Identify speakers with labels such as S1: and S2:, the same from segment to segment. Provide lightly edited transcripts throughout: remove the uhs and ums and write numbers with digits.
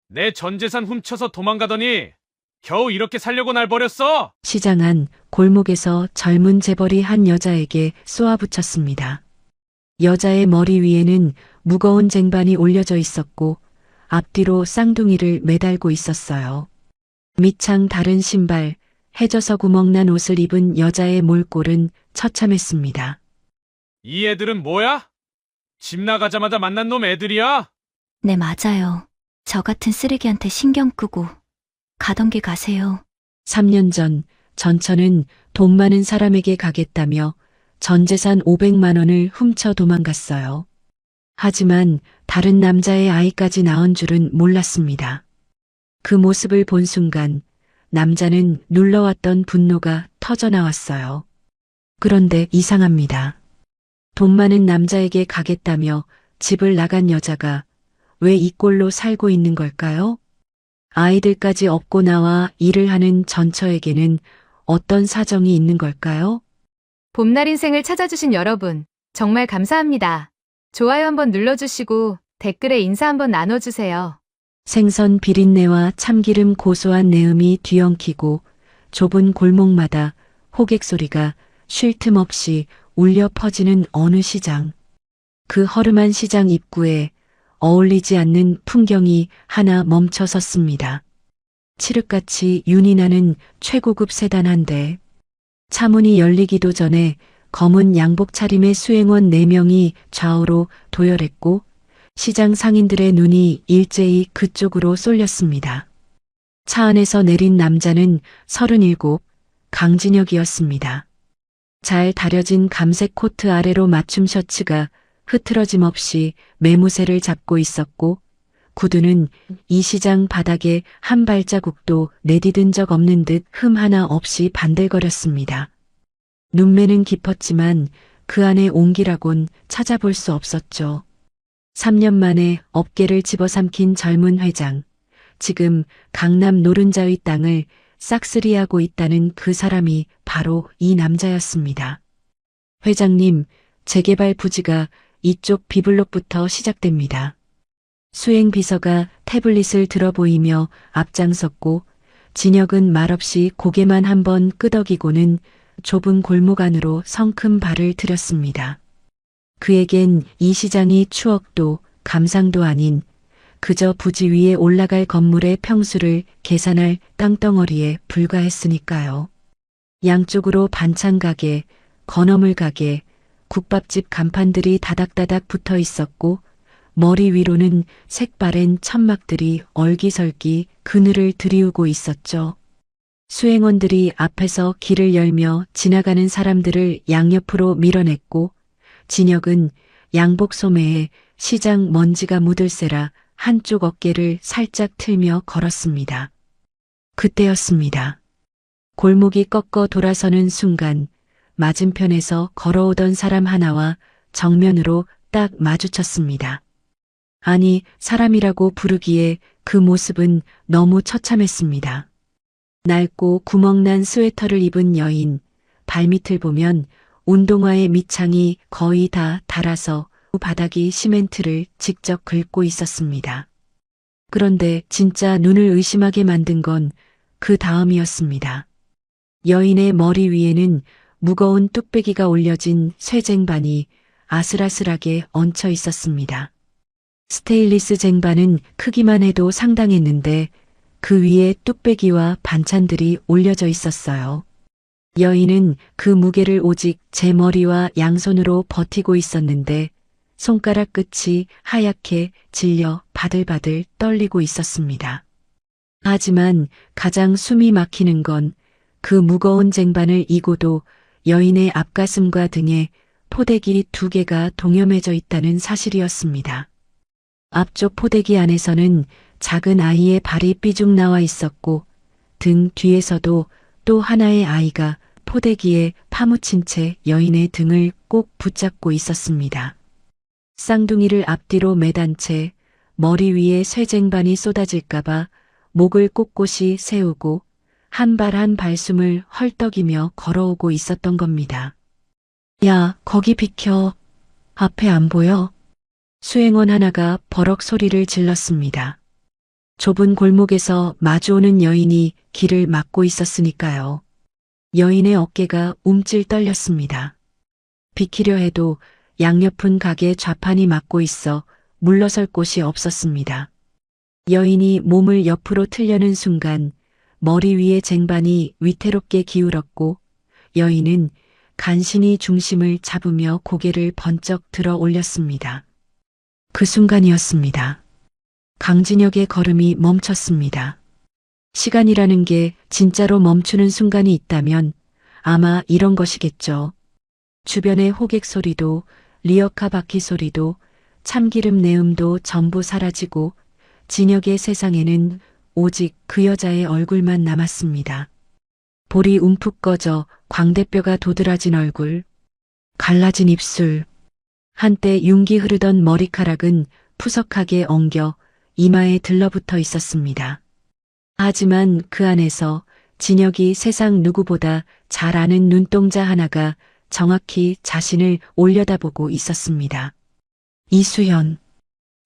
S1: 내 전 재산 훔쳐서 도망가더니 겨우 이렇게 살려고 날 버렸어?
S2: 시장 안 골목에서 젊은 재벌이 한 여자에게 쏘아붙였습니다. 여자의 머리 위에는 무거운 쟁반이 올려져 있었고 앞뒤로 쌍둥이를 매달고 있었어요. 밑창 다른 신발, 해져서 구멍난 옷을 입은 여자의 몰골은 처참했습니다.
S1: 이 애들은 뭐야? 집 나가자마자 만난 놈 애들이야?
S3: 네, 맞아요. 저 같은 쓰레기한테 신경 끄고 가던 길 가세요.
S2: 3년 전 전처는 돈 많은 사람에게 가겠다며 전 재산 500만 원을 훔쳐 도망갔어요. 하지만 다른 남자의 아이까지 낳은 줄은 몰랐습니다. 그 모습을 본 순간 남자는 눌러왔던 분노가 터져나왔어요. 그런데 이상합니다. 돈 많은 남자에게 가겠다며 집을 나간 여자가 왜 이 꼴로 살고 있는 걸까요? 아이들까지 업고 나와 일을 하는 전처에게는 어떤 사정이 있는 걸까요?
S4: 봄날 인생을 찾아주신 여러분, 정말 감사합니다. 좋아요 한번 눌러주시고 댓글에 인사 한번 나눠주세요.
S2: 생선 비린내와 참기름 고소한 내음이 뒤엉키고 좁은 골목마다 호객 소리가 쉴 틈 없이 울려 퍼지는 어느 시장. 그 허름한 시장 입구에 어울리지 않는 풍경이 하나 멈춰 섰습니다. 칠흑같이 윤이 나는 최고급 세단 한 대. 차문이 열리기도 전에 검은 양복 차림의 수행원 4명이 좌우로 도열했고 시장 상인들의 눈이 일제히 그쪽으로 쏠렸습니다. 차 안에서 내린 남자는 37, 강진혁이었습니다. 잘 다려진 감색 코트 아래로 맞춤 셔츠가 흐트러짐 없이 매무새를 잡고 있었고 구두는 이 시장 바닥에 한 발자국도 내디딘 적 없는 듯 흠 하나 없이 반들거렸습니다. 눈매는 깊었지만 그 안에 온기라곤 찾아볼 수 없었죠. 3년 만에 업계를 집어삼킨 젊은 회장. 지금 강남 노른자의 땅을 싹쓸이하고 있다는 그 사람이 바로 이 남자였습니다. 회장님, 재개발 부지가 이쪽 B블록부터 시작됩니다. 수행 비서가 태블릿을 들어 보이며 앞장섰고 진혁은 말없이 고개만 한번 끄덕이고는 좁은 골목 안으로 성큼 발을 들였습니다. 그에겐 이 시장이 추억도 감상도 아닌 그저 부지 위에 올라갈 건물의 평수를 계산할 땅덩어리에 불과했으니까요. 양쪽으로 반찬 가게, 건어물 가게, 국밥집 간판들이 다닥다닥 붙어 있었고 머리 위로는 색바랜 천막들이 얼기설기 그늘을 들이우고 있었죠. 수행원들이 앞에서 길을 열며 지나가는 사람들을 양옆으로 밀어냈고 진혁은 양복 소매에 시장 먼지가 묻을세라 한쪽 어깨를 살짝 틀며 걸었습니다. 그때였습니다. 골목이 꺾어 돌아서는 순간 맞은편에서 걸어오던 사람 하나와 정면으로 딱 마주쳤습니다. 아니, 사람이라고 부르기에 그 모습은 너무 처참했습니다. 낡고 구멍난 스웨터를 입은 여인, 발밑을 보면 운동화의 밑창이 거의 다 닳아서 바닥이 시멘트를 직접 긁고 있었습니다. 그런데 진짜 눈을 의심하게 만든 건 그 다음이었습니다. 여인의 머리 위에는 무거운 뚝배기가 올려진 쇠쟁반이 아슬아슬하게 얹혀 있었습니다. 스테인리스 쟁반은 크기만 해도 상당했는데 그 위에 뚝배기와 반찬들이 올려져 있었어요. 여인은 그 무게를 오직 제 머리와 양손으로 버티고 있었는데 손가락 끝이 하얗게 질려 바들바들 떨리고 있었습니다. 하지만 가장 숨이 막히는 건 그 무거운 쟁반을 이고도 여인의 앞가슴과 등에 포대기 2개가 동여매져 있다는 사실이었습니다. 앞쪽 포대기 안에서는 작은 아이의 발이 삐죽 나와 있었고 등 뒤에서도 또 하나의 아이가 포대기에 파묻힌 채 여인의 등을 꼭 붙잡고 있었습니다. 쌍둥이를 앞뒤로 매단 채 머리 위에 쇠쟁반이 쏟아질까봐 목을 꼿꼿이 세우고 한 발 한 발숨을 헐떡이며 걸어오고 있었던 겁니다. 야, 거기 비켜. 앞에 안 보여? 수행원 하나가 버럭 소리를 질렀습니다. 좁은 골목에서 마주오는 여인이 길을 막고 있었으니까요. 여인의 어깨가 움찔 떨렸습니다. 비키려 해도 양옆은 가게 좌판이 막고 있어 물러설 곳이 없었습니다. 여인이 몸을 옆으로 틀려는 순간 머리 위의 쟁반이 위태롭게 기울었고 여인은 간신히 중심을 잡으며 고개를 번쩍 들어 올렸습니다. 그 순간이었습니다. 강진혁의 걸음이 멈췄습니다. 시간이라는 게 진짜로 멈추는 순간이 있다면 아마 이런 것이겠죠. 주변의 호객 소리도 리어카 바퀴 소리도 참기름 내음도 전부 사라지고 진혁의 세상에는 오직 그 여자의 얼굴만 남았습니다. 볼이 움푹 꺼져 광대뼈가 도드라진 얼굴, 갈라진 입술, 한때 윤기 흐르던 머리카락은 푸석하게 엉겨 이마에 들러붙어 있었습니다. 하지만 그 안에서 진혁이 세상 누구보다 잘 아는 눈동자 하나가 정확히 자신을 올려다보고 있었습니다. 이수연.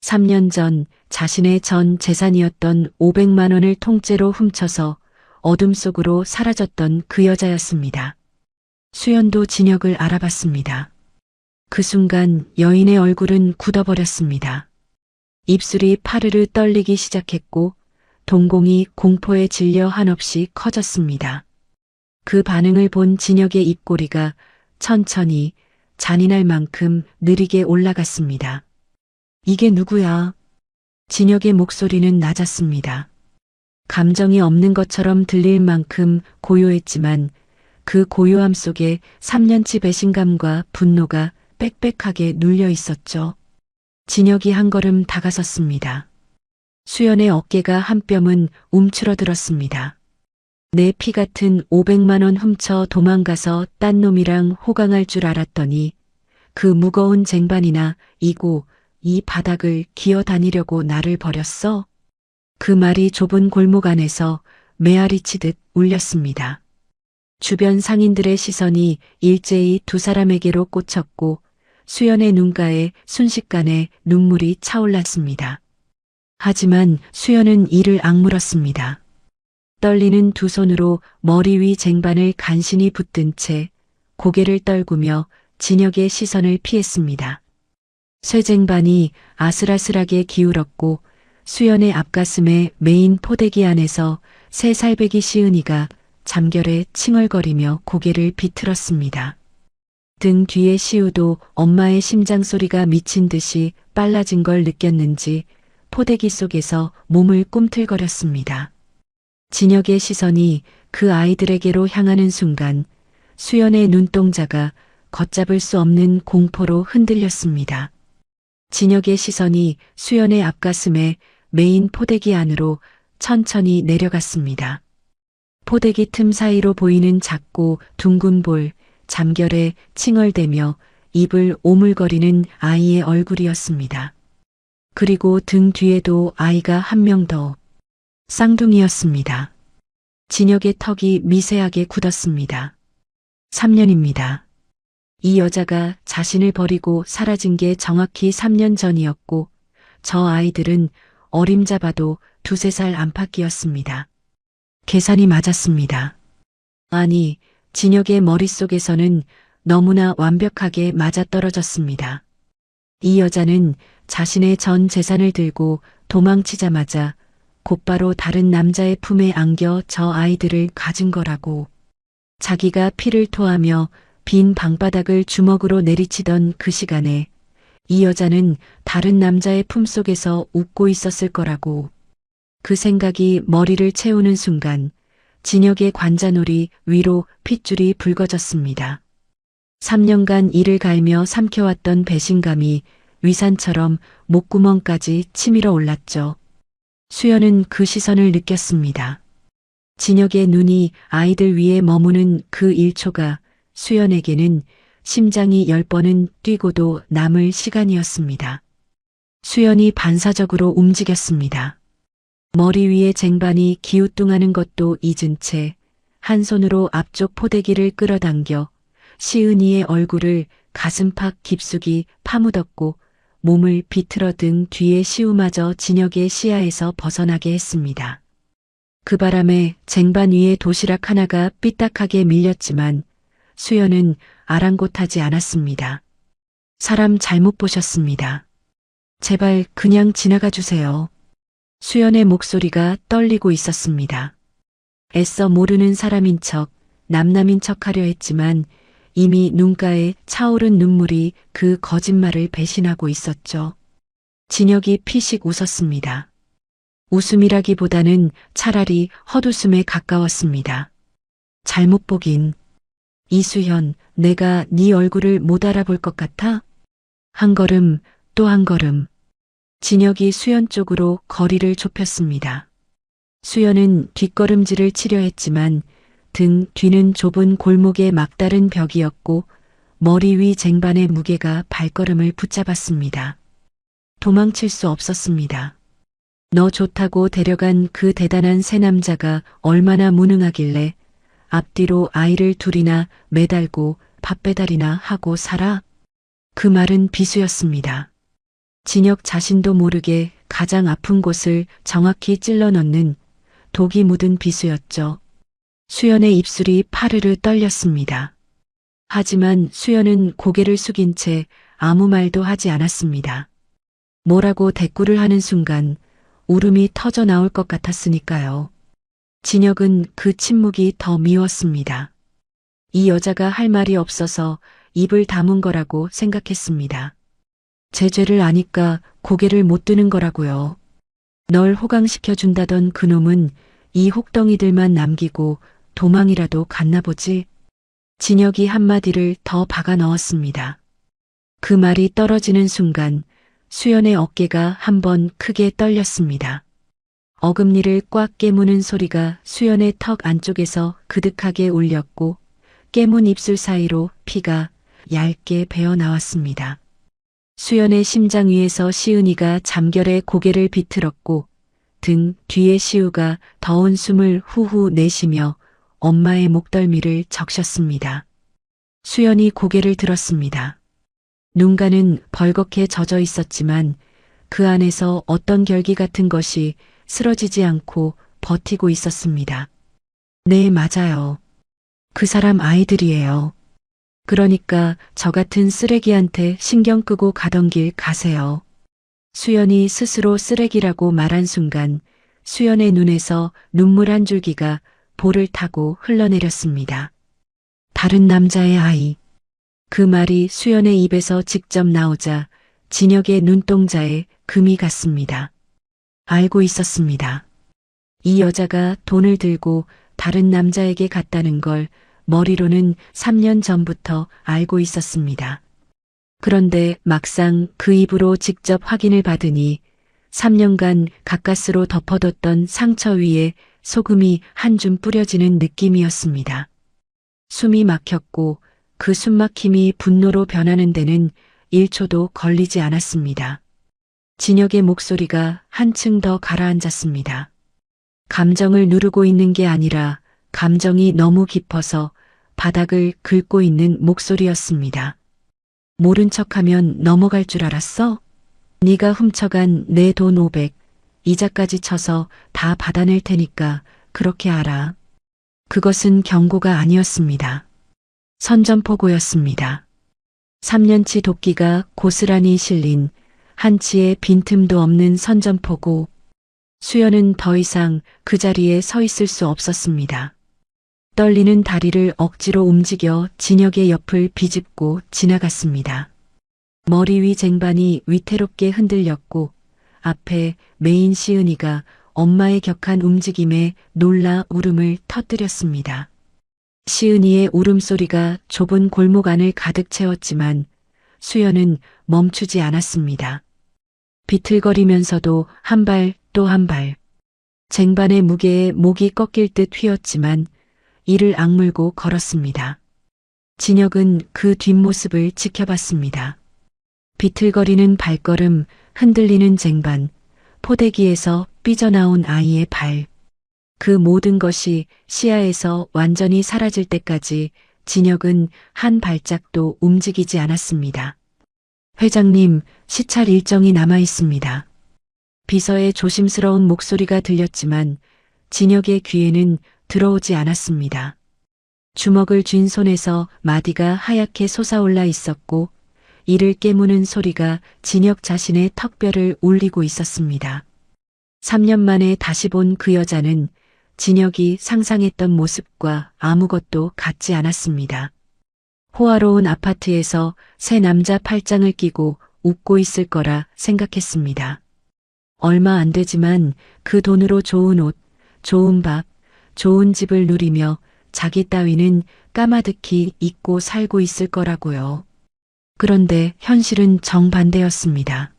S2: 3년 전 자신의 전 재산이었던 500만 원을 통째로 훔쳐서 어둠 속으로 사라졌던 그 여자였습니다. 수연도 진혁을 알아봤습니다. 그 순간 여인의 얼굴은 굳어버렸습니다. 입술이 파르르 떨리기 시작했고 동공이 공포에 질려 한없이 커졌습니다. 그 반응을 본 진혁의 입꼬리가 천천히 잔인할 만큼 느리게 올라갔습니다. 이게 누구야? 진혁의 목소리는 낮았습니다. 감정이 없는 것처럼 들릴 만큼 고요했지만 그 고요함 속에 3년치 배신감과 분노가 빽빽하게 눌려 있었죠. 진혁이 한 걸음 다가섰습니다. 수연의 어깨가 한 뼘은 움츠러들었습니다. 내 피 같은 500만 원 훔쳐 도망가서 딴 놈이랑 호강할 줄 알았더니 그 무거운 쟁반이나 이고 이 바닥을 기어 다니려고 나를 버렸어? 그 말이 좁은 골목 안에서 메아리 치듯 울렸습니다. 주변 상인들의 시선이 일제히 두 사람에게로 꽂혔고 수연의 눈가에 순식간에 눈물이 차올랐습니다. 하지만 수연은 이를 악물었습니다. 떨리는 두 손으로 머리 위 쟁반을 간신히 붙든 채 고개를 떨구며 진혁의 시선을 피했습니다. 쇠쟁반이 아슬아슬하게 기울었고 수연의 앞가슴에 메인 포대기 안에서 새 살배기 시은이가 잠결에 칭얼거리며 고개를 비틀었습니다. 등 뒤에 시우도 엄마의 심장 소리가 미친 듯이 빨라진 걸 느꼈는지 포대기 속에서 몸을 꿈틀거렸습니다. 진혁의 시선이 그 아이들에게로 향하는 순간 수연의 눈동자가 걷잡을 수 없는 공포로 흔들렸습니다. 진혁의 시선이 수연의 앞가슴에 메인 포대기 안으로 천천히 내려갔습니다. 포대기 틈 사이로 보이는 작고 둥근 볼, 잠결에 칭얼대며 입을 오물거리는 아이의 얼굴이었습니다. 그리고 등 뒤에도 아이가 한 명 더. 쌍둥이였습니다. 진혁의 턱이 미세하게 굳었습니다. 3년입니다. 이 여자가 자신을 버리고 사라진 게 정확히 3년 전이었고 저 아이들은 어림잡아도 2~3살 안팎이었습니다. 계산이 맞았습니다. 아니, 진혁의 머릿속에서는 너무나 완벽하게 맞아떨어졌습니다. 이 여자는 자신의 전 재산을 들고 도망치자마자 곧바로 다른 남자의 품에 안겨 저 아이들을 가진 거라고. 자기가 피를 토하며 빈 방바닥을 주먹으로 내리치던 그 시간에 이 여자는 다른 남자의 품속에서 웃고 있었을 거라고. 그 생각이 머리를 채우는 순간 진혁의 관자놀이 위로 핏줄이 붉어졌습니다. 3년간 이를 갈며 삼켜왔던 배신감이 위산처럼 목구멍까지 치밀어 올랐죠. 수연은 그 시선을 느꼈습니다. 진혁의 눈이 아이들 위에 머무는 그 1초가 수연에게는 심장이 10번은 뛰고도 남을 시간이었습니다. 수연이 반사적으로 움직였습니다. 머리 위에 쟁반이 기우뚱하는 것도 잊은 채 한 손으로 앞쪽 포대기를 끌어당겨 시은이의 얼굴을 가슴팍 깊숙이 파묻었고 몸을 비틀어 등 뒤에 시우마저 진혁의 시야에서 벗어나게 했습니다. 그 바람에 쟁반 위에 도시락 하나가 삐딱하게 밀렸지만 수연은 아랑곳하지 않았습니다. 사람 잘못 보셨습니다. 제발 그냥 지나가 주세요. 수연의 목소리가 떨리고 있었습니다. 애써 모르는 사람인 척, 남남인 척 하려 했지만 이미 눈가에 차오른 눈물이 그 거짓말을 배신하고 있었죠. 진혁이 피식 웃었습니다. 웃음이라기보다는 차라리 헛웃음에 가까웠습니다. 잘못 보긴. 이수현, 내가 네 얼굴을 못 알아볼 것 같아? 한 걸음, 또 한 걸음. 진혁이 수연 쪽으로 거리를 좁혔습니다. 수연은 뒷걸음질을 치려 했지만 등 뒤는 좁은 골목의 막다른 벽이었고 머리 위 쟁반의 무게가 발걸음을 붙잡았습니다. 도망칠 수 없었습니다. 너 좋다고 데려간 그 대단한 새 남자가 얼마나 무능하길래 앞뒤로 아이를 둘이나 매달고 밥 배달이나 하고 살아? 그 말은 비수였습니다. 진혁 자신도 모르게 가장 아픈 곳을 정확히 찔러 넣는 독이 묻은 비수였죠. 수연의 입술이 파르르 떨렸습니다. 하지만 수연은 고개를 숙인 채 아무 말도 하지 않았습니다. 뭐라고 대꾸를 하는 순간 울음이 터져 나올 것 같았으니까요. 진혁은 그 침묵이 더 미웠습니다. 이 여자가 할 말이 없어서 입을 다문 거라고 생각했습니다. 제 죄를 아니까 고개를 못 드는 거라고요. 널 호강시켜 준다던 그놈은 이 혹덩이들만 남기고 도망이라도 갔나 보지. 진혁이 한마디를 더 박아 넣었습니다. 그 말이 떨어지는 순간 수연의 어깨가 한번 크게 떨렸습니다. 어금니를 꽉 깨무는 소리가 수연의 턱 안쪽에서 그득하게 울렸고 깨문 입술 사이로 피가 얇게 배어 나왔습니다. 수연의 심장 위에서 시은이가 잠결에 고개를 비틀었고 등 뒤에 시우가 더운 숨을 후후 내쉬며 엄마의 목덜미를 적셨습니다. 수연이 고개를 들었습니다. 눈가는 벌겋게 젖어 있었지만 그 안에서 어떤 결기 같은 것이 쓰러지지 않고 버티고 있었습니다. 네, 맞아요. 그 사람 아이들이에요. 그러니까 저 같은 쓰레기한테 신경 끄고 가던 길 가세요. 수연이 스스로 쓰레기라고 말한 순간 수연의 눈에서 눈물 한 줄기가 볼을 타고 흘러내렸습니다. 다른 남자의 아이. 그 말이 수연의 입에서 직접 나오자 진혁의 눈동자에 금이 갔습니다. 알고 있었습니다. 이 여자가 돈을 들고 다른 남자에게 갔다는 걸 머리로는 3년 전부터 알고 있었습니다. 그런데 막상 그 입으로 직접 확인을 받으니 3년간 가까스로 덮어뒀던 상처 위에 소금이 한 줌 뿌려지는 느낌이었습니다. 숨이 막혔고 그 숨막힘이 분노로 변하는 데는 1초도 걸리지 않았습니다. 진혁의 목소리가 한층 더 가라앉았습니다. 감정을 누르고 있는 게 아니라 감정이 너무 깊어서 바닥을 긁고 있는 목소리였습니다. 모른 척하면 넘어갈 줄 알았어? 네가 훔쳐간 내 돈 500, 이자까지 쳐서 다 받아낼 테니까 그렇게 알아. 그것은 경고가 아니었습니다. 선전포고였습니다. 3년치 도끼가 고스란히 실린 한치의 빈틈도 없는 선전포고. 수연은 더 이상 그 자리에 서 있을 수 없었습니다. 떨리는 다리를 억지로 움직여 진혁의 옆을 비집고 지나갔습니다. 머리 위 쟁반이 위태롭게 흔들렸고 앞에 메인 시은이가 엄마의 격한 움직임에 놀라 울음을 터뜨렸습니다. 시은이의 울음소리가 좁은 골목 안을 가득 채웠지만 수연은 멈추지 않았습니다. 비틀거리면서도 한 발 또 한 발. 쟁반의 무게에 목이 꺾일 듯 휘었지만 이를 악물고 걸었습니다. 진혁은 그 뒷모습을 지켜봤습니다. 비틀거리는 발걸음, 흔들리는 쟁반, 포대기에서 삐져나온 아이의 발. 그 모든 것이 시야에서 완전히 사라질 때까지 진혁은 한 발짝도 움직이지 않았습니다. 회장님, 시찰 일정이 남아 있습니다. 비서의 조심스러운 목소리가 들렸지만 진혁의 귀에는 들어오지 않았습니다. 주먹을 쥔 손에서 마디가 하얗게 솟아올라 있었고 이를 깨무는 소리가 진혁 자신의 턱뼈를 울리고 있었습니다. 3년 만에 다시 본 그 여자는 진혁이 상상했던 모습과 아무것도 같지 않았습니다. 호화로운 아파트에서 새 남자 팔짱을 끼고 웃고 있을 거라 생각했습니다. 얼마 안 되지만 그 돈으로 좋은 옷, 좋은 밥, 좋은 집을 누리며 자기 따위는 까마득히 잊고 살고 있을 거라고요. 그런데 현실은 정반대였습니다.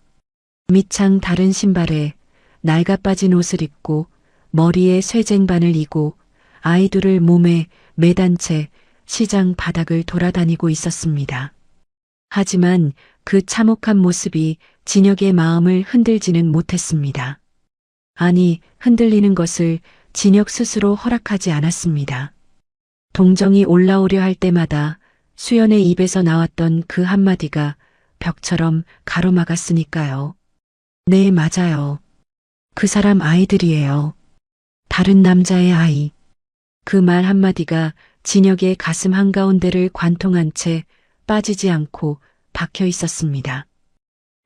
S2: 밑창 다른 신발에 낡아 빠진 옷을 입고 머리에 쇠쟁반을 이고 아이들을 몸에 매단 채 시장 바닥을 돌아다니고 있었습니다. 하지만 그 참혹한 모습이 진혁의 마음을 흔들지는 못했습니다. 아니, 흔들리는 것을 진혁 스스로 허락하지 않았습니다. 동정이 올라오려 할 때마다 수연의 입에서 나왔던 그 한마디가 벽처럼 가로막았으니까요. 네, 맞아요. 그 사람 아이들이에요. 다른 남자의 아이. 그 말 한마디가 진혁의 가슴 한가운데를 관통한 채 빠지지 않고 박혀 있었습니다.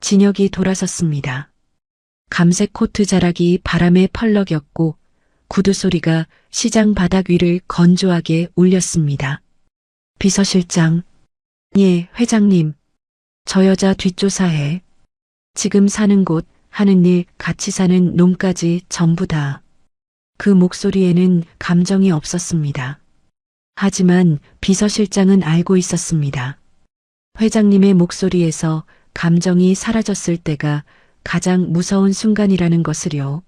S2: 진혁이 돌아섰습니다. 감색 코트 자락이 바람에 펄럭였고 구두 소리가 시장 바닥 위를 건조하게 울렸습니다. 비서실장. 예, 회장님. 저 여자 뒷조사해. 지금 사는 곳, 하는 일, 같이 사는 놈까지 전부 다. 그 목소리에는 감정이 없었습니다. 하지만 비서실장은 알고 있었습니다. 회장님의 목소리에서 감정이 사라졌을 때가 가장 무서운 순간이라는 것을요.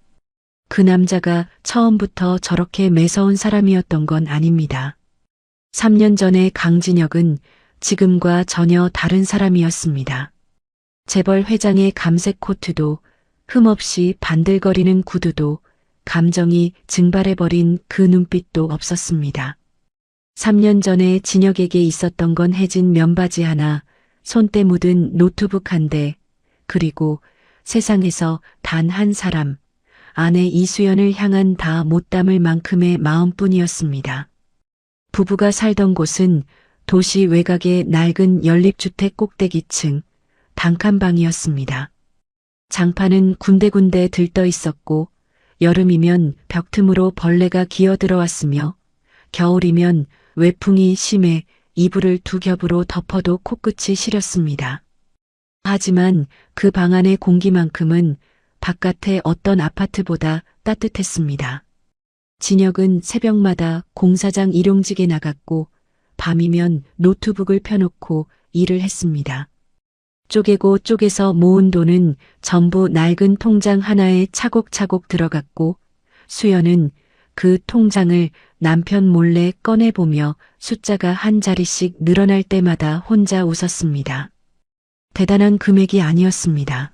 S2: 그 남자가 처음부터 저렇게 매서운 사람이었던 건 아닙니다. 3년 전의 강진혁은 지금과 전혀 다른 사람이었습니다. 재벌 회장의 감색 코트도 흠없이 반들거리는 구두도 감정이 증발해버린 그 눈빛도 없었습니다. 3년 전에 진혁에게 있었던 건 해진 면바지 하나, 손때 묻은 노트북 한 대, 그리고 세상에서 단 한 사람, 아내 이수연을 향한 다 못 담을 만큼의 마음뿐이었습니다. 부부가 살던 곳은 도시 외곽의 낡은 연립주택 꼭대기층, 단칸방이었습니다. 장판은 군데군데 들떠 있었고 여름이면 벽 틈으로 벌레가 기어들어왔으며 겨울이면 외풍이 심해 이불을 두 겹으로 덮어도 코끝이 시렸습니다. 하지만 그 방 안의 공기만큼은 바깥의 어떤 아파트보다 따뜻했습니다. 진혁은 새벽마다 공사장 일용직에 나갔고 밤이면 노트북을 펴놓고 일을 했습니다. 쪼개고 쪼개서 모은 돈은 전부 낡은 통장 하나에 차곡차곡 들어갔고 수연은 그 통장을 남편 몰래 꺼내보며 숫자가 한 자리씩 늘어날 때마다 혼자 웃었습니다. 대단한 금액이 아니었습니다.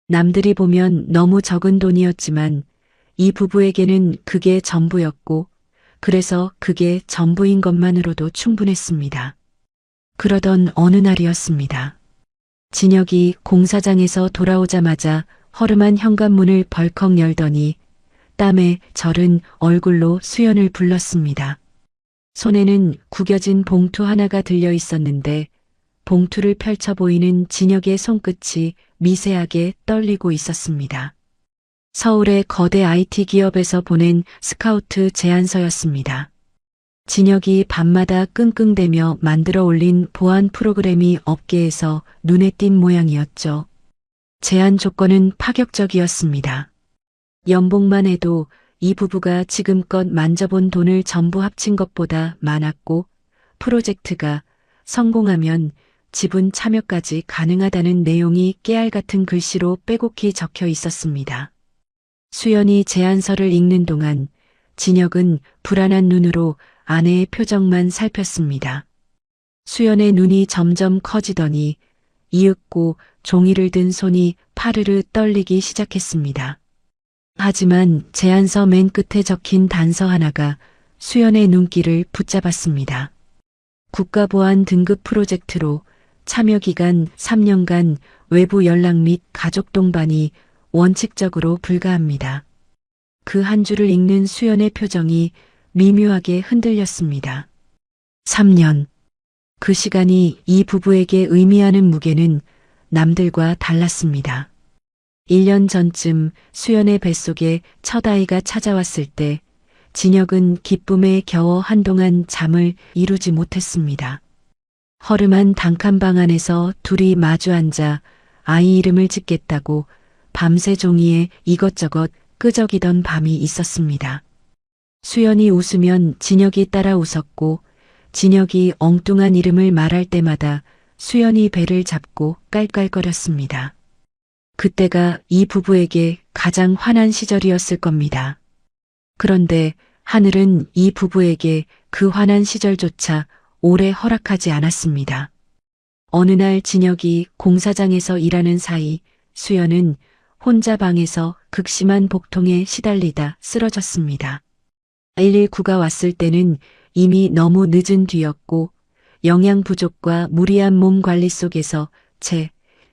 S2: 남들이 보면 너무 적은 돈이었지만 이 부부에게는 그게 전부였고 그래서 그게 전부인 것만으로도 충분했습니다. 그러던 어느 날이었습니다. 진혁이 공사장에서 돌아오자마자 허름한 현관문을 벌컥 열더니 땀에 절은 얼굴로 수연을 불렀습니다. 손에는 구겨진 봉투 하나가 들려 있었는데 봉투를 펼쳐 보이는 진혁의 손끝이 미세하게 떨리고 있었습니다. 서울의 거대 IT 기업에서 보낸 스카우트 제안서였습니다. 진혁이 밤마다 끙끙대며 만들어 올린 보안 프로그램이 업계에서 눈에 띈 모양이었죠. 제안 조건은 파격적이었습니다. 연봉만 해도 이 부부가 지금껏 만져본 돈을 전부 합친 것보다 많았고 프로젝트가 성공하면 지분 참여까지 가능하다는 내용이 깨알 같은 글씨로 빼곡히 적혀 있었습니다. 수연이 제안서를 읽는 동안 진혁은 불안한 눈으로 아내의 표정만 살폈습니다. 수연의 눈이 점점 커지더니 이윽고 종이를 든 손이 파르르 떨리기 시작했습니다. 하지만 제안서 맨 끝에 적힌 단서 하나가 수연의 눈길을 붙잡았습니다. 국가보안 등급 프로젝트로 참여 기간 3년간 외부 연락 및 가족 동반이 원칙적으로 불가합니다. 그 한 줄을 읽는 수연의 표정이 미묘하게 흔들렸습니다. 3년. 그 시간이 이 부부에게 의미하는 무게는 남들과 달랐습니다. 1년 전쯤 수연의 뱃속에 첫 아이가 찾아왔을 때 진혁은 기쁨에 겨워 한동안 잠을 이루지 못했습니다. 허름한 단칸방 안에서 둘이 마주 앉아 아이 이름을 짓겠다고 밤새 종이에 이것저것 끄적이던 밤이 있었습니다. 수연이 웃으면 진혁이 따라 웃었고 진혁이 엉뚱한 이름을 말할 때마다 수연이 배를 잡고 깔깔거렸습니다. 그때가 이 부부에게 가장 환한 시절이었을 겁니다. 그런데 하늘은 이 부부에게 그 환한 시절조차 오래 허락하지 않았습니다. 어느 날 진혁이 공사장에서 일하는 사이 수연은 혼자 방에서 극심한 복통에 시달리다 쓰러졌습니다. 119가 왔을 때는 이미 너무 늦은 뒤였고 영양 부족과 무리한 몸 관리 속에서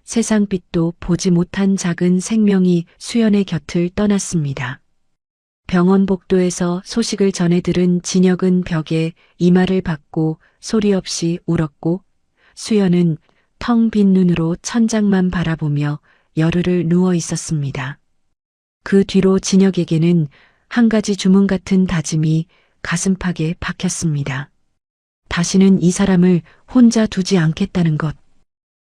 S2: 세상빛도 보지 못한 작은 생명이 수연의 곁을 떠났습니다. 병원 복도에서 소식을 전해 들은 진혁은 벽에 이마를 박고 소리 없이 울었고 수연은 텅 빈 눈으로 천장만 바라보며 열흘을 누워 있었습니다. 그 뒤로 진혁에게는 한 가지 주문 같은 다짐이 가슴팍에 박혔습니다. 다시는 이 사람을 혼자 두지 않겠다는 것.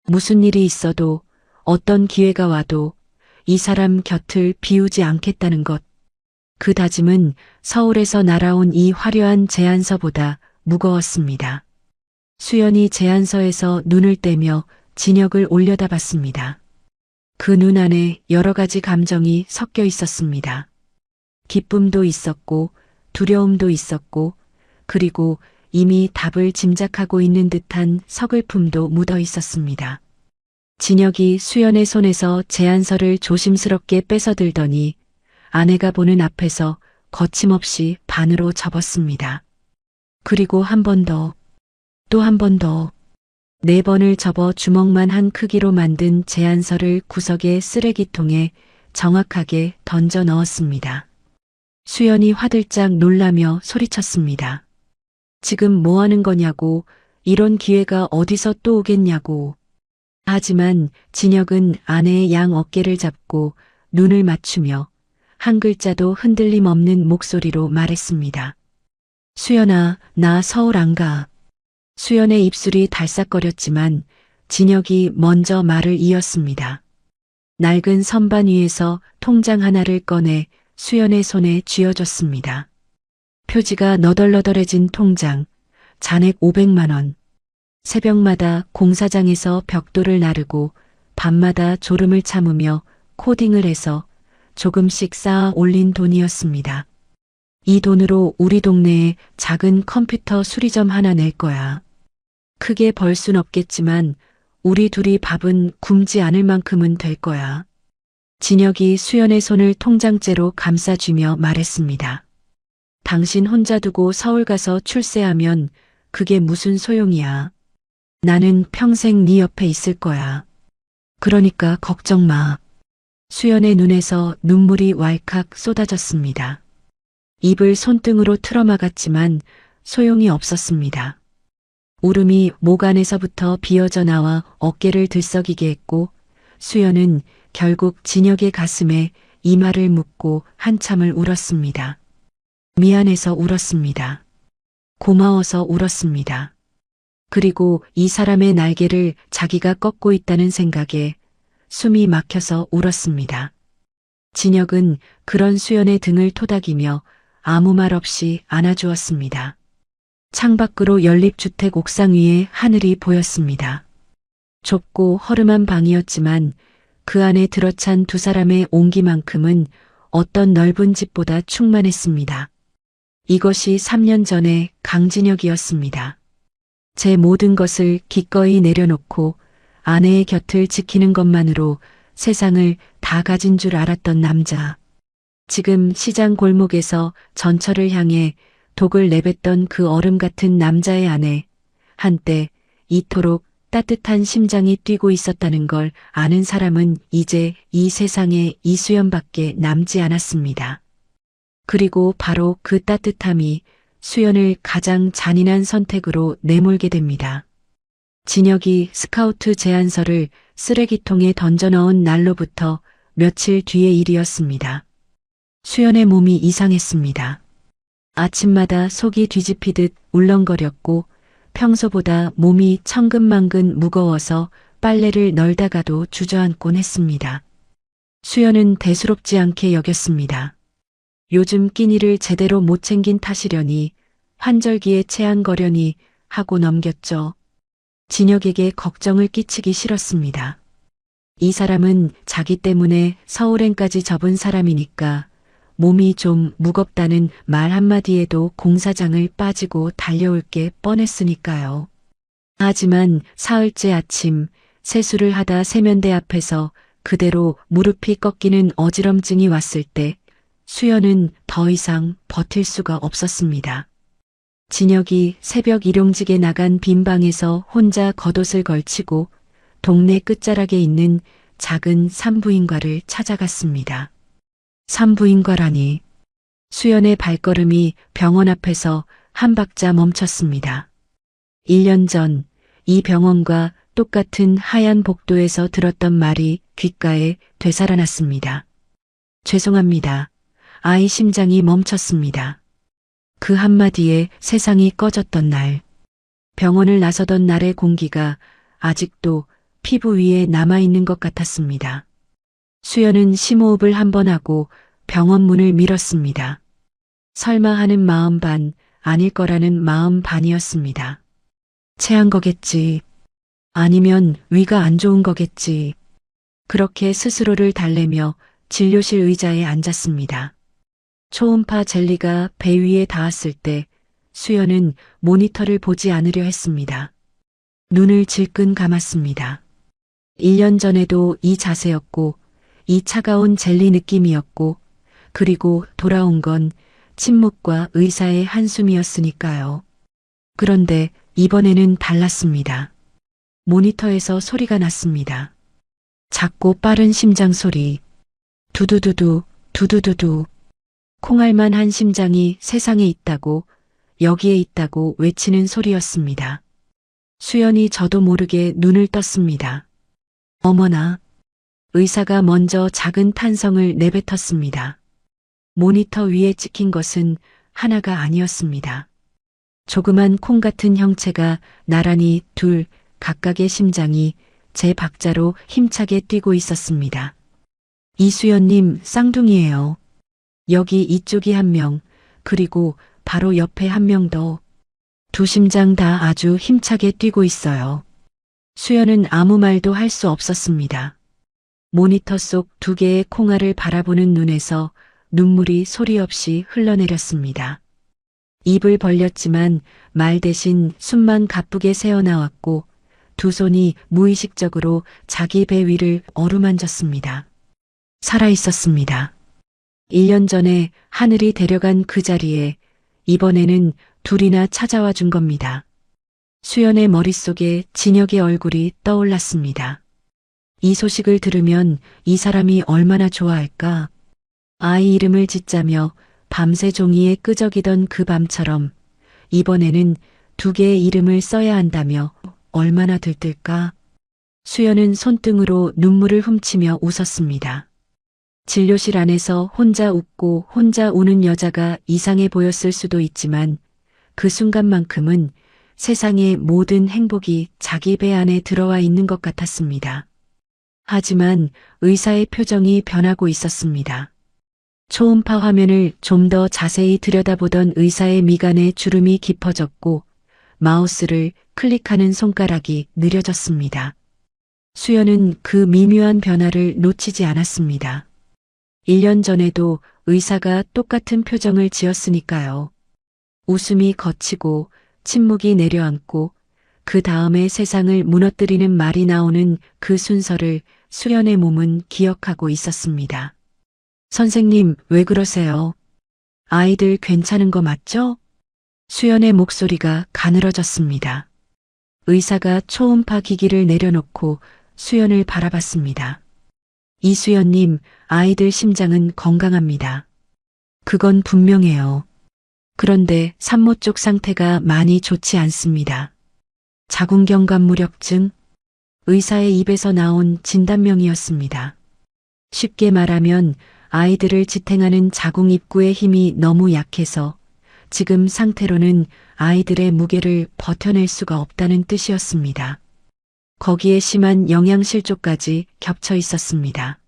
S2: 무슨 일이 있어도 어떤 기회가 와도 이 사람 곁을 비우지 않겠다는 것. 그 다짐은 서울에서 날아온 이 화려한 제안서보다 무거웠습니다. 수연이 제안서에서 눈을 떼며 진혁을 올려다봤습니다. 그 눈 안에 여러 가지 감정이 섞여 있었습니다. 기쁨도 있었고 두려움도 있었고 그리고 이미 답을 짐작하고 있는 듯한 서글픔도 묻어 있었습니다. 진혁이 수연의 손에서 제안서를 조심스럽게 뺏어들더니 아내가 보는 앞에서 거침없이 반으로 접었습니다. 그리고 한 번 더, 또 한 번 더, 4번을 접어 주먹만 한 크기로 만든 제안서를 구석의 쓰레기통에 정확하게 던져 넣었습니다. 수연이 화들짝 놀라며 소리쳤습니다. 지금 뭐 하는 거냐고, 이런 기회가 어디서 또 오겠냐고. 하지만 진혁은 아내의 양 어깨를 잡고 눈을 맞추며 한 글자도 흔들림 없는 목소리로 말했습니다. 수연아, 나 서울 안 가. 수연의 입술이 달싹거렸지만 진혁이 먼저 말을 이었습니다. 낡은 선반 위에서 통장 하나를 꺼내 수연의 손에 쥐어줬습니다. 표지가 너덜너덜해진 통장, 잔액 500만 원. 새벽마다 공사장에서 벽돌을 나르고 밤마다 졸음을 참으며 코딩을 해서 조금씩 쌓아 올린 돈이었습니다. 이 돈으로 우리 동네에 작은 컴퓨터 수리점 하나 낼 거야. 크게 벌 순 없겠지만 우리 둘이 밥은 굶지 않을 만큼은 될 거야. 진혁이 수연의 손을 통장째로 감싸주며 말했습니다. 당신 혼자 두고 서울 가서 출세하면 그게 무슨 소용이야. 나는 평생 네 옆에 있을 거야. 그러니까 걱정 마. 수연의 눈에서 눈물이 왈칵 쏟아졌습니다. 입을 손등으로 틀어막았지만 소용이 없었습니다. 울음이 목 안에서부터 비어져 나와 어깨를 들썩이게 했고 수연은 결국 진혁의 가슴에 이마를 묻고 한참을 울었습니다. 미안해서 울었습니다. 고마워서 울었습니다. 그리고 이 사람의 날개를 자기가 꺾고 있다는 생각에 숨이 막혀서 울었습니다. 진혁은 그런 수연의 등을 토닥이며 아무 말 없이 안아주었습니다. 창밖으로 연립주택 옥상 위에 하늘이 보였습니다. 좁고 허름한 방이었지만 그 안에 들어찬 두 사람의 온기만큼은 어떤 넓은 집보다 충만했습니다. 이것이 3년 전의 강진혁이었습니다. 제 모든 것을 기꺼이 내려놓고 아내의 곁을 지키는 것만으로 세상을 다 가진 줄 알았던 남자. 지금 시장 골목에서 전철을 향해 독을 내뱉던 그 얼음 같은 남자의 아내. 한때 이토록 따뜻한 심장이 뛰고 있었다는 걸 아는 사람은 이제 이 세상에 이수연밖에 남지 않았습니다. 그리고 바로 그 따뜻함이 수연을 가장 잔인한 선택으로 내몰게 됩니다. 진혁이 스카우트 제안서를 쓰레기통에 던져 넣은 날로부터 며칠 뒤의 일이었습니다. 수연의 몸이 이상했습니다. 아침마다 속이 뒤집히듯 울렁거렸고 평소보다 몸이 천근만근 무거워서 빨래를 널다가도 주저앉곤 했습니다. 수연은 대수롭지 않게 여겼습니다. 요즘 끼니를 제대로 못 챙긴 탓이려니 환절기에 체한거려니 하고 넘겼죠. 진혁에게 걱정을 끼치기 싫었습니다. 이 사람은 자기 때문에 서울행까지 접은 사람이니까 몸이 좀 무겁다는 말 한마디에도 공사장을 빠지고 달려올 게 뻔했으니까요. 하지만 사흘째 아침 세수를 하다 세면대 앞에서 그대로 무릎이 꺾이는 어지럼증이 왔을 때 수연은 더 이상 버틸 수가 없었습니다. 진혁이 새벽 일용직에 나간 빈 방에서 혼자 겉옷을 걸치고 동네 끝자락에 있는 작은 산부인과를 찾아갔습니다. 산부인과라니. 수연의 발걸음이 병원 앞에서 한 박자 멈췄습니다. 1년 전 이 병원과 똑같은 하얀 복도에서 들었던 말이 귓가에 되살아났습니다. 죄송합니다. 아이 심장이 멈췄습니다. 그 한마디에 세상이 꺼졌던 날. 병원을 나서던 날의 공기가 아직도 피부 위에 남아있는 것 같았습니다. 수연은 심호흡을 한 번 하고 병원 문을 밀었습니다. 설마 하는 마음 반, 아닐 거라는 마음 반이었습니다. 체한 거겠지. 아니면 위가 안 좋은 거겠지. 그렇게 스스로를 달래며 진료실 의자에 앉았습니다. 초음파 젤리가 배 위에 닿았을 때 수연은 모니터를 보지 않으려 했습니다. 눈을 질끈 감았습니다. 1년 전에도 이 자세였고 이 차가운 젤리 느낌이었고 그리고 돌아온 건 침묵과 의사의 한숨이었으니까요. 그런데 이번에는 달랐습니다. 모니터에서 소리가 났습니다. 작고 빠른 심장 소리. 두두두두, 두두두두. 콩알만 한 심장이 세상에 있다고, 여기에 있다고 외치는 소리였습니다. 수연이 저도 모르게 눈을 떴습니다. 어머나. 의사가 먼저 작은 탄성을 내뱉었습니다. 모니터 위에 찍힌 것은 하나가 아니었습니다. 조그만 콩 같은 형체가 나란히 둘 각각의 심장이 제 박자로 힘차게 뛰고 있었습니다. 이수연님 쌍둥이에요. 여기 이쪽이 한 명, 그리고 바로 옆에 한 명 더. 두 심장 다 아주 힘차게 뛰고 있어요. 수연은 아무 말도 할 수 없었습니다. 모니터 속 두 개의 콩알을 바라보는 눈에서 눈물이 소리 없이 흘러내렸습니다. 입을 벌렸지만 말 대신 숨만 가쁘게 새어나왔고 두 손이 무의식적으로 자기 배 위를 어루만졌습니다. 살아있었습니다. 1년 전에 하늘이 데려간 그 자리에 이번에는 둘이나 찾아와 준 겁니다. 수연의 머릿속에 진혁의 얼굴이 떠올랐습니다. 이 소식을 들으면 이 사람이 얼마나 좋아할까? 아이 이름을 짓자며 밤새 종이에 끄적이던 그 밤처럼 이번에는 두 개의 이름을 써야 한다며 얼마나 들뜰까? 수연은 손등으로 눈물을 훔치며 웃었습니다. 진료실 안에서 혼자 웃고 혼자 우는 여자가 이상해 보였을 수도 있지만 그 순간만큼은 세상의 모든 행복이 자기 배 안에 들어와 있는 것 같았습니다. 하지만 의사의 표정이 변하고 있었습니다. 초음파 화면을 좀 더 자세히 들여다보던 의사의 미간에 주름이 깊어졌고 마우스를 클릭하는 손가락이 느려졌습니다. 수연은 그 미묘한 변화를 놓치지 않았습니다. 1년 전에도 의사가 똑같은 표정을 지었으니까요. 웃음이 걷히고 침묵이 내려앉고 그 다음에 세상을 무너뜨리는 말이 나오는 그 순서를 수연의 몸은 기억하고 있었습니다. 선생님, 왜 그러세요? 아이들 괜찮은 거 맞죠? 수연의 목소리가 가늘어졌습니다. 의사가 초음파 기기를 내려놓고 수연을 바라봤습니다. 이수연님, 아이들 심장은 건강합니다. 그건 분명해요. 그런데 산모 쪽 상태가 많이 좋지 않습니다. 자궁경관무력증? 의사의 입에서 나온 진단명이었습니다. 쉽게 말하면 아이들을 지탱하는 자궁 입구의 힘이 너무 약해서 지금 상태로는 아이들의 무게를 버텨낼 수가 없다는 뜻이었습니다. 거기에 심한 영양실조까지 겹쳐 있었습니다.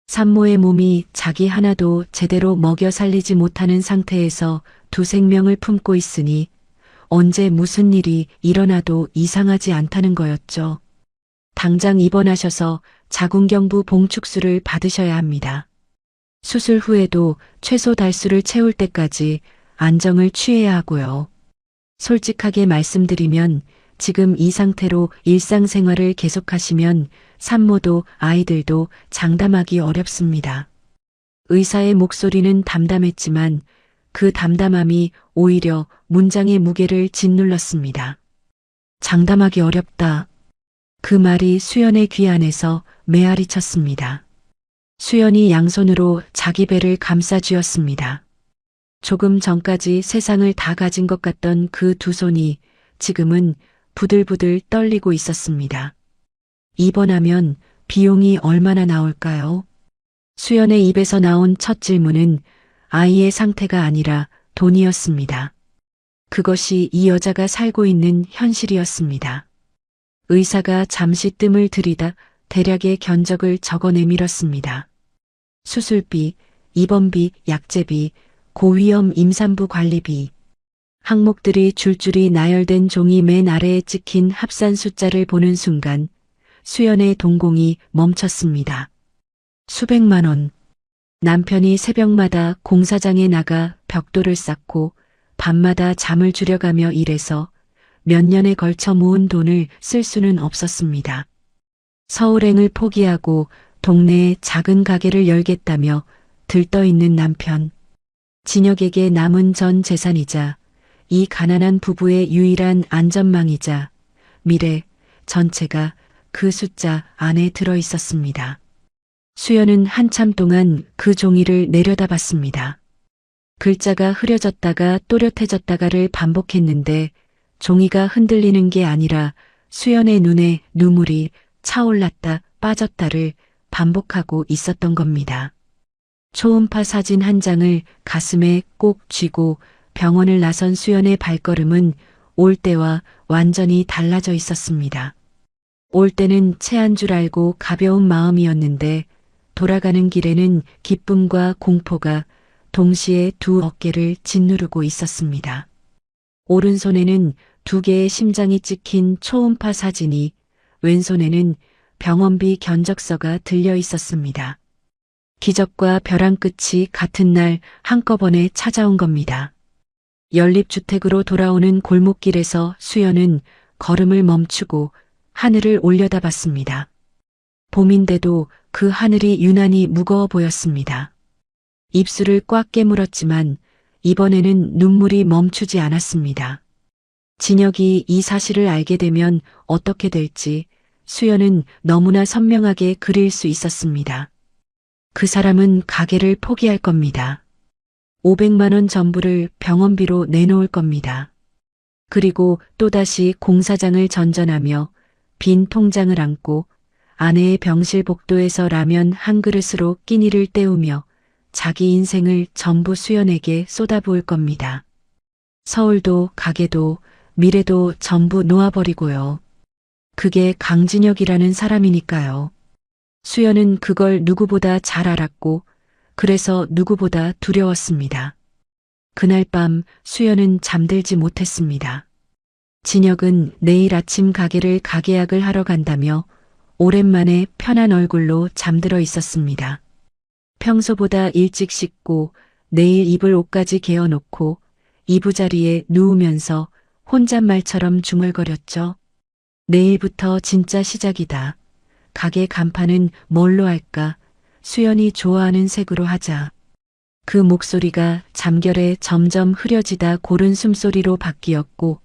S2: 산모의 몸이 자기 하나도 제대로 먹여 살리지 못하는 상태에서 두 생명을 품고 있으니 언제 무슨 일이 일어나도 이상하지 않다는 거였죠. 당장 입원하셔서 자궁경부 봉축술을 받으셔야 합니다. 수술 후에도 최소 달수를 채울 때까지 안정을 취해야 하고요. 솔직하게 말씀드리면 지금 이 상태로 일상생활을 계속하시면 산모도 아이들도 장담하기 어렵습니다. 의사의 목소리는 담담했지만 그 담담함이 오히려 문장의 무게를 짓눌렀습니다. 장담하기 어렵다. 그 말이 수연의 귀 안에서 메아리 쳤습니다. 수연이 양손으로 자기 배를 감싸 쥐었습니다. 조금 전까지 세상을 다 가진 것 같던 그 두 손이 지금은 부들부들 떨리고 있었습니다. 입원하면 비용이 얼마나 나올까요? 수연의 입에서 나온 첫 질문은 아이의 상태가 아니라 돈이었습니다. 그것이 이 여자가 살고 있는 현실이었습니다. 의사가 잠시 뜸을 들이다 대략의 견적을 적어 내밀었습니다. 수술비, 입원비, 약제비, 고위험 임산부 관리비. 항목들이 줄줄이 나열된 종이 맨 아래에 찍힌 합산 숫자를 보는 순간 수연의 동공이 멈췄습니다. 수백만 원. 남편이 새벽마다 공사장에 나가 벽돌을 쌓고 밤마다 잠을 줄여가며 일해서 몇 년에 걸쳐 모은 돈을 쓸 수는 없었습니다. 서울행을 포기하고 동네에 작은 가게를 열겠다며 들떠있는 남편. 진혁에게 남은 전 재산이자 이 가난한 부부의 유일한 안전망이자 미래 전체가 그 숫자 안에 들어 있었습니다. 수연은 한참 동안 그 종이를 내려다봤습니다. 글자가 흐려졌다가 또렷해졌다가를 반복했는데 종이가 흔들리는 게 아니라 수연의 눈에 눈물이 차올랐다 빠졌다를 반복하고 있었던 겁니다. 초음파 사진 한 장을 가슴에 꼭 쥐고 병원을 나선 수연의 발걸음은 올 때와 완전히 달라져 있었습니다. 올 때는 체한 줄 알고 가벼운 마음이었는데 돌아가는 길에는 기쁨과 공포가 동시에 두 어깨를 짓누르고 있었습니다. 오른손에는 두 개의 심장이 찍힌 초음파 사진이, 왼손에는 병원비 견적서가 들려 있었습니다. 기적과 벼랑 끝이 같은 날 한꺼번에 찾아온 겁니다. 연립주택으로 돌아오는 골목길에서 수연은 걸음을 멈추고 하늘을 올려다봤습니다. 봄인데도 그 하늘이 유난히 무거워 보였습니다. 입술을 꽉 깨물었지만 이번에는 눈물이 멈추지 않았습니다. 진혁이 이 사실을 알게 되면 어떻게 될지 수연은 너무나 선명하게 그릴 수 있었습니다. 그 사람은 가게를 포기할 겁니다. 500만 원 전부를 병원비로 내놓을 겁니다. 그리고 또다시 공사장을 전전하며 빈 통장을 안고 아내의 병실 복도에서 라면 한 그릇으로 끼니를 때우며 자기 인생을 전부 수연에게 쏟아부을 겁니다. 서울도 가게도 미래도 전부 놓아버리고요. 그게 강진혁이라는 사람이니까요. 수연은 그걸 누구보다 잘 알았고 그래서 누구보다 두려웠습니다. 그날 밤 수연은 잠들지 못했습니다. 진혁은 내일 아침 가게를 가계약을 하러 간다며 오랜만에 편한 얼굴로 잠들어 있었습니다. 평소보다 일찍 씻고 내일 입을 옷까지 개어놓고 이부자리에 누우면서 혼잣말처럼 중얼거렸죠. 내일부터 진짜 시작이다. 가게 간판은 뭘로 할까? 수연이 좋아하는 색으로 하자. 그 목소리가 잠결에 점점 흐려지다 고른 숨소리로 바뀌었고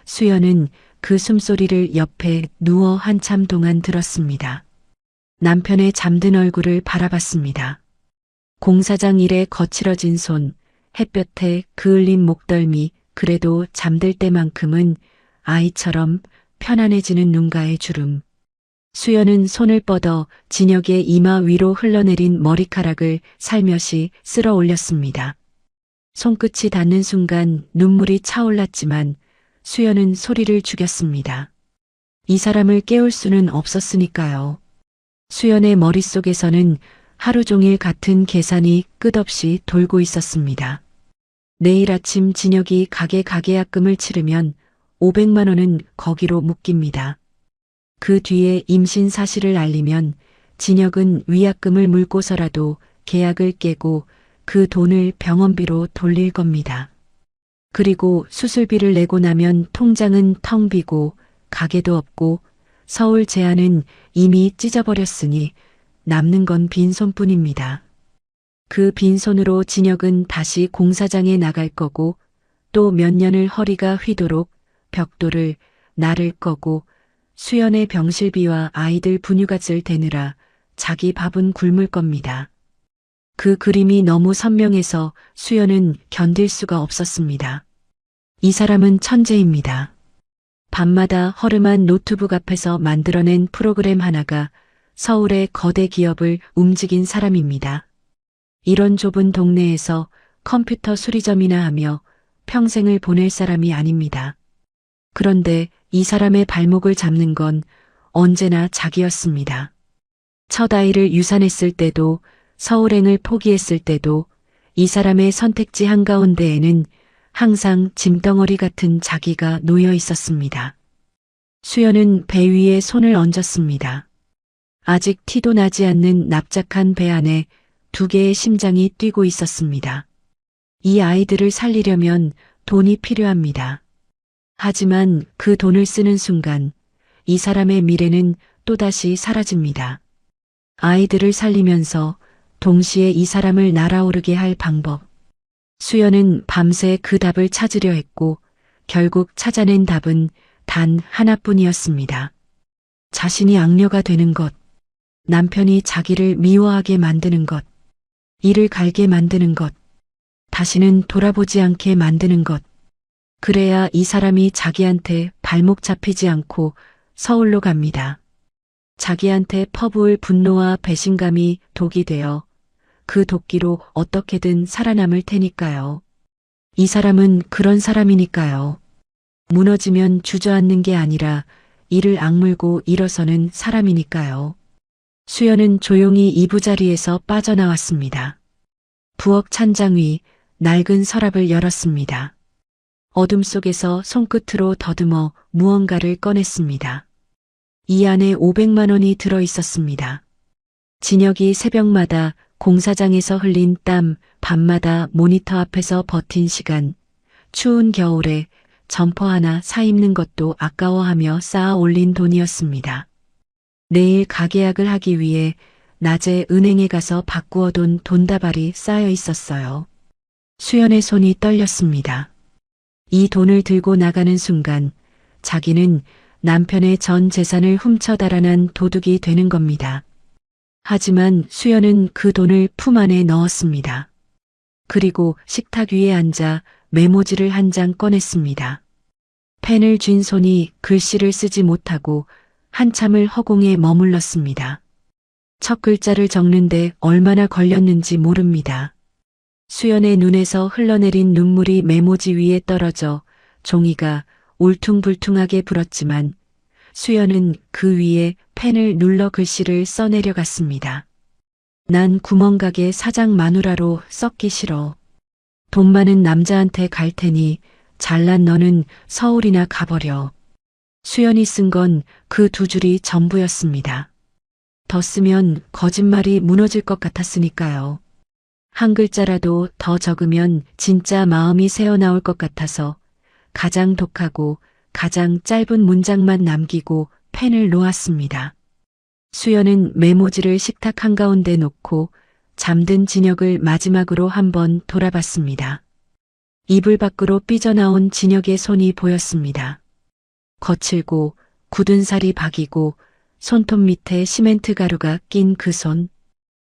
S2: 수연은 그 숨소리를 옆에 누워 한참 동안 들었습니다. 남편의 잠든 얼굴을 바라봤습니다. 공사장 일에 거칠어진 손, 햇볕에 그을린 목덜미, 그래도 잠들 때만큼은 아이처럼 편안해지는 눈가의 주름. 수연은 손을 뻗어 진혁의 이마 위로 흘러내린 머리카락을 살며시 쓸어 올렸습니다. 손끝이 닿는 순간 눈물이 차올랐지만 수연은 소리를 죽였습니다. 이 사람을 깨울 수는 없었으니까요. 수연의 머릿속에서는 하루 종일 같은 계산이 끝없이 돌고 있었습니다. 내일 아침 진혁이 가게 가계약금을 치르면 500만 원은 거기로 묶입니다. 그 뒤에 임신 사실을 알리면 진혁은 위약금을 물고서라도 계약을 깨고 그 돈을 병원비로 돌릴 겁니다. 그리고 수술비를 내고 나면 통장은 텅 비고 가게도 없고 서울 제안은 이미 찢어버렸으니 남는 건 빈손뿐입니다. 그 빈손으로 진혁은 다시 공사장에 나갈 거고 또 몇 년을 허리가 휘도록 벽돌을 나를 거고 수연의 병실비와 아이들 분유값을 대느라 자기 밥은 굶을 겁니다. 그 그림이 너무 선명해서 수연은 견딜 수가 없었습니다. 이 사람은 천재입니다. 밤마다 허름한 노트북 앞에서 만들어낸 프로그램 하나가 서울의 거대 기업을 움직인 사람입니다. 이런 좁은 동네에서 컴퓨터 수리점이나 하며 평생을 보낼 사람이 아닙니다. 그런데 이 사람의 발목을 잡는 건 언제나 자기였습니다. 첫 아이를 유산했을 때도 서울행을 포기했을 때도 이 사람의 선택지 한가운데에는 항상 짐덩어리 같은 자기가 놓여 있었습니다. 수연은 배 위에 손을 얹었습니다. 아직 티도 나지 않는 납작한 배 안에 2개의 심장이 뛰고 있었습니다. 이 아이들을 살리려면 돈이 필요합니다. 하지만 그 돈을 쓰는 순간 이 사람의 미래는 또다시 사라집니다. 아이들을 살리면서 동시에 이 사람을 날아오르게 할 방법. 수연은 밤새 그 답을 찾으려 했고 결국 찾아낸 답은 단 하나뿐이었습니다. 자신이 악녀가 되는 것, 남편이 자기를 미워하게 만드는 것, 이를 갈게 만드는 것, 다시는 돌아보지 않게 만드는 것. 그래야 이 사람이 자기한테 발목 잡히지 않고 서울로 갑니다. 자기한테 퍼부을 분노와 배신감이 독이 되어 그 도끼로 어떻게든 살아남을 테니까요. 이 사람은 그런 사람이니까요. 무너지면 주저앉는 게 아니라 이를 악물고 일어서는 사람이니까요. 수연은 조용히 이부자리에서 빠져나왔습니다. 부엌 찬장 위 낡은 서랍을 열었습니다. 어둠 속에서 손끝으로 더듬어 무언가를 꺼냈습니다. 이 안에 500만 원이 들어 있었습니다. 진혁이 새벽마다 공사장에서 흘린 땀, 밤마다 모니터 앞에서 버틴 시간, 추운 겨울에 점퍼 하나 사 입는 것도 아까워하며 쌓아 올린 돈이었습니다. 내일 가계약을 하기 위해 낮에 은행에 가서 바꾸어둔 돈다발이 쌓여 있었어요. 수연의 손이 떨렸습니다. 이 돈을 들고 나가는 순간 자기는 남편의 전 재산을 훔쳐 달아난 도둑이 되는 겁니다. 하지만 수연은 그 돈을 품 안에 넣었습니다. 그리고 식탁 위에 앉아 메모지를 한 장 꺼냈습니다. 펜을 쥔 손이 글씨를 쓰지 못하고 한참을 허공에 머물렀습니다. 첫 글자를 적는데 얼마나 걸렸는지 모릅니다. 수연의 눈에서 흘러내린 눈물이 메모지 위에 떨어져 종이가 울퉁불퉁하게 불었지만 수연은 그 위에 펜을 눌러 글씨를 써내려갔습니다. 난 구멍가게 사장 마누라로 썩기 싫어. 돈 많은 남자한테 갈 테니 잘난 너는 서울이나 가버려. 수연이 쓴 건 그 2줄이 전부였습니다. 더 쓰면 거짓말이 무너질 것 같았으니까요. 한 글자라도 더 적으면 진짜 마음이 새어나올 것 같아서 가장 독하고 가장 짧은 문장만 남기고 펜을 놓았습니다. 수연은 메모지를 식탁 한가운데 놓고 잠든 진혁을 마지막으로 한번 돌아봤습니다. 이불 밖으로 삐져나온 진혁의 손이 보였습니다. 거칠고 굳은 살이 박이고 손톱 밑에 시멘트 가루가 낀 그 손.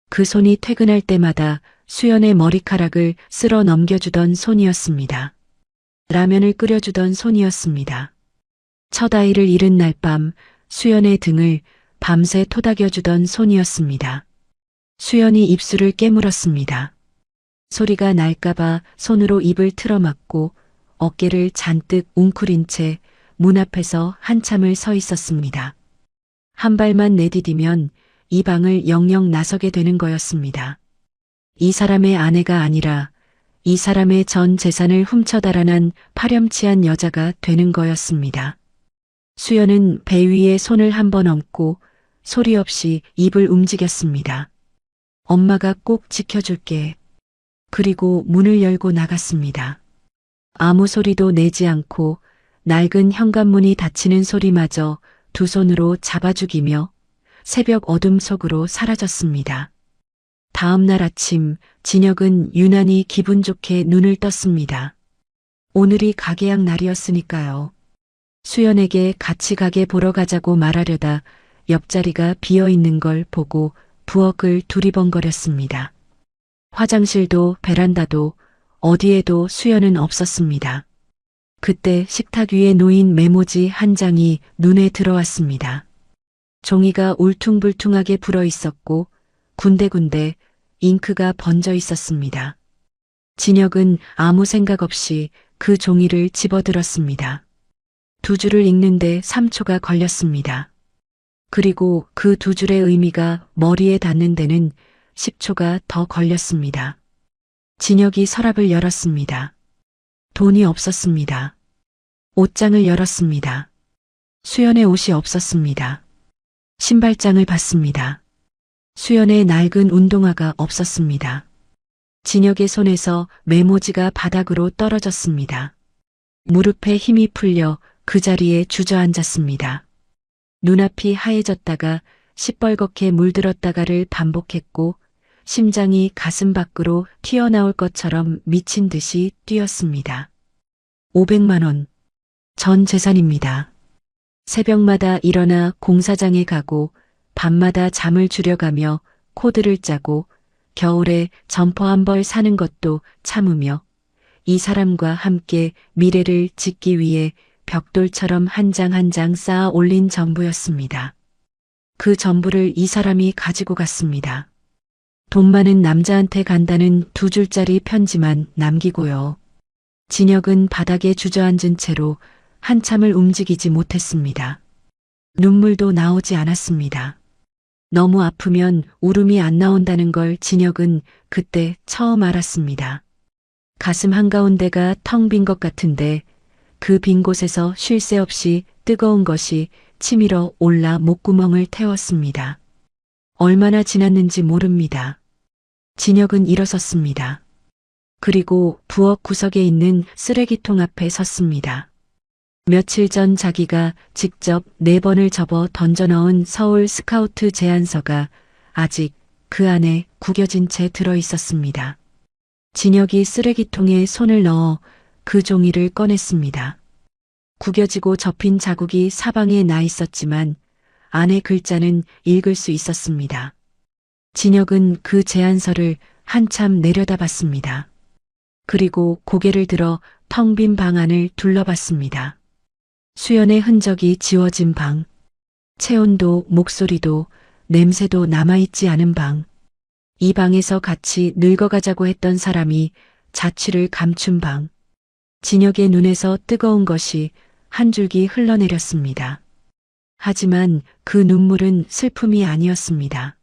S2: 그 손이 퇴근할 때마다 수연의 머리카락을 쓸어 넘겨주던 손이었습니다. 라면을 끓여주던 손이었습니다. 첫 아이를 잃은 날 밤 수연의 등을 밤새 토닥여주던 손이었습니다. 수연이 입술을 깨물었습니다. 소리가 날까봐 손으로 입을 틀어막고 어깨를 잔뜩 웅크린 채 문 앞에서 한참을 서 있었습니다. 한 발만 내디디면 이 방을 영영 나서게 되는 거였습니다. 이 사람의 아내가 아니라 이 사람의 전 재산을 훔쳐 달아난 파렴치한 여자가 되는 거였습니다. 수연은 배 위에 손을 한번 얹고 소리 없이 입을 움직였습니다. 엄마가 꼭 지켜줄게. 그리고 문을 열고 나갔습니다. 아무 소리도 내지 않고 낡은 현관문이 닫히는 소리마저 두 손으로 잡아주기며 새벽 어둠 속으로 사라졌습니다. 다음 날 아침 진혁은 유난히 기분 좋게 눈을 떴습니다. 오늘이 가게약 날이었으니까요. 수연에게 같이 가게 보러 가자고 말하려다 옆자리가 비어 있는 걸 보고 부엌을 두리번거렸습니다. 화장실도 베란다도 어디에도 수연은 없었습니다. 그때 식탁 위에 놓인 메모지 한 장이 눈에 들어왔습니다. 종이가 울퉁불퉁하게 불어 있었고 군데군데 잉크가 번져 있었습니다. 진혁은 아무 생각 없이 그 종이를 집어들었습니다. 두 줄을 읽는데 3초가 걸렸습니다. 그리고 그 두 줄의 의미가 머리에 닿는 데는 10초가 더 걸렸습니다. 진혁이 서랍을 열었습니다. 돈이 없었습니다. 옷장을 열었습니다. 수연의 옷이 없었습니다. 신발장을 봤습니다. 수연의 낡은 운동화가 없었습니다. 진혁의 손에서 메모지가 바닥으로 떨어졌습니다. 무릎에 힘이 풀려 그 자리에 주저앉았습니다. 눈앞이 하얘졌다가 시뻘겋게 물들었다가를 반복했고 심장이 가슴 밖으로 튀어나올 것처럼 미친 듯이 뛰었습니다. 500만 원. 전 재산입니다. 새벽마다 일어나 공사장에 가고 밤마다 잠을 줄여가며 코드를 짜고 겨울에 점퍼 한 벌 사는 것도 참으며 이 사람과 함께 미래를 짓기 위해 벽돌처럼 한 장 한 장 쌓아 올린 전부였습니다. 그 전부를 이 사람이 가지고 갔습니다. 돈 많은 남자한테 간다는 두 줄짜리 편지만 남기고요. 진혁은 바닥에 주저앉은 채로 한참을 움직이지 못했습니다. 눈물도 나오지 않았습니다. 너무 아프면 울음이 안 나온다는 걸 진혁은 그때 처음 알았습니다. 가슴 한가운데가 텅 빈 것 같은데 그 빈 곳에서 쉴 새 없이 뜨거운 것이 치밀어 올라 목구멍을 태웠습니다. 얼마나 지났는지 모릅니다. 진혁은 일어섰습니다. 그리고 부엌 구석에 있는 쓰레기통 앞에 섰습니다. 며칠 전 자기가 직접 4번을 접어 던져 넣은 서울 스카우트 제안서가 아직 그 안에 구겨진 채 들어 있었습니다. 진혁이 쓰레기통에 손을 넣어 그 종이를 꺼냈습니다. 구겨지고 접힌 자국이 사방에 나 있었지만 안의 글자는 읽을 수 있었습니다. 진혁은 그 제안서를 한참 내려다봤습니다. 그리고 고개를 들어 텅 빈 방 안을 둘러봤습니다. 수연의 흔적이 지워진 방, 체온도 목소리도 냄새도 남아있지 않은 방, 이 방에서 같이 늙어가자고 했던 사람이 자취를 감춘 방, 진혁의 눈에서 뜨거운 것이 한 줄기 흘러내렸습니다. 하지만 그 눈물은 슬픔이 아니었습니다.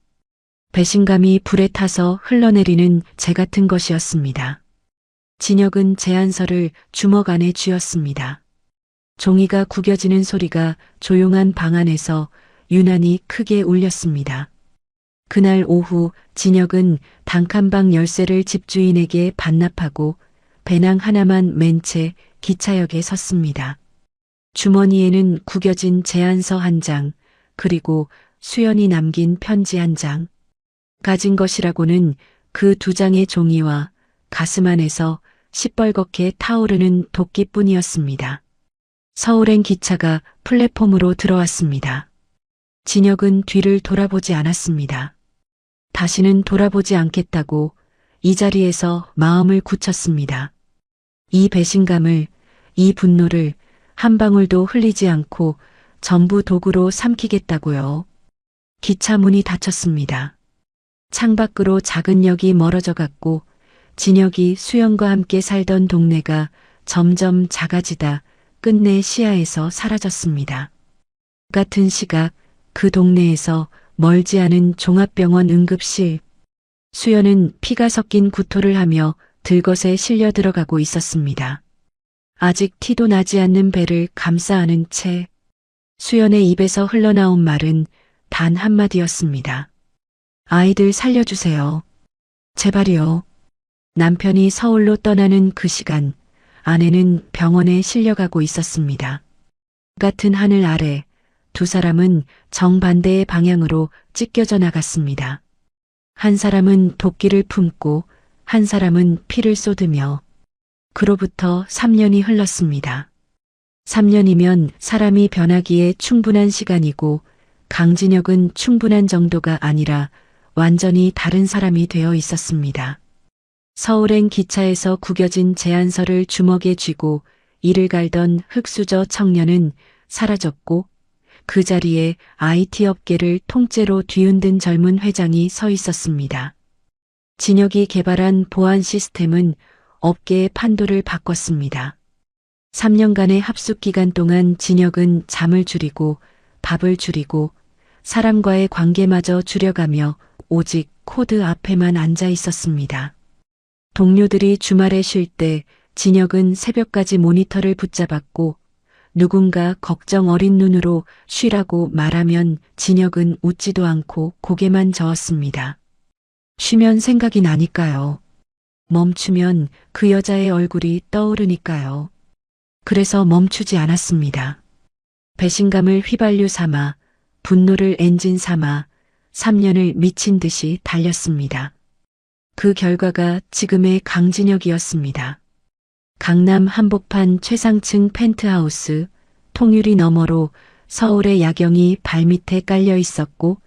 S2: 배신감이 불에 타서 흘러내리는 재 같은 것이었습니다. 진혁은 제안서를 주먹 안에 쥐었습니다. 종이가 구겨지는 소리가 조용한 방 안에서 유난히 크게 울렸습니다. 그날 오후 진혁은 단칸방 열쇠를 집주인에게 반납하고 배낭 하나만 맨 채 기차역에 섰습니다. 주머니에는 구겨진 제안서 한 장, 그리고 수연이 남긴 편지 한 장. 가진 것이라고는 그 2장의 종이와 가슴 안에서 시뻘겋게 타오르는 도끼뿐이었습니다. 서울행 기차가 플랫폼으로 들어왔습니다. 진혁은 뒤를 돌아보지 않았습니다. 다시는 돌아보지 않겠다고 이 자리에서 마음을 굳혔습니다. 이 배신감을, 이 분노를 한 방울도 흘리지 않고 전부 도구로 삼키겠다고요. 기차 문이 닫혔습니다. 창밖으로 작은 역이 멀어져 갔고 진혁이 수연과 함께 살던 동네가 점점 작아지다 끝내 시야에서 사라졌습니다. 같은 시각 그 동네에서 멀지 않은 종합병원 응급실, 수연은 피가 섞인 구토를 하며 들것에 실려 들어가고 있었습니다. 아직 티도 나지 않는 배를 감싸 안은 채 수연의 입에서 흘러나온 말은 단 한마디였습니다. 아이들 살려주세요. 제발이요. 남편이 서울로 떠나는 그 시간, 아내는 병원에 실려가고 있었습니다. 같은 하늘 아래 두 사람은 정반대의 방향으로 찢겨져 나갔습니다. 한 사람은 도끼를 품고 한 사람은 피를 쏟으며. 그로부터 3년이 흘렀습니다. 3년이면 사람이 변하기에 충분한 시간이고 강진혁은 충분한 정도가 아니라 완전히 다른 사람이 되어 있었습니다. 서울행 기차에서 구겨진 제안서를 주먹에 쥐고 이를 갈던 흑수저 청년은 사라졌고 그 자리에 IT 업계를 통째로 뒤흔든 젊은 회장이 서 있었습니다. 진혁이 개발한 보안 시스템은 업계의 판도를 바꿨습니다. 3년간의 합숙 기간 동안 진혁은 잠을 줄이고 밥을 줄이고 사람과의 관계마저 줄여가며 오직 코드 앞에만 앉아 있었습니다. 동료들이 주말에 쉴 때 진혁은 새벽까지 모니터를 붙잡았고 누군가 걱정 어린 눈으로 쉬라고 말하면 진혁은 웃지도 않고 고개만 저었습니다. 쉬면 생각이 나니까요. 멈추면 그 여자의 얼굴이 떠오르니까요. 그래서 멈추지 않았습니다. 배신감을 휘발유 삼아, 분노를 엔진 삼아 3년을 미친 듯이 달렸습니다. 그 결과가 지금의 강진혁이었습니다. 강남 한복판 최상층 펜트하우스, 통유리 너머로 서울의 야경이 발밑에 깔려 있었고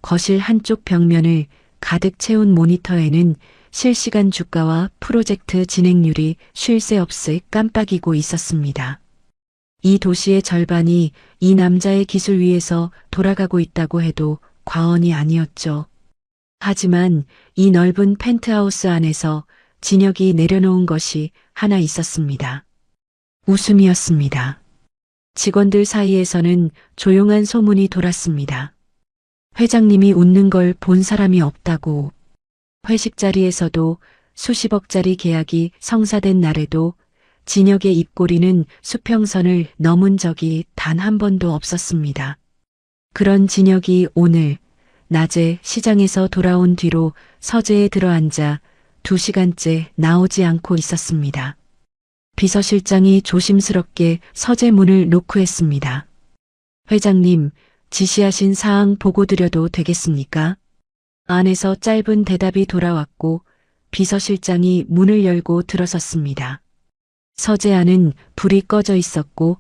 S2: 거실 한쪽 벽면을 가득 채운 모니터에는 실시간 주가와 프로젝트 진행률이 쉴 새 없이 깜빡이고 있었습니다. 이 도시의 절반이 이 남자의 기술 위에서 돌아가고 있다고 해도 과언이 아니었죠. 하지만 이 넓은 펜트하우스 안에서 진혁이 내려놓은 것이 하나 있었습니다. 웃음이었습니다. 직원들 사이에서는 조용한 소문이 돌았습니다. 회장님이 웃는 걸 본 사람이 없다고. 회식 자리에서도 수십억짜리 계약이 성사된 날에도 진혁의 입꼬리는 수평선을 넘은 적이 단 한 번도 없었습니다. 그런 진혁이 오늘 낮에 시장에서 돌아온 뒤로 서재에 들어앉아 2시간째 나오지 않고 있었습니다. 비서실장이 조심스럽게 서재 문을 노크했습니다. 회장님, 지시하신 사항 보고 드려도 되겠습니까? 안에서 짧은 대답이 돌아왔고 비서실장이 문을 열고 들어섰습니다. 서재 안은 불이 꺼져 있었고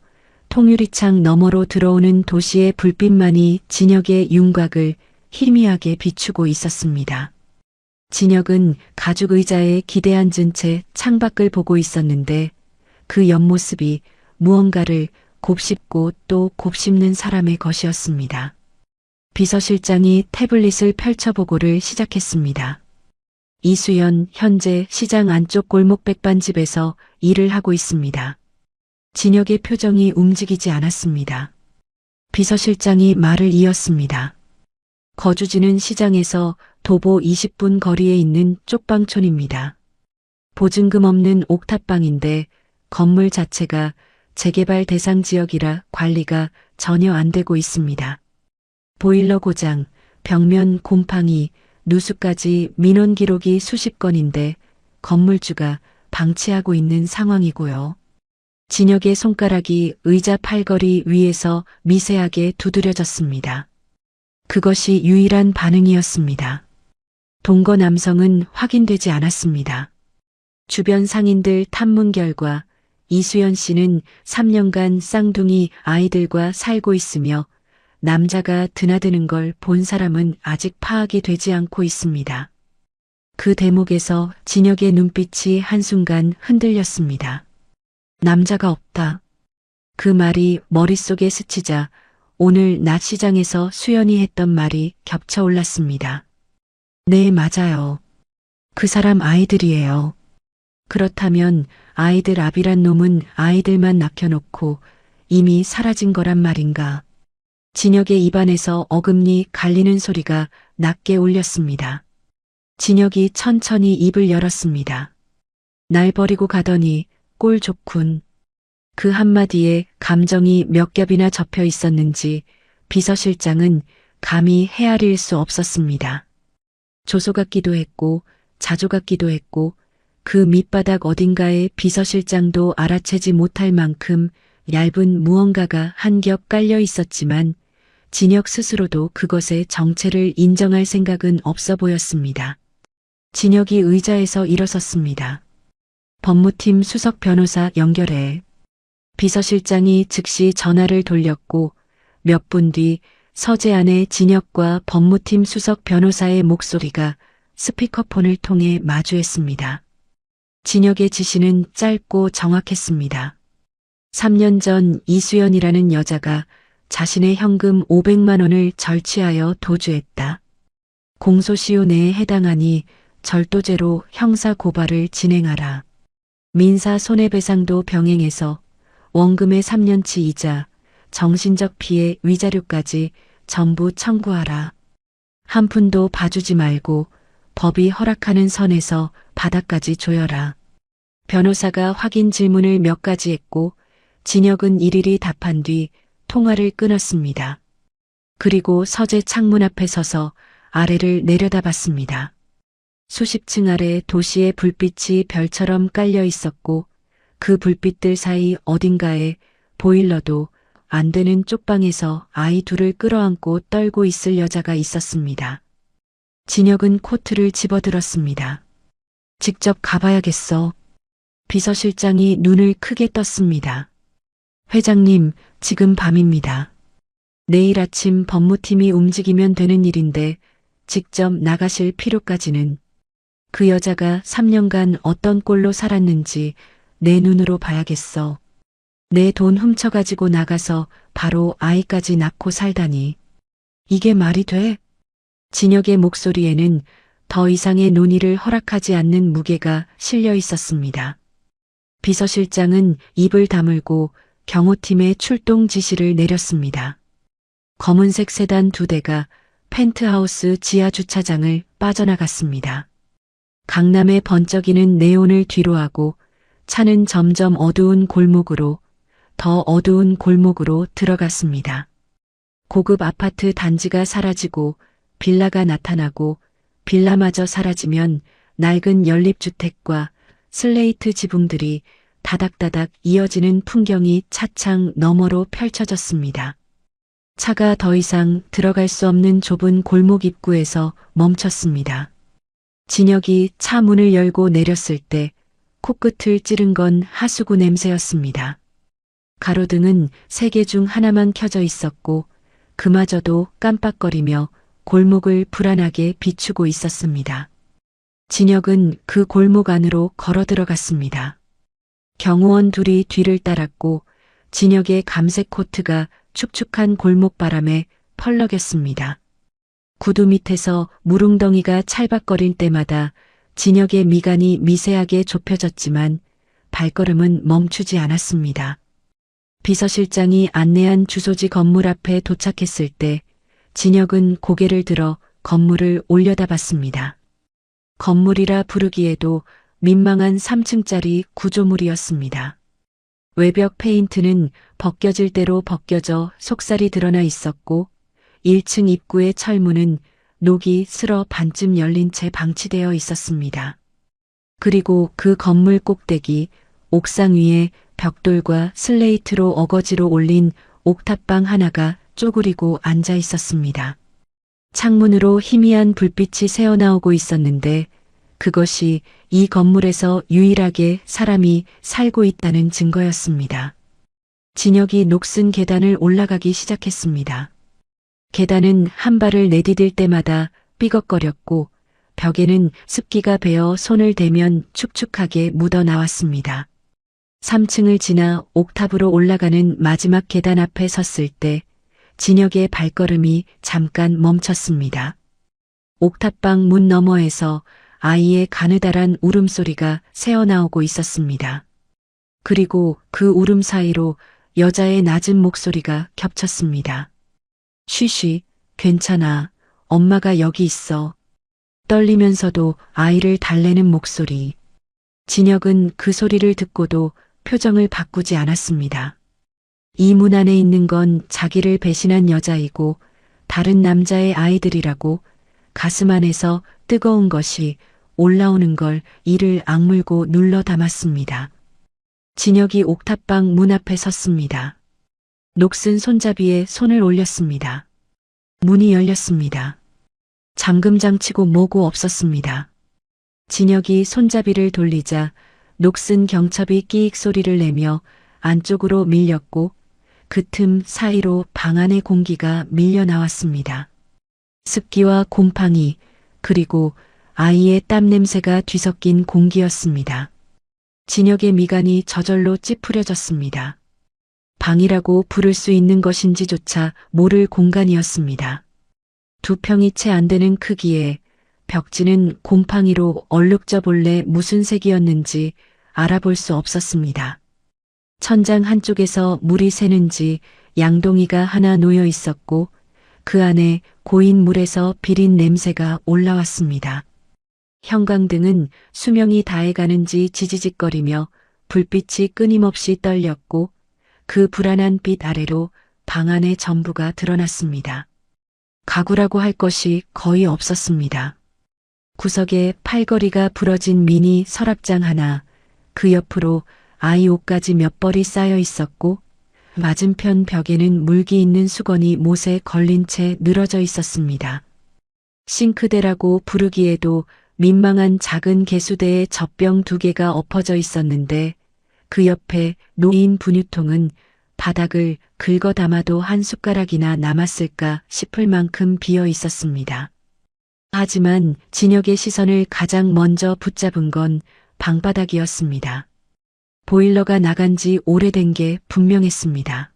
S2: 통유리창 너머로 들어오는 도시의 불빛만이 진혁의 윤곽을 희미하게 비추고 있었습니다. 진혁은 가죽 의자에 기대 앉은 채 창밖을 보고 있었는데 그 옆모습이 무언가를 곱씹고 또 곱씹는 사람의 것이었습니다. 비서실장이 태블릿을 펼쳐보고를 시작했습니다. 이수연 현재 시장 안쪽 골목 백반집에서 일을 하고 있습니다. 진혁의 표정이 움직이지 않았습니다. 비서실장이 말을 이었습니다. 거주지는 시장에서 도보 20분 거리에 있는 쪽방촌입니다. 보증금 없는 옥탑방인데 건물 자체가 재개발 대상 지역이라 관리가 전혀 안 되고 있습니다. 보일러 고장, 벽면 곰팡이, 누수까지 민원 기록이 수십 건인데 건물주가 방치하고 있는 상황이고요. 진혁의 손가락이 의자 팔걸이 위에서 미세하게 두드려졌습니다. 그것이 유일한 반응이었습니다. 동거 남성은 확인되지 않았습니다. 주변 상인들 탐문 결과 이수연 씨는 3년간 쌍둥이 아이들과 살고 있으며 남자가 드나드는 걸 본 사람은 아직 파악이 되지 않고 있습니다. 그 대목에서 진혁의 눈빛이 한순간 흔들렸습니다. 남자가 없다. 그 말이 머릿속에 스치자 오늘 낮 시장에서 수연이 했던 말이 겹쳐 올랐습니다. 네, 맞아요. 그 사람 아이들이에요. 그렇다면 아이들 압이란 놈은 아이들만 낳겨놓고 이미 사라진 거란 말인가. 진혁의 입안에서 어금니 갈리는 소리가 낮게 울렸습니다. 진혁이 천천히 입을 열었습니다. 날 버리고 가더니 꼴 좋군. 그 한마디에 감정이 몇 겹이나 접혀 있었는지 비서실장은 감히 헤아릴 수 없었습니다. 조소 같기도 했고 자조 같기도 했고 그 밑바닥 어딘가에 비서실장도 알아채지 못할 만큼 얇은 무언가가 한 겹 깔려 있었지만 진혁 스스로도 그것의 정체를 인정할 생각은 없어 보였습니다. 진혁이 의자에서 일어섰습니다. 법무팀 수석 변호사 연결해. 비서실장이 즉시 전화를 돌렸고 몇 분 뒤 서재 안에 진혁과 법무팀 수석 변호사의 목소리가 스피커폰을 통해 마주했습니다. 진혁의 지시는 짧고 정확했습니다. 3년 전 이수연이라는 여자가 자신의 현금 500만 원을 절취하여 도주했다. 공소시효 내에 해당하니 절도죄로 형사 고발을 진행하라. 민사 손해배상도 병행해서 원금의 3년치 이자, 정신적 피해 위자료까지 전부 청구하라. 한 푼도 봐주지 말고 법이 허락하는 선에서 바닥까지 조여라. 변호사가 확인 질문을 몇 가지 했고 진혁은 일일이 답한 뒤 통화를 끊었습니다. 그리고 서재 창문 앞에 서서 아래를 내려다봤습니다. 수십 층 아래 도시의 불빛이 별처럼 깔려 있었고 그 불빛들 사이 어딘가에 보일러도 안 되는 쪽방에서 아이 둘을 끌어안고 떨고 있을 여자가 있었습니다. 진혁은 코트를 집어들었습니다. 직접 가봐야겠어. 비서실장이 눈을 크게 떴습니다. 회장님, 지금 밤입니다. 내일 아침 법무팀이 움직이면 되는 일인데 직접 나가실 필요까지는. 그 여자가 3년간 어떤 꼴로 살았는지 내 눈으로 봐야겠어. 내 돈 훔쳐가지고 나가서 바로 아이까지 낳고 살다니. 이게 말이 돼? 진혁의 목소리에는 더 이상의 논의를 허락하지 않는 무게가 실려 있었습니다. 비서실장은 입을 다물고 경호팀의 출동 지시를 내렸습니다. 검은색 세단 2대가 펜트하우스 지하 주차장을 빠져나갔습니다. 강남의 번쩍이는 네온을 뒤로하고 차는 점점 어두운 골목으로, 더 어두운 골목으로 들어갔습니다. 고급 아파트 단지가 사라지고 빌라가 나타나고 빌라마저 사라지면 낡은 연립주택과 슬레이트 지붕들이 다닥다닥 이어지는 풍경이 차창 너머로 펼쳐졌습니다. 차가 더 이상 들어갈 수 없는 좁은 골목 입구에서 멈췄습니다. 진혁이 차 문을 열고 내렸을 때 코끝을 찌른 건 하수구 냄새였습니다. 가로등은 3개 중 하나만 켜져 있었고 그마저도 깜빡거리며 골목을 불안하게 비추고 있었습니다. 진혁은 그 골목 안으로 걸어 들어갔습니다. 경호원 둘이 뒤를 따랐고 진혁의 감색 코트가 축축한 골목바람에 펄럭였습니다. 구두 밑에서 무릉덩이가 찰박거릴 때마다 진혁의 미간이 미세하게 좁혀졌지만 발걸음은 멈추지 않았습니다. 비서실장이 안내한 주소지 건물 앞에 도착했을 때 진혁은 고개를 들어 건물을 올려다봤습니다. 건물이라 부르기에도 민망한 3층짜리 구조물이었습니다. 외벽 페인트는 벗겨질 대로 벗겨져 속살이 드러나 있었고 1층 입구의 철문은 녹이 슬어 반쯤 열린 채 방치되어 있었습니다. 그리고 그 건물 꼭대기 옥상 위에 벽돌과 슬레이트로 어거지로 올린 옥탑방 하나가 쪼그리고 앉아 있었습니다. 창문으로 희미한 불빛이 새어나오고 있었는데 그것이 이 건물에서 유일하게 사람이 살고 있다는 증거였습니다. 진혁이 녹슨 계단을 올라가기 시작했습니다. 계단은 한 발을 내디딜 때마다 삐걱거렸고 벽에는 습기가 배어 손을 대면 축축하게 묻어 나왔습니다. 3층을 지나 옥탑으로 올라가는 마지막 계단 앞에 섰을 때 진혁의 발걸음이 잠깐 멈췄습니다. 옥탑방 문 너머에서 아이의 가느다란 울음소리가 새어나오고 있었습니다. 그리고 그 울음 사이로 여자의 낮은 목소리가 겹쳤습니다. 쉬쉬, 괜찮아. 엄마가 여기 있어. 떨리면서도 아이를 달래는 목소리. 진혁은 그 소리를 듣고도 표정을 바꾸지 않았습니다. 이 문 안에 있는 건 자기를 배신한 여자이고 다른 남자의 아이들이라고 가슴 안에서 뜨거운 것이 올라오는 걸 이를 악물고 눌러 담았습니다. 진혁이 옥탑방 문 앞에 섰습니다. 녹슨 손잡이에 손을 올렸습니다. 문이 열렸습니다. 잠금 장치고 뭐고 없었습니다. 진혁이 손잡이를 돌리자 녹슨 경첩이 끼익 소리를 내며 안쪽으로 밀렸고 그 틈 사이로 방 안의 공기가 밀려 나왔습니다. 습기와 곰팡이 그리고 아이의 땀 냄새가 뒤섞인 공기였습니다. 진혁의 미간이 저절로 찌푸려졌습니다. 방이라고 부를 수 있는 것인지조차 모를 공간이었습니다. 2평이 채 안 되는 크기에 벽지는 곰팡이로 얼룩져 본래 무슨 색이었는지 알아볼 수 없었습니다. 천장 한쪽에서 물이 새는지 양동이가 하나 놓여 있었고 그 안에 고인 물에서 비린 냄새가 올라왔습니다. 형광등은 수명이 다해가는지 지지직거리며 불빛이 끊임없이 떨렸고 그 불안한 빛 아래로 방 안의 전부가 드러났습니다. 가구라고 할 것이 거의 없었습니다. 구석에 팔걸이가 부러진 미니 서랍장 하나, 그 옆으로 아이 옷까지 몇 벌이 쌓여 있었고 맞은편 벽에는 물기 있는 수건이 못에 걸린 채 늘어져 있었습니다. 싱크대라고 부르기에도 민망한 작은 개수대에 젖병 2개가 엎어져 있었는데 그 옆에 놓인 분유통은 바닥을 긁어 담아도 한 숟가락이나 남았을까 싶을 만큼 비어 있었습니다. 하지만 진혁의 시선을 가장 먼저 붙잡은 건 방바닥이었습니다. 보일러가 나간 지 오래된 게 분명했습니다.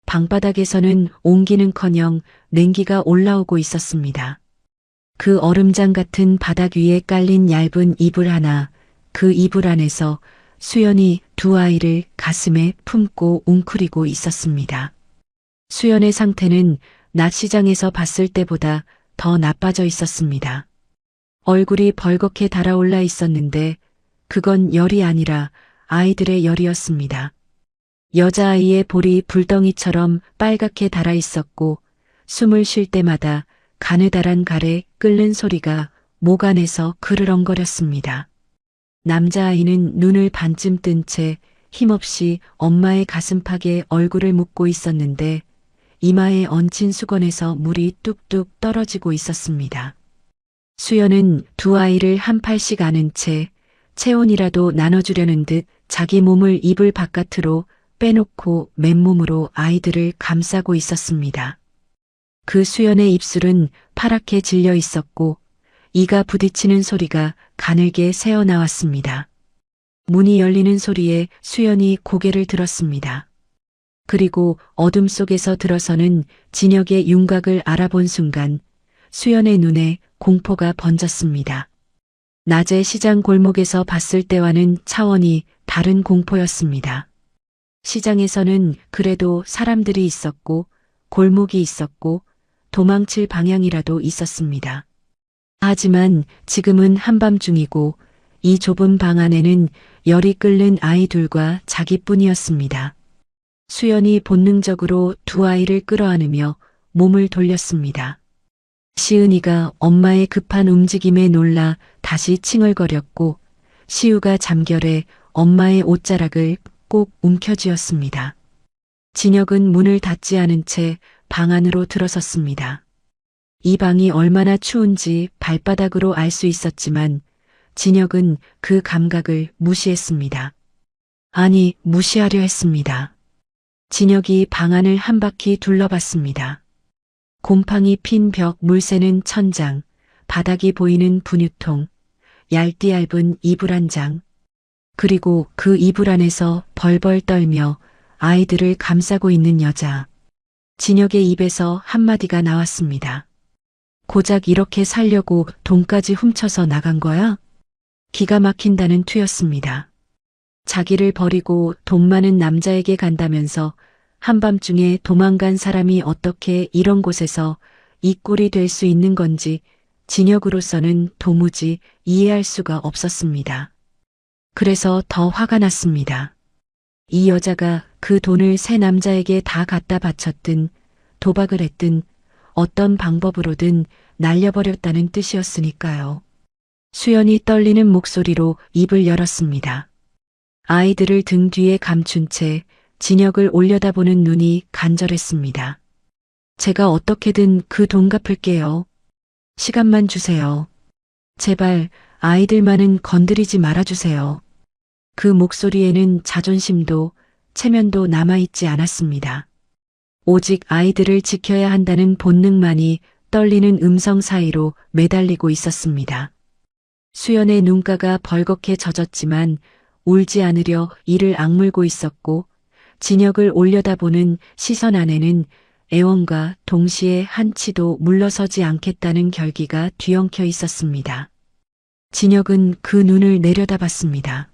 S2: 방바닥에서는 온기는커녕 냉기가 올라오고 있었습니다. 그 얼음장 같은 바닥 위에 깔린 얇은 이불 하나, 그 이불 안에서 수연이 2 아이를 가슴에 품고 웅크리고 있었습니다. 수연의 상태는 낮 시장에서 봤을 때보다 더 나빠져 있었습니다. 얼굴이 벌겋게 달아올라 있었는데 그건 열이 아니라 아이들의 열이었습니다. 여자아이의 볼이 불덩이처럼 빨갛게 달아 있었고 숨을 쉴 때마다 가느다란 갈에 끓는 소리가 목 안에서 그르렁거렸습니다. 남자아이는 눈을 반쯤 뜬 채 힘없이 엄마의 가슴팍에 얼굴을 묻고 있었는데 이마에 얹힌 수건에서 물이 뚝뚝 떨어지고 있었습니다. 수연은 2 아이를 한 팔씩 안은 채 체온이라도 나눠주려는 듯 자기 몸을 이불 바깥으로 빼놓고 맨몸으로 아이들을 감싸고 있었습니다. 그 수연의 입술은 파랗게 질려 있었고 이가 부딪히는 소리가 가늘게 새어나왔습니다. 문이 열리는 소리에 수연이 고개를 들었습니다. 그리고 어둠 속에서 들어서는 진혁의 윤곽을 알아본 순간 수연의 눈에 공포가 번졌습니다. 낮에 시장 골목에서 봤을 때와는 차원이 다른 공포였습니다. 시장에서는 그래도 사람들이 있었고 골목이 있었고 도망칠 방향이라도 있었습니다. 하지만 지금은 한밤중이고 이 좁은 방 안에는 열이 끓는 아이 둘과 자기뿐이었습니다. 수연이 본능적으로 2 아이를 끌어안으며 몸을 돌렸습니다. 시은이가 엄마의 급한 움직임에 놀라 다시 칭얼거렸고 시우가 잠결에 엄마의 옷자락을 꼭 움켜쥐었습니다. 진혁은 문을 닫지 않은 채 방 안으로 들어섰습니다. 이 방이 얼마나 추운지 발바닥으로 알 수 있었지만 진혁은 그 감각을 무시했습니다. 아니, 무시하려 했습니다. 진혁이 방안을 한 바퀴 둘러봤습니다. 곰팡이 핀 벽, 물새는 천장, 바닥이 보이는 분유통, 얇디 얇은 이불 한 장, 그리고 그 이불 안에서 벌벌 떨며 아이들을 감싸고 있는 여자. 진혁의 입에서 한마디가 나왔습니다. 고작 이렇게 살려고 돈까지 훔쳐서 나간 거야? 기가 막힌다는 투였습니다. 자기를 버리고 돈 많은 남자에게 간다면서 한밤중에 도망간 사람이 어떻게 이런 곳에서 이 꼴이 될 수 있는 건지 진혁으로서는 도무지 이해할 수가 없었습니다. 그래서 더 화가 났습니다. 이 여자가 그 돈을 새 남자에게 다 갖다 바쳤든 도박을 했든 어떤 방법으로든 날려버렸다는 뜻이었으니까요. 수연이 떨리는 목소리로 입을 열었습니다. 아이들을 등 뒤에 감춘 채 진혁을 올려다보는 눈이 간절했습니다. 제가 어떻게든 그 돈 갚을게요. 시간만 주세요. 제발 아이들만은 건드리지 말아주세요. 그 목소리에는 자존심도 체면도 남아있지 않았습니다. 오직 아이들을 지켜야 한다는 본능만이 떨리는 음성 사이로 매달리고 있었습니다. 수연의 눈가가 벌겋게 젖었지만 울지 않으려 이를 악물고 있었고 진혁을 올려다보는 시선 안에는 애원과 동시에 한치도 물러서지 않겠다는 결기가 뒤엉켜 있었습니다. 진혁은 그 눈을 내려다봤습니다.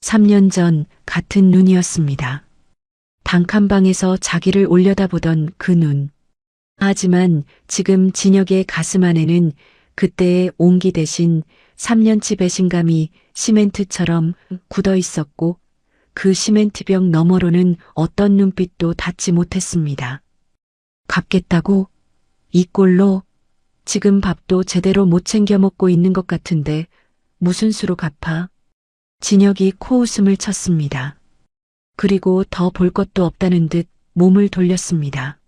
S2: 3년 전 같은 눈이었습니다. 단칸방에서 자기를 올려다보던 그 눈. 하지만 지금 진혁의 가슴 안에는 그때의 온기 대신 3년치 배신감이 시멘트처럼 굳어 있었고 그 시멘트벽 너머로는 어떤 눈빛도 닿지 못했습니다. 갚겠다고? 이 꼴로? 지금 밥도 제대로 못 챙겨 먹고 있는 것 같은데 무슨 수로 갚아? 진혁이 코웃음을 쳤습니다. 그리고 더 볼 것도 없다는 듯 몸을 돌렸습니다.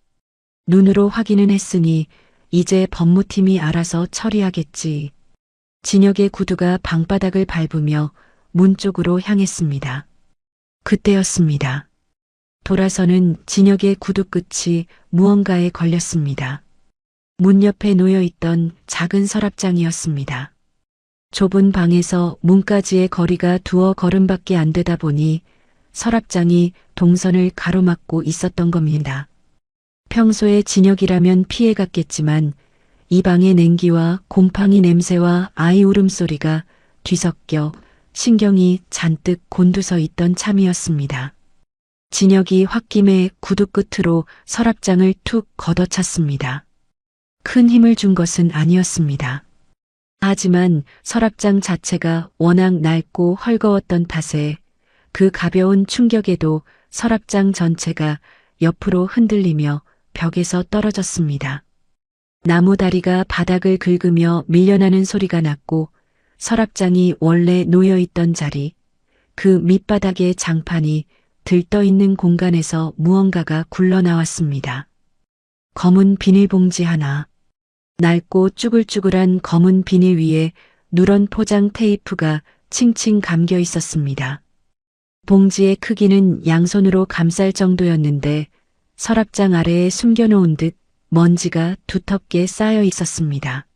S2: 눈으로 확인은 했으니 이제 법무팀이 알아서 처리하겠지. 진혁의 구두가 방바닥을 밟으며 문 쪽으로 향했습니다. 그때였습니다. 돌아서는 진혁의 구두 끝이 무언가에 걸렸습니다. 문 옆에 놓여있던 작은 서랍장이었습니다. 좁은 방에서 문까지의 거리가 두어 걸음밖에 안 되다 보니 서랍장이 동선을 가로막고 있었던 겁니다. 평소에 진혁이라면 피해갔겠지만 이 방의 냉기와 곰팡이 냄새와 아이 울음소리가 뒤섞여 신경이 잔뜩 곤두서 있던 참이었습니다. 진혁이 홧김에 구두 끝으로 서랍장을 툭 걷어찼습니다. 큰 힘을 준 것은 아니었습니다. 하지만 서랍장 자체가 워낙 낡고 헐거웠던 탓에 그 가벼운 충격에도 서랍장 전체가 옆으로 흔들리며 벽에서 떨어졌습니다. 나무 다리가 바닥을 긁으며 밀려나는 소리가 났고 서랍장이 원래 놓여있던 자리, 그 밑바닥의 장판이 들떠있는 공간에서 무언가가 굴러나왔습니다. 검은 비닐봉지 하나. 낡고 쭈글쭈글한 검은 비닐 위에 누런 포장 테이프가 칭칭 감겨 있었습니다. 봉지의 크기는 양손으로 감쌀 정도였는데 서랍장 아래에 숨겨놓은 듯 먼지가 두텁게 쌓여 있었습니다.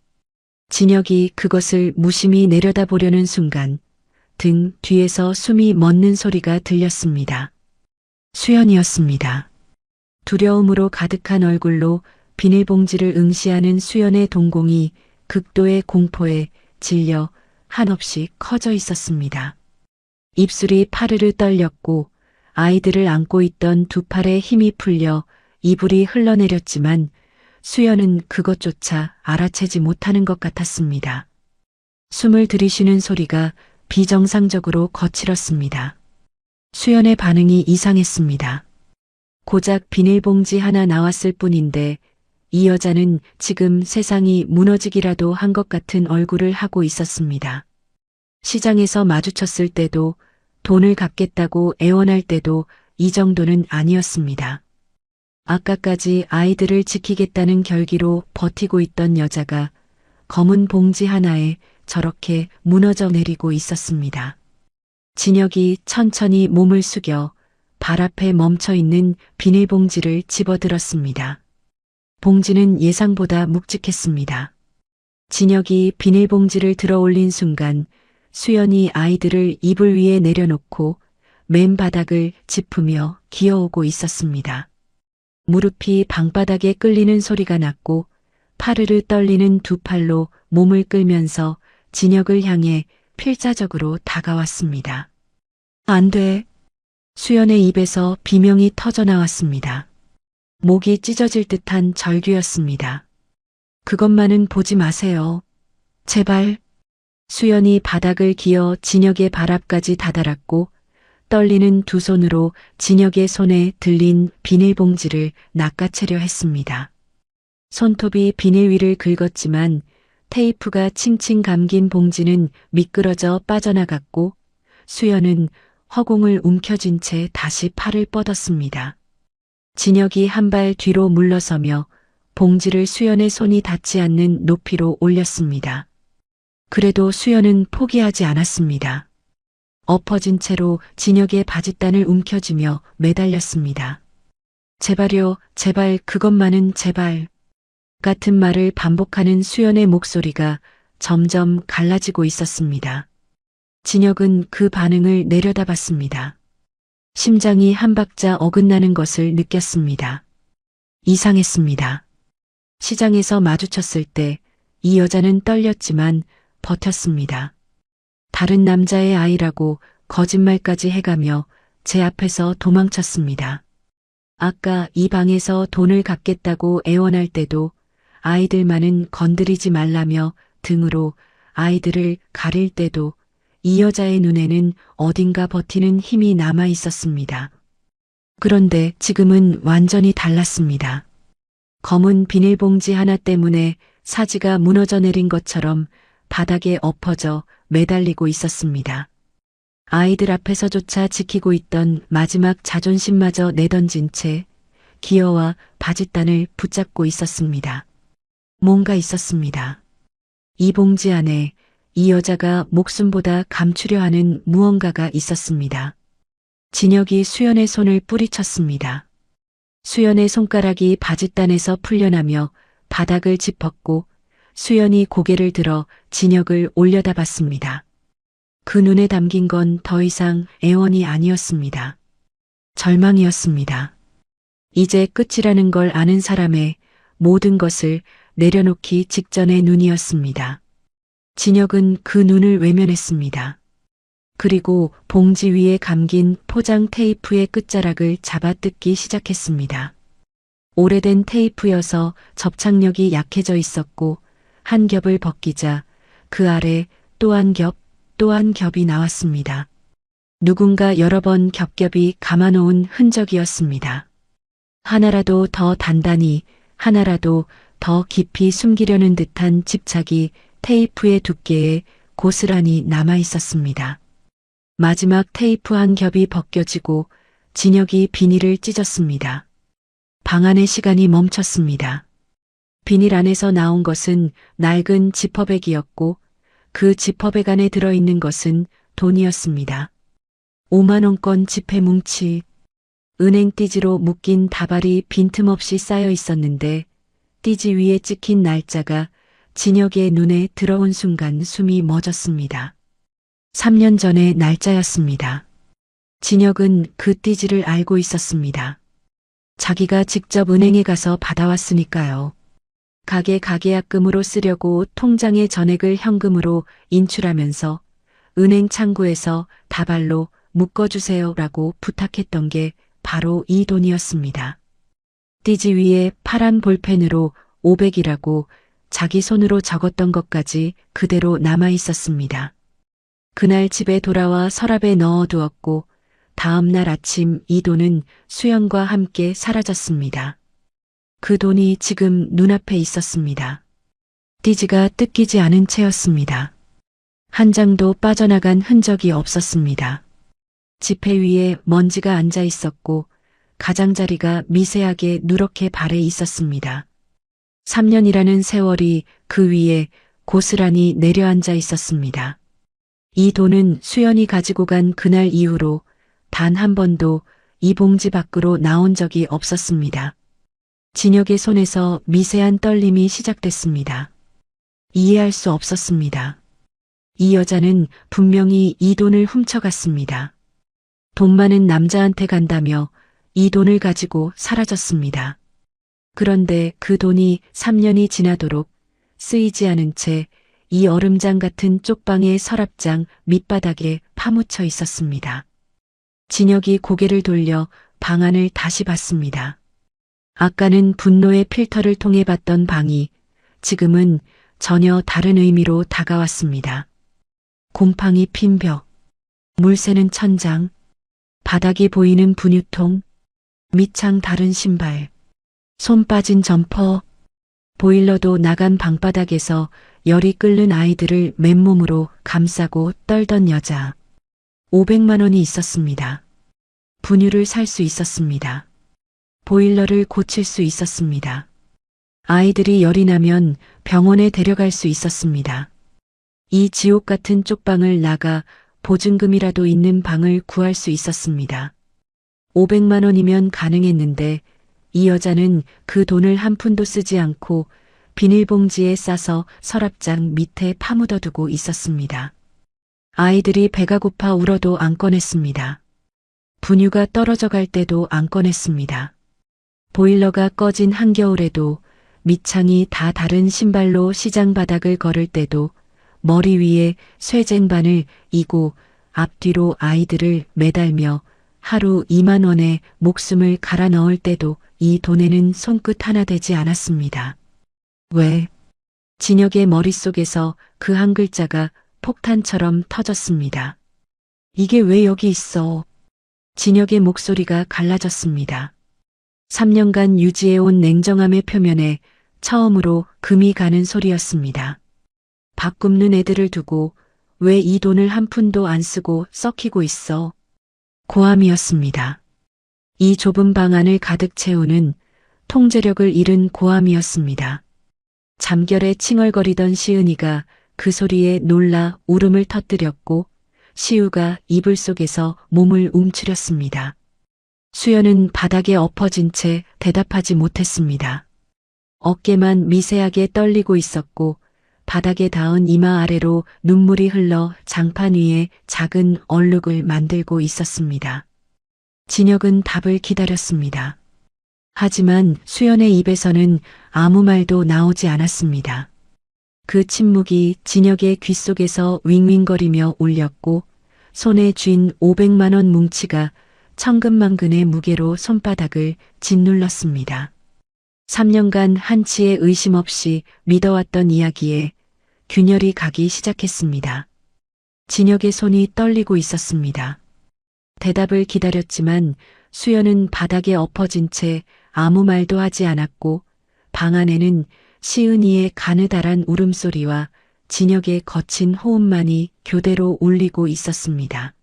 S2: 진혁이 그것을 무심히 내려다보려는 순간 등 뒤에서 숨이 멎는 소리가 들렸습니다. 수연이었습니다. 두려움으로 가득한 얼굴로 비닐봉지를 응시하는 수연의 동공이 극도의 공포에 질려 한없이 커져 있었습니다. 입술이 파르르 떨렸고 아이들을 안고 있던 두 팔에 힘이 풀려 이불이 흘러내렸지만 수연은 그것조차 알아채지 못하는 것 같았습니다. 숨을 들이쉬는 소리가 비정상적으로 거칠었습니다. 수연의 반응이 이상했습니다. 고작 비닐봉지 하나 나왔을 뿐인데 이 여자는 지금 세상이 무너지기라도 한 것 같은 얼굴을 하고 있었습니다. 시장에서 마주쳤을 때도 돈을 갚겠다고 애원할 때도 이 정도는 아니었습니다. 아까까지 아이들을 지키겠다는 결기로 버티고 있던 여자가 검은 봉지 하나에 저렇게 무너져 내리고 있었습니다. 진혁이 천천히 몸을 숙여 발 앞에 멈춰 있는 비닐봉지를 집어들었습니다. 봉지는 예상보다 묵직했습니다. 진혁이 비닐봉지를 들어 올린 순간 수연이 아이들을 이불 위에 내려놓고 맨 바닥을 짚으며 기어오고 있었습니다. 무릎이 방바닥에 끌리는 소리가 났고 파르르 떨리는 두 팔로 몸을 끌면서 진혁을 향해 필사적으로 다가왔습니다. 안 돼. 수연의 입에서 비명이 터져 나왔습니다. 목이 찢어질 듯한 절규였습니다. 그것만은 보지 마세요. 제발. 수연이 바닥을 기어 진혁의 발 앞까지 다다랐고 떨리는 두 손으로 진혁의 손에 들린 비닐봉지를 낚아채려 했습니다. 손톱이 비닐 위를 긁었지만 테이프가 칭칭 감긴 봉지는 미끄러져 빠져나갔고 수연은 허공을 움켜쥔 채 다시 팔을 뻗었습니다. 진혁이 한 발 뒤로 물러서며 봉지를 수연의 손이 닿지 않는 높이로 올렸습니다. 그래도 수연은 포기하지 않았습니다. 엎어진 채로 진혁의 바짓단을 움켜쥐며 매달렸습니다. 제발요, 제발, 그것만은 제발. 같은 말을 반복하는 수연의 목소리가 점점 갈라지고 있었습니다. 진혁은 그 반응을 내려다봤습니다. 심장이 한 박자 어긋나는 것을 느꼈습니다. 이상했습니다. 시장에서 마주쳤을 때 이 여자는 떨렸지만 버텼습니다. 다른 남자의 아이라고 거짓말까지 해가며 제 앞에서 도망쳤습니다. 아까 이 방에서 돈을 갚겠다고 애원할 때도 아이들만은 건드리지 말라며 등으로 아이들을 가릴 때도 이 여자의 눈에는 어딘가 버티는 힘이 남아 있었습니다. 그런데 지금은 완전히 달랐습니다. 검은 비닐봉지 하나 때문에 사지가 무너져 내린 것처럼 바닥에 엎어져 매달리고 있었습니다. 아이들 앞에서조차 지키고 있던 마지막 자존심마저 내던진 채 기어와 바짓단을 붙잡고 있었습니다. 뭔가 있었습니다. 이 봉지 안에 이 여자가 목숨보다 감추려 하는 무언가가 있었습니다. 진혁이 수연의 손을 뿌리쳤습니다. 수연의 손가락이 바짓단에서 풀려나며 바닥을 짚었고 수연이 고개를 들어 진혁을 올려다봤습니다. 그 눈에 담긴 건 더 이상 애원이 아니었습니다. 절망이었습니다. 이제 끝이라는 걸 아는 사람의 모든 것을 내려놓기 직전의 눈이었습니다. 진혁은 그 눈을 외면했습니다. 그리고 봉지 위에 감긴 포장 테이프의 끝자락을 잡아뜯기 시작했습니다. 오래된 테이프여서 접착력이 약해져 있었고 한 겹을 벗기자 그 아래 또 한 겹, 또 한 겹이 나왔습니다. 누군가 여러 번 겹겹이 감아놓은 흔적이었습니다. 하나라도 더 단단히, 하나라도 더 깊이 숨기려는 듯한 집착이 테이프의 두께에 고스란히 남아 있었습니다. 마지막 테이프 한 겹이 벗겨지고 진혁이 비닐을 찢었습니다. 방 안의 시간이 멈췄습니다. 비닐 안에서 나온 것은 낡은 지퍼백이었고 그 지퍼백 안에 들어있는 것은 돈이었습니다. 5만 원권 지폐 뭉치, 은행 띠지로 묶인 다발이 빈틈없이 쌓여 있었는데 띠지 위에 찍힌 날짜가 진혁의 눈에 들어온 순간 숨이 멎었습니다. 3년 전의 날짜였습니다. 진혁은 그 띠지를 알고 있었습니다. 자기가 직접 은행에 가서 받아왔으니까요. 가게 가계약금으로 쓰려고 통장에 전액을 현금으로 인출하면서 은행 창구에서 다발로 묶어주세요라고 부탁했던 게 바로 이 돈이었습니다. 띠지 위에 파란 볼펜으로 500이라고 자기 손으로 적었던 것까지 그대로 남아 있었습니다. 그날 집에 돌아와 서랍에 넣어두었고 다음 날 아침 이 돈은 수연과 함께 사라졌습니다. 그 돈이 지금 눈앞에 있었습니다. 띠지가 뜯기지 않은 채였습니다. 한 장도 빠져나간 흔적이 없었습니다. 지폐 위에 먼지가 앉아 있었고 가장자리가 미세하게 누렇게 발해 있었습니다. 3년이라는 세월이 그 위에 고스란히 내려앉아 있었습니다. 이 돈은 수연이 가지고 간 그날 이후로 단 한 번도 이 봉지 밖으로 나온 적이 없었습니다. 진혁의 손에서 미세한 떨림이 시작됐습니다. 이해할 수 없었습니다. 이 여자는 분명히 이 돈을 훔쳐갔습니다. 돈 많은 남자한테 간다며 이 돈을 가지고 사라졌습니다. 그런데 그 돈이 3년이 지나도록 쓰이지 않은 채 이 얼음장 같은 쪽방의 서랍장 밑바닥에 파묻혀 있었습니다. 진혁이 고개를 돌려 방안을 다시 봤습니다. 아까는 분노의 필터를 통해 봤던 방이 지금은 전혀 다른 의미로 다가왔습니다. 곰팡이 핀 벽, 물새는 천장, 바닥이 보이는 분유통, 밑창 다른 신발, 손 빠진 점퍼, 보일러도 나간 방바닥에서 열이 끓는 아이들을 맨몸으로 감싸고 떨던 여자. 500만 원이 있었습니다. 분유를 살 수 있었습니다. 보일러를 고칠 수 있었습니다. 아이들이 열이 나면 병원에 데려갈 수 있었습니다. 이 지옥 같은 쪽방을 나가 보증금이라도 있는 방을 구할 수 있었습니다. 500만 원이면 가능했는데 이 여자는 그 돈을 한 푼도 쓰지 않고 비닐봉지에 싸서 서랍장 밑에 파묻어두고 있었습니다. 아이들이 배가 고파 울어도 안 꺼냈습니다. 분유가 떨어져 갈 때도 안 꺼냈습니다. 보일러가 꺼진 한겨울에도 밑창이 다 다른 신발로 시장 바닥을 걸을 때도 머리 위에 쇠쟁반을 이고 앞뒤로 아이들을 매달며 하루 2만 원에 목숨을 갈아 넣을 때도 이 돈에는 손끝 하나 되지 않았습니다. 왜? 진혁의 머릿속에서 그 한 글자가 폭탄처럼 터졌습니다. 이게 왜 여기 있어? 진혁의 목소리가 갈라졌습니다. 3년간 유지해온 냉정함의 표면에 처음으로 금이 가는 소리였습니다. 밥 굽는 애들을 두고 왜 이 돈을 한 푼도 안 쓰고 썩히고 있어? 고함이었습니다. 이 좁은 방 안을 가득 채우는 통제력을 잃은 고함이었습니다. 잠결에 칭얼거리던 시은이가 그 소리에 놀라 울음을 터뜨렸고 시우가 이불 속에서 몸을 움츠렸습니다. 수연은 바닥에 엎어진 채 대답하지 못했습니다. 어깨만 미세하게 떨리고 있었고 바닥에 닿은 이마 아래로 눈물이 흘러 장판 위에 작은 얼룩을 만들고 있었습니다. 진혁은 답을 기다렸습니다. 하지만 수연의 입에서는 아무 말도 나오지 않았습니다. 그 침묵이 진혁의 귓속에서 윙윙거리며 울렸고 손에 쥔 500만 원 뭉치가 천근만근의 무게로 손바닥을 짓눌렀습니다. 3년간 한치의 의심 없이 믿어왔던 이야기에 균열이 가기 시작했습니다. 진혁의 손이 떨리고 있었습니다. 대답을 기다렸지만 수연은 바닥에 엎어진 채 아무 말도 하지 않았고 방 안에는 시은이의 가느다란 울음소리와 진혁의 거친 호흡만이 교대로 울리고 있었습니다.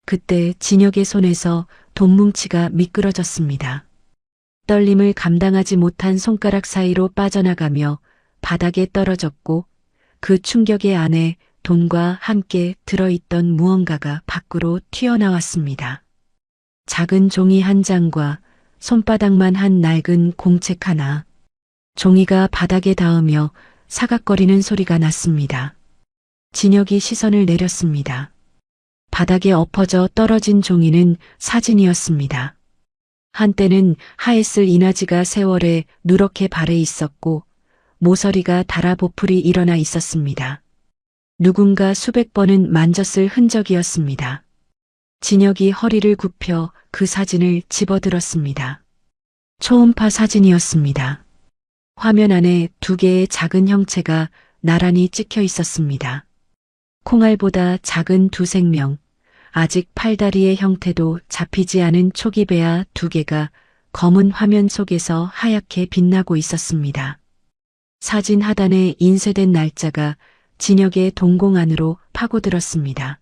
S2: 그때 진혁의 손에서 돈뭉치가 미끄러졌습니다. 떨림을 감당하지 못한 손가락 사이로 빠져나가며 바닥에 떨어졌고 그 충격의 안에 돈과 함께 들어있던 무언가가 밖으로 튀어나왔습니다. 작은 종이 한 장과 손바닥만 한 낡은 공책 하나. 종이가 바닥에 닿으며 사각거리는 소리가 났습니다. 진혁이 시선을 내렸습니다. 바닥에 엎어져 떨어진 종이는 사진이었습니다. 한때는 하했을 이나지가 세월에 누렇게 발해 있었고 모서리가 닳아 보풀이 일어나 있었습니다. 누군가 수백 번은 만졌을 흔적이었습니다. 진혁이 허리를 굽혀 그 사진을 집어들었습니다. 초음파 사진이었습니다. 화면 안에 2개의 작은 형체가 나란히 찍혀 있었습니다. 콩알보다 작은 두 생명, 아직 팔다리의 형태도 잡히지 않은 초기배아 2개가 검은 화면 속에서 하얗게 빛나고 있었습니다. 사진 하단에 인쇄된 날짜가 진혁의 동공 안으로 파고들었습니다.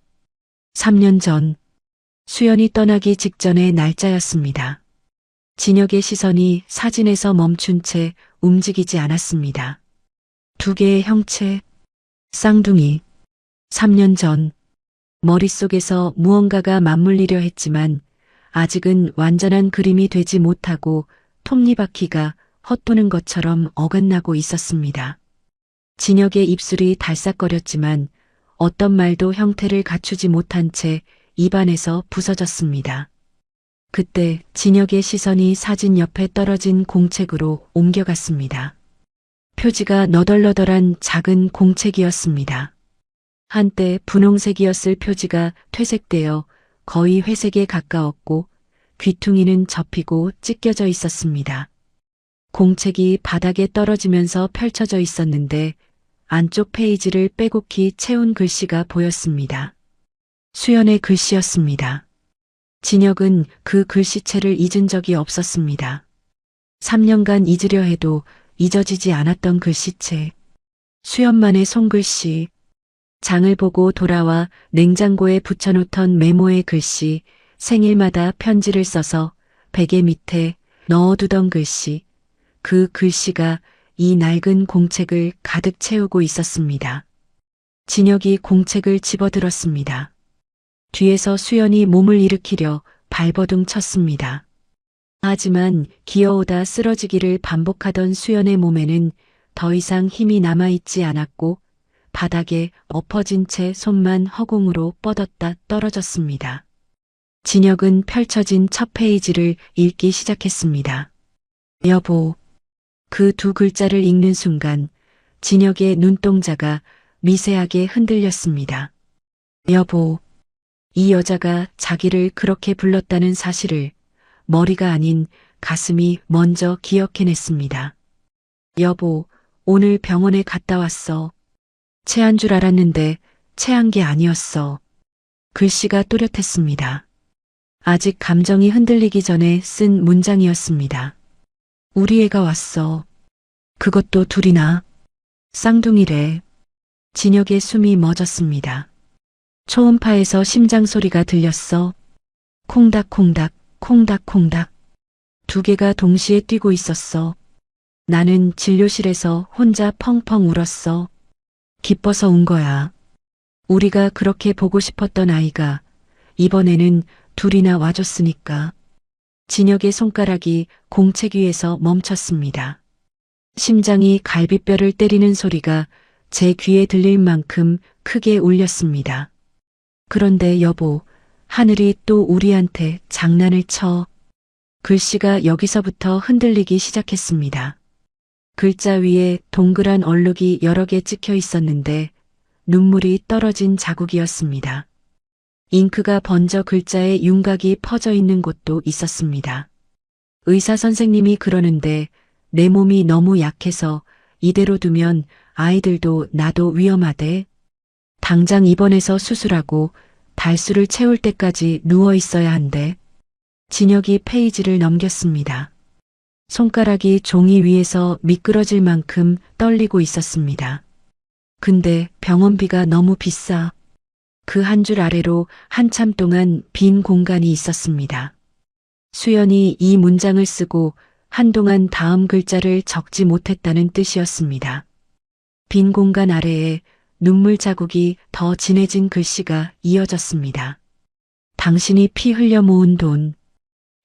S2: 3년 전, 수연이 떠나기 직전의 날짜였습니다. 진혁의 시선이 사진에서 멈춘 채 움직이지 않았습니다. 2개의 형체, 쌍둥이. 3년 전. 머릿속에서 무언가가 맞물리려 했지만 아직은 완전한 그림이 되지 못하고 톱니바퀴가 헛도는 것처럼 어긋나고 있었습니다. 진혁의 입술이 달싹거렸지만 어떤 말도 형태를 갖추지 못한 채 입안에서 부서졌습니다. 그때 진혁의 시선이 사진 옆에 떨어진 공책으로 옮겨갔습니다. 표지가 너덜너덜한 작은 공책이었습니다. 한때 분홍색이었을 표지가 퇴색되어 거의 회색에 가까웠고 귀퉁이는 접히고 찢겨져 있었습니다. 공책이 바닥에 떨어지면서 펼쳐져 있었는데 안쪽 페이지를 빼곡히 채운 글씨가 보였습니다. 수연의 글씨였습니다. 진혁은 그 글씨체를 잊은 적이 없었습니다. 3년간 잊으려 해도 잊어지지 않았던 글씨체. 수연만의 손글씨. 장을 보고 돌아와 냉장고에 붙여놓던 메모의 글씨, 생일마다 편지를 써서 베개 밑에 넣어두던 글씨. 그 글씨가 이 낡은 공책을 가득 채우고 있었습니다. 진혁이 공책을 집어들었습니다. 뒤에서 수연이 몸을 일으키려 발버둥 쳤습니다. 하지만 기어오다 쓰러지기를 반복하던 수연의 몸에는 더 이상 힘이 남아있지 않았고 바닥에 엎어진 채 손만 허공으로 뻗었다 떨어졌습니다. 진혁은 펼쳐진 첫 페이지를 읽기 시작했습니다. 여보. 그 두 글자를 읽는 순간 진혁의 눈동자가 미세하게 흔들렸습니다. 여보. 이 여자가 자기를 그렇게 불렀다는 사실을 머리가 아닌 가슴이 먼저 기억해냈습니다. 여보, 오늘 병원에 갔다 왔어. 체한 줄 알았는데 체한 게 아니었어. 글씨가 또렷했습니다. 아직 감정이 흔들리기 전에 쓴 문장이었습니다. 우리 애가 왔어. 그것도 둘이나. 쌍둥이래. 진혁의 숨이 멎었습니다. 초음파에서 심장 소리가 들렸어. 콩닥콩닥, 콩닥콩닥. 두 개가 동시에 뛰고 있었어. 나는 진료실에서 혼자 펑펑 울었어. 기뻐서 운 거야. 우리가 그렇게 보고 싶었던 아이가 이번에는 둘이나 와줬으니까. 진혁의 손가락이 공책 위에서 멈췄습니다. 심장이 갈비뼈를 때리는 소리가 제 귀에 들릴 만큼 크게 울렸습니다. 그런데 여보, 하늘이 또 우리한테 장난을 쳐. 글씨가 여기서부터 흔들리기 시작했습니다. 글자 위에 동그란 얼룩이 여러 개 찍혀 있었는데 눈물이 떨어진 자국이었습니다. 잉크가 번져 글자에 윤곽이 퍼져 있는 곳도 있었습니다. 의사 선생님이 그러는데 내 몸이 너무 약해서 이대로 두면 아이들도 나도 위험하대. 당장 입원해서 수술하고 달수를 채울 때까지 누워 있어야 한대. 진혁이 페이지를 넘겼습니다. 손가락이 종이 위에서 미끄러질 만큼 떨리고 있었습니다. 근데 병원비가 너무 비싸. 그 한 줄 아래로 한참 동안 빈 공간이 있었습니다. 수연이 이 문장을 쓰고 한동안 다음 글자를 적지 못했다는 뜻이었습니다. 빈 공간 아래에 눈물 자국이 더 진해진 글씨가 이어졌습니다. 당신이 피 흘려 모은 돈.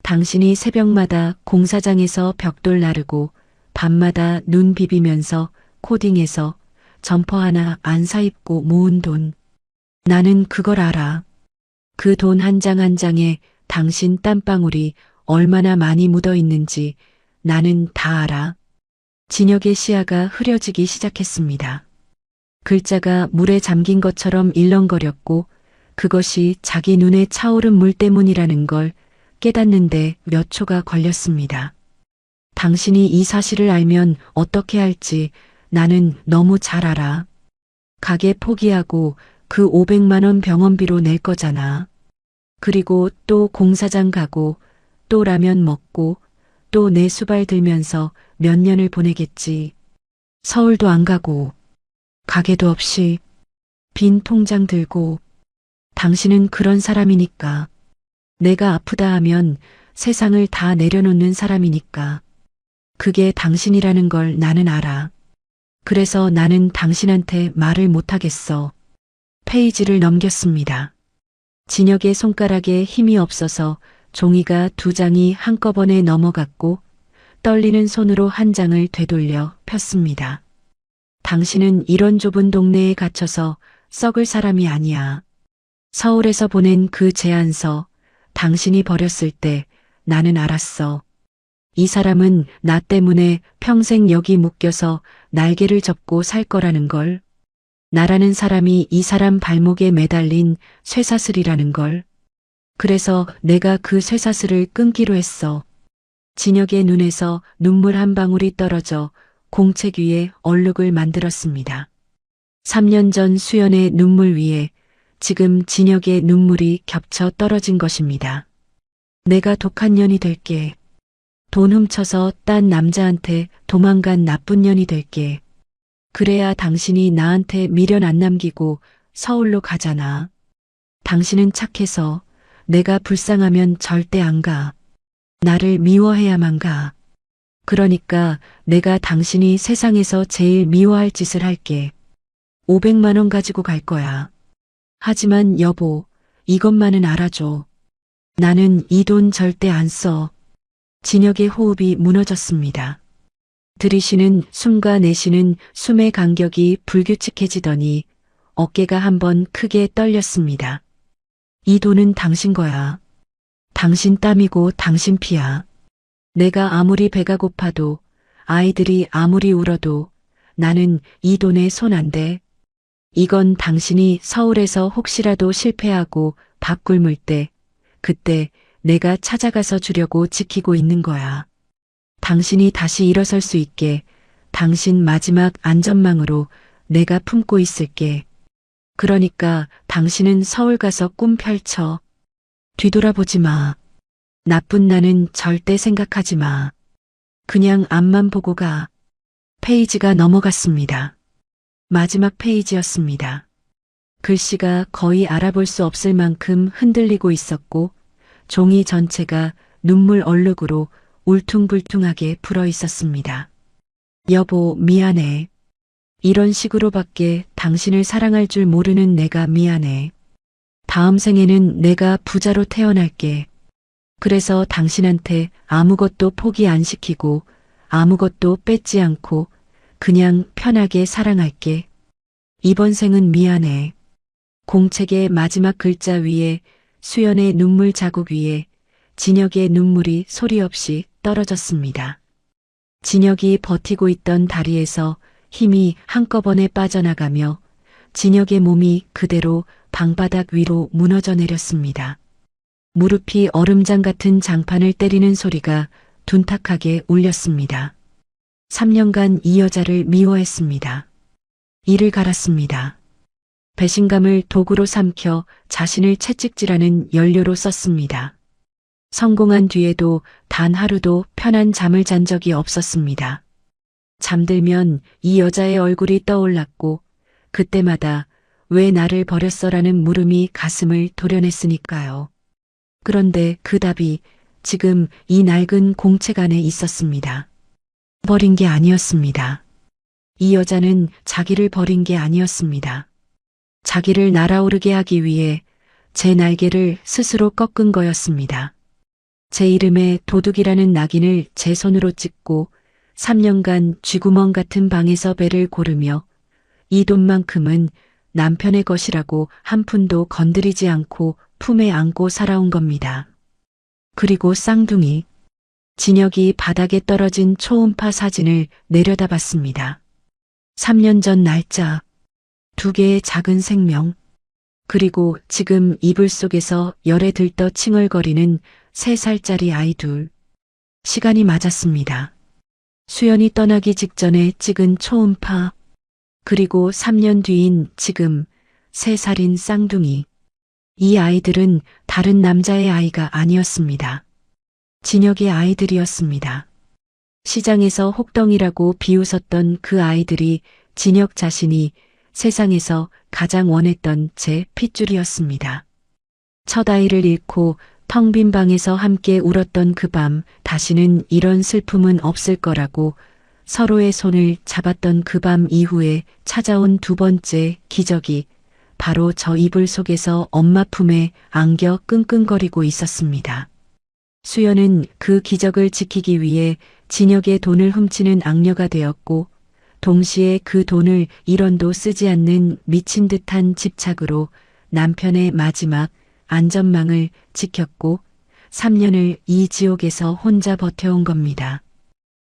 S2: 당신이 새벽마다 공사장에서 벽돌 나르고 밤마다 눈 비비면서 코딩해서 점퍼 하나 안 사입고 모은 돈. 나는 그걸 알아. 그 돈 한 장 한 장에 당신 땀방울이 얼마나 많이 묻어 있는지 나는 다 알아. 진혁의 시야가 흐려지기 시작했습니다. 글자가 물에 잠긴 것처럼 일렁거렸고 그것이 자기 눈에 차오른 물 때문이라는 걸 깨닫는데 몇 초가 걸렸습니다. 당신이 이 사실을 알면 어떻게 할지 나는 너무 잘 알아. 가게 포기하고 그 500만 원 병원비로 낼 거잖아. 그리고 또 공사장 가고 또 라면 먹고 또 내 수발 들면서 몇 년을 보내겠지. 서울도 안 가고 가게도 없이 빈 통장 들고. 당신은 그런 사람이니까. 내가 아프다 하면 세상을 다 내려놓는 사람이니까. 그게 당신이라는 걸 나는 알아. 그래서 나는 당신한테 말을 못하겠어. 페이지를 넘겼습니다. 진혁의 손가락에 힘이 없어서 종이가 2장이 한꺼번에 넘어갔고 떨리는 손으로 한 장을 되돌려 폈습니다. 당신은 이런 좁은 동네에 갇혀서 썩을 사람이 아니야. 서울에서 보낸 그 제안서 당신이 버렸을 때 나는 알았어. 이 사람은 나 때문에 평생 여기 묶여서 날개를 접고 살 거라는 걸. 나라는 사람이 이 사람 발목에 매달린 쇠사슬이라는 걸. 그래서 내가 그 쇠사슬을 끊기로 했어. 진혁의 눈에서 눈물 한 방울이 떨어져 공책 위에 얼룩을 만들었습니다. 3년 전 수연의 눈물 위에 지금 진혁의 눈물이 겹쳐 떨어진 것입니다. 내가 독한 년이 될게. 돈 훔쳐서 딴 남자한테 도망간 나쁜 년이 될게. 그래야 당신이 나한테 미련 안 남기고 서울로 가잖아. 당신은 착해서 내가 불쌍하면 절대 안 가. 나를 미워해야만 가. 그러니까 내가 당신이 세상에서 제일 미워할 짓을 할게. 500만 원 가지고 갈 거야. 하지만 여보, 이것만은 알아줘. 나는 이 돈 절대 안 써. 진혁의 호흡이 무너졌습니다. 들이쉬는 숨과 내쉬는 숨의 간격이 불규칙해지더니 어깨가 한번 크게 떨렸습니다. 이 돈은 당신 거야. 당신 땀이고 당신 피야. 내가 아무리 배가 고파도 아이들이 아무리 울어도 나는 이 돈에 손 안 대. 이건 당신이 서울에서 혹시라도 실패하고 밥 굶을 때 그때 내가 찾아가서 주려고 지키고 있는 거야. 당신이 다시 일어설 수 있게 당신 마지막 안전망으로 내가 품고 있을게. 그러니까 당신은 서울 가서 꿈 펼쳐. 뒤돌아보지 마. 나쁜 나는 절대 생각하지 마. 그냥 앞만 보고 가. 페이지가 넘어갔습니다. 마지막 페이지였습니다. 글씨가 거의 알아볼 수 없을 만큼 흔들리고 있었고 종이 전체가 눈물 얼룩으로 울퉁불퉁하게 불어 있었습니다. 여보, 미안해. 이런 식으로밖에 당신을 사랑할 줄 모르는 내가 미안해. 다음 생에는 내가 부자로 태어날게. 그래서 당신한테 아무것도 포기 안 시키고 아무것도 뺏지 않고 그냥 편하게 사랑할게. 이번 생은 미안해. 공책의 마지막 글자 위에 수연의 눈물 자국 위에 진혁의 눈물이 소리 없이 떨어졌습니다. 진혁이 버티고 있던 다리에서 힘이 한꺼번에 빠져나가며 진혁의 몸이 그대로 방바닥 위로 무너져 내렸습니다. 무릎이 얼음장 같은 장판을 때리는 소리가 둔탁하게 울렸습니다. 3년간 이 여자를 미워했습니다. 이를 갈았습니다. 배신감을 도구로 삼켜 자신을 채찍질하는 연료로 썼습니다. 성공한 뒤에도 단 하루도 편한 잠을 잔 적이 없었습니다. 잠들면 이 여자의 얼굴이 떠올랐고 그때마다 왜 나를 버렸어라는 물음이 가슴을 도려냈으니까요. 그런데 그 답이 지금 이 낡은 공책 안에 있었습니다. 버린 게 아니었습니다. 이 여자는 자기를 버린 게 아니었습니다. 자기를 날아오르게 하기 위해 제 날개를 스스로 꺾은 거였습니다. 제 이름에 도둑이라는 낙인을 제 손으로 찍고 3년간 쥐구멍 같은 방에서 배를 고르며 이 돈만큼은 남편의 것이라고 한 푼도 건드리지 않고 품에 안고 살아온 겁니다. 그리고 쌍둥이. 진혁이 바닥에 떨어진 초음파 사진을 내려다봤습니다. 3년 전 날짜. 2개의 작은 생명. 그리고 지금 이불 속에서 열에 들떠 칭얼거리는 3살짜리 아이 둘. 시간이 맞았습니다. 수연이 떠나기 직전에 찍은 초음파. 그리고 3년 뒤인 지금 3살인 쌍둥이. 이 아이들은 다른 남자의 아이가 아니었습니다. 진혁의 아이들이었습니다. 시장에서 혹덩이라고 비웃었던 그 아이들이 진혁 자신이 세상에서 가장 원했던 제 핏줄이었습니다. 첫 아이를 잃고 텅 빈 방에서 함께 울었던 그 밤 다시는 이런 슬픔은 없을 거라고 서로의 손을 잡았던 그 밤 이후에 찾아온 두 번째 기적이 바로 저 이불 속에서 엄마 품에 안겨 끙끙거리고 있었습니다. 수연은 그 기적을 지키기 위해 진혁의 돈을 훔치는 악녀가 되었고 동시에 그 돈을 1원도 쓰지 않는 미친 듯한 집착으로 남편의 마지막 안전망을 지켰고 3년을 이 지옥에서 혼자 버텨온 겁니다.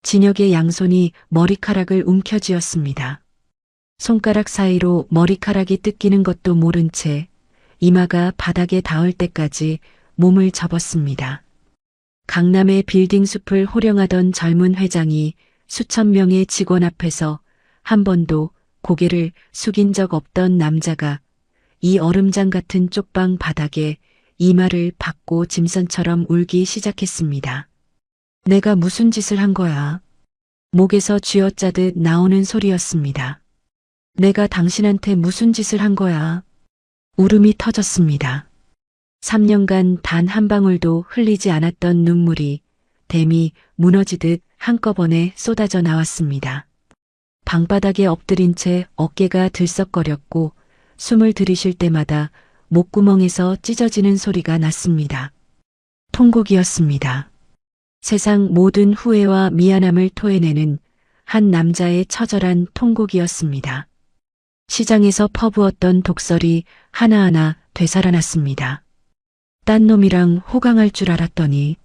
S2: 진혁의 양손이 머리카락을 움켜쥐었습니다. 손가락 사이로 머리카락이 뜯기는 것도 모른 채 이마가 바닥에 닿을 때까지 몸을 접었습니다. 강남의 빌딩 숲을 호령하던 젊은 회장이 수천 명의 직원 앞에서 한 번도 고개를 숙인 적 없던 남자가 이 얼음장 같은 쪽방 바닥에 이마를 박고 짐승처럼 울기 시작했습니다. 내가 무슨 짓을 한 거야? 목에서 쥐어짜듯 나오는 소리였습니다. 내가 당신한테 무슨 짓을 한 거야? 울음이 터졌습니다. 3년간 단 한 방울도 흘리지 않았던 눈물이 댐이 무너지듯 한꺼번에 쏟아져 나왔습니다. 방바닥에 엎드린 채 어깨가 들썩거렸고 숨을 들이쉴 때마다 목구멍에서 찢어지는 소리가 났습니다. 통곡이었습니다. 세상 모든 후회와 미안함을 토해내는 한 남자의 처절한 통곡이었습니다. 시장에서 퍼부었던 독설이 하나하나 되살아났습니다. 딴 놈이랑 호강할 줄 알았더니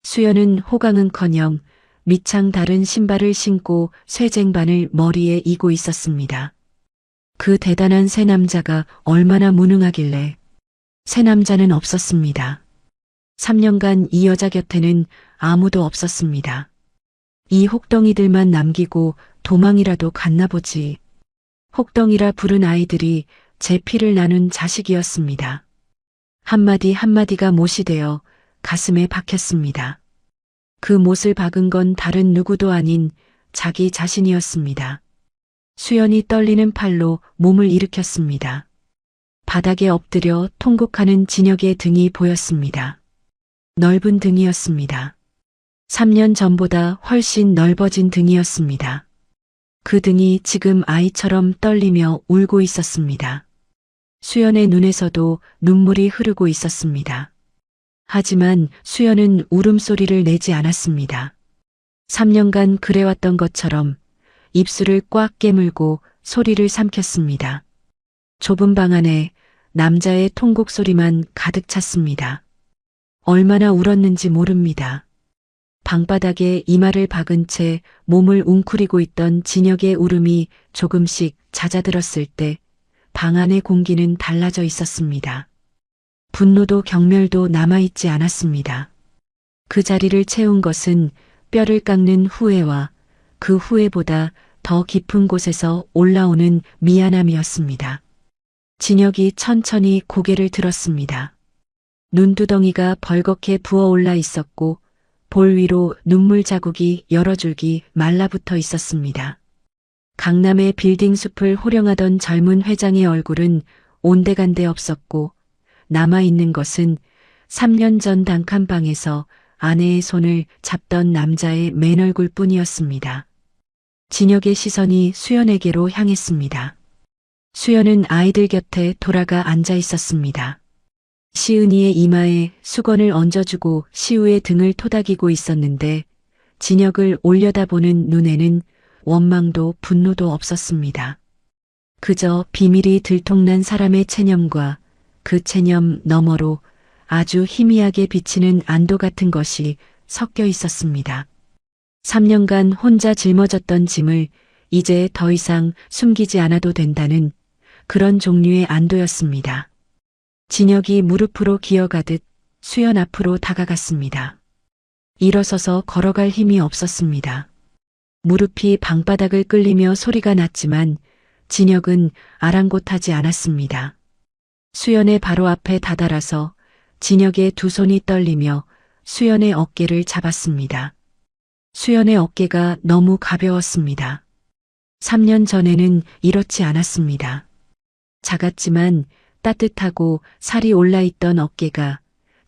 S2: 수연은 호강은커녕 밑창 다른 신발을 신고 쇠쟁반을 머리에 이고 있었습니다. 그 대단한 새 남자가 얼마나 무능하길래 새 남자는 없었습니다. 3년간 이 여자 곁에는 아무도 없었습니다. 이 혹덩이들만 남기고 도망이라도 갔나 보지. 혹덩이라 부른 아이들이 제 피를 나눈 자식이었습니다. 한마디 한마디가 못이 되어 가슴에 박혔습니다. 그 못을 박은 건 다른 누구도 아닌 자기 자신이었습니다. 수연이 떨리는 팔로 몸을 일으켰습니다. 바닥에 엎드려 통곡하는 진혁의 등이 보였습니다. 넓은 등이었습니다. 3년 전보다 훨씬 넓어진 등이었습니다. 그 등이 지금 아이처럼 떨리며 울고 있었습니다. 수연의 눈에서도 눈물이 흐르고 있었습니다. 하지만 수연은 울음소리를 내지 않았습니다. 3년간 그래왔던 것처럼 입술을 꽉 깨물고 소리를 삼켰습니다. 좁은 방 안에 남자의 통곡 소리만 가득 찼습니다. 얼마나 울었는지 모릅니다. 방바닥에 이마를 박은 채 몸을 웅크리고 있던 진혁의 울음이 조금씩 잦아들었을 때 방 안의 공기는 달라져 있었습니다. 분노도 경멸도 남아있지 않았습니다. 그 자리를 채운 것은 뼈를 깎는 후회와 그 후회보다 더 깊은 곳에서 올라오는 미안함이었습니다. 진혁이 천천히 고개를 들었습니다. 눈두덩이가 벌겋게 부어올라 있었고 볼 위로 눈물 자국이 여러 줄기 말라붙어 있었습니다. 강남의 빌딩 숲을 호령하던 젊은 회장의 얼굴은 온데간데 없었고 남아있는 것은 3년 전 단칸방에서 아내의 손을 잡던 남자의 맨얼굴 뿐이었습니다. 진혁의 시선이 수연에게로 향했습니다. 수연은 아이들 곁에 돌아가 앉아 있었습니다. 시은이의 이마에 수건을 얹어주고 시우의 등을 토닥이고 있었는데 진혁을 올려다보는 눈에는 원망도 분노도 없었습니다. 그저 비밀이 들통난 사람의 체념과 그 체념 너머로 아주 희미하게 비치는 안도 같은 것이 섞여 있었습니다. 3년간 혼자 짊어졌던 짐을 이제 더 이상 숨기지 않아도 된다는 그런 종류의 안도였습니다. 진혁이 무릎으로 기어가듯 수연 앞으로 다가갔습니다. 일어서서 걸어갈 힘이 없었습니다. 무릎이 방바닥을 끌리며 소리가 났지만 진혁은 아랑곳하지 않았습니다. 수연의 바로 앞에 다다라서 진혁의 두 손이 떨리며 수연의 어깨를 잡았습니다. 수연의 어깨가 너무 가벼웠습니다. 3년 전에는 이렇지 않았습니다. 작았지만 따뜻하고 살이 올라있던 어깨가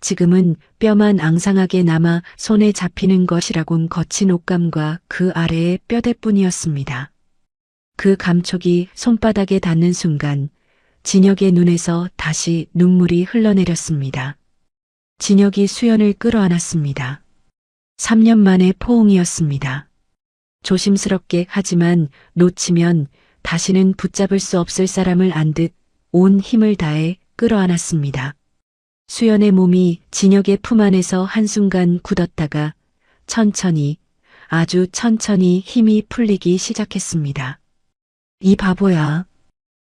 S2: 지금은 뼈만 앙상하게 남아 손에 잡히는 것이라곤 거친 옷감과 그 아래의 뼈대뿐이었습니다. 그 감촉이 손바닥에 닿는 순간 진혁의 눈에서 다시 눈물이 흘러내렸습니다. 진혁이 수연을 끌어안았습니다. 3년 만의 포옹이었습니다. 조심스럽게 하지만 놓치면 다시는 붙잡을 수 없을 사람을 안 듯 온 힘을 다해 끌어안았습니다. 수연의 몸이 진혁의 품 안에서 한순간 굳었다가 천천히, 아주 천천히 힘이 풀리기 시작했습니다. 이 바보야.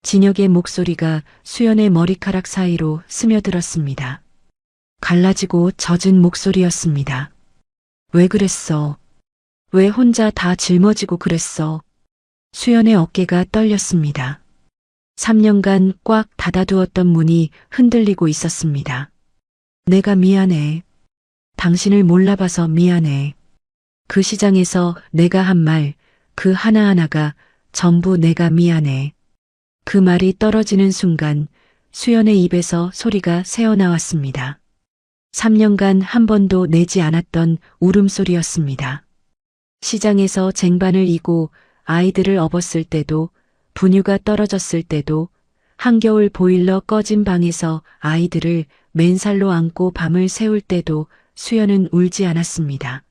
S2: 진혁의 목소리가 수연의 머리카락 사이로 스며들었습니다. 갈라지고 젖은 목소리였습니다. 왜 그랬어? 왜 혼자 다 짊어지고 그랬어? 수연의 어깨가 떨렸습니다. 3년간 꽉 닫아두었던 문이 흔들리고 있었습니다. 내가 미안해. 당신을 몰라봐서 미안해. 그 시장에서 내가 한 말, 그 하나하나가 전부 내가 미안해. 그 말이 떨어지는 순간 수연의 입에서 소리가 새어나왔습니다. 3년간 한 번도 내지 않았던 울음소리였습니다. 시장에서 쟁반을 이고 아이들을 업었을 때도, 분유가 떨어졌을 때도, 한겨울 보일러 꺼진 방에서 아이들을 맨살로 안고 밤을 새울 때도 수연은 울지 않았습니다.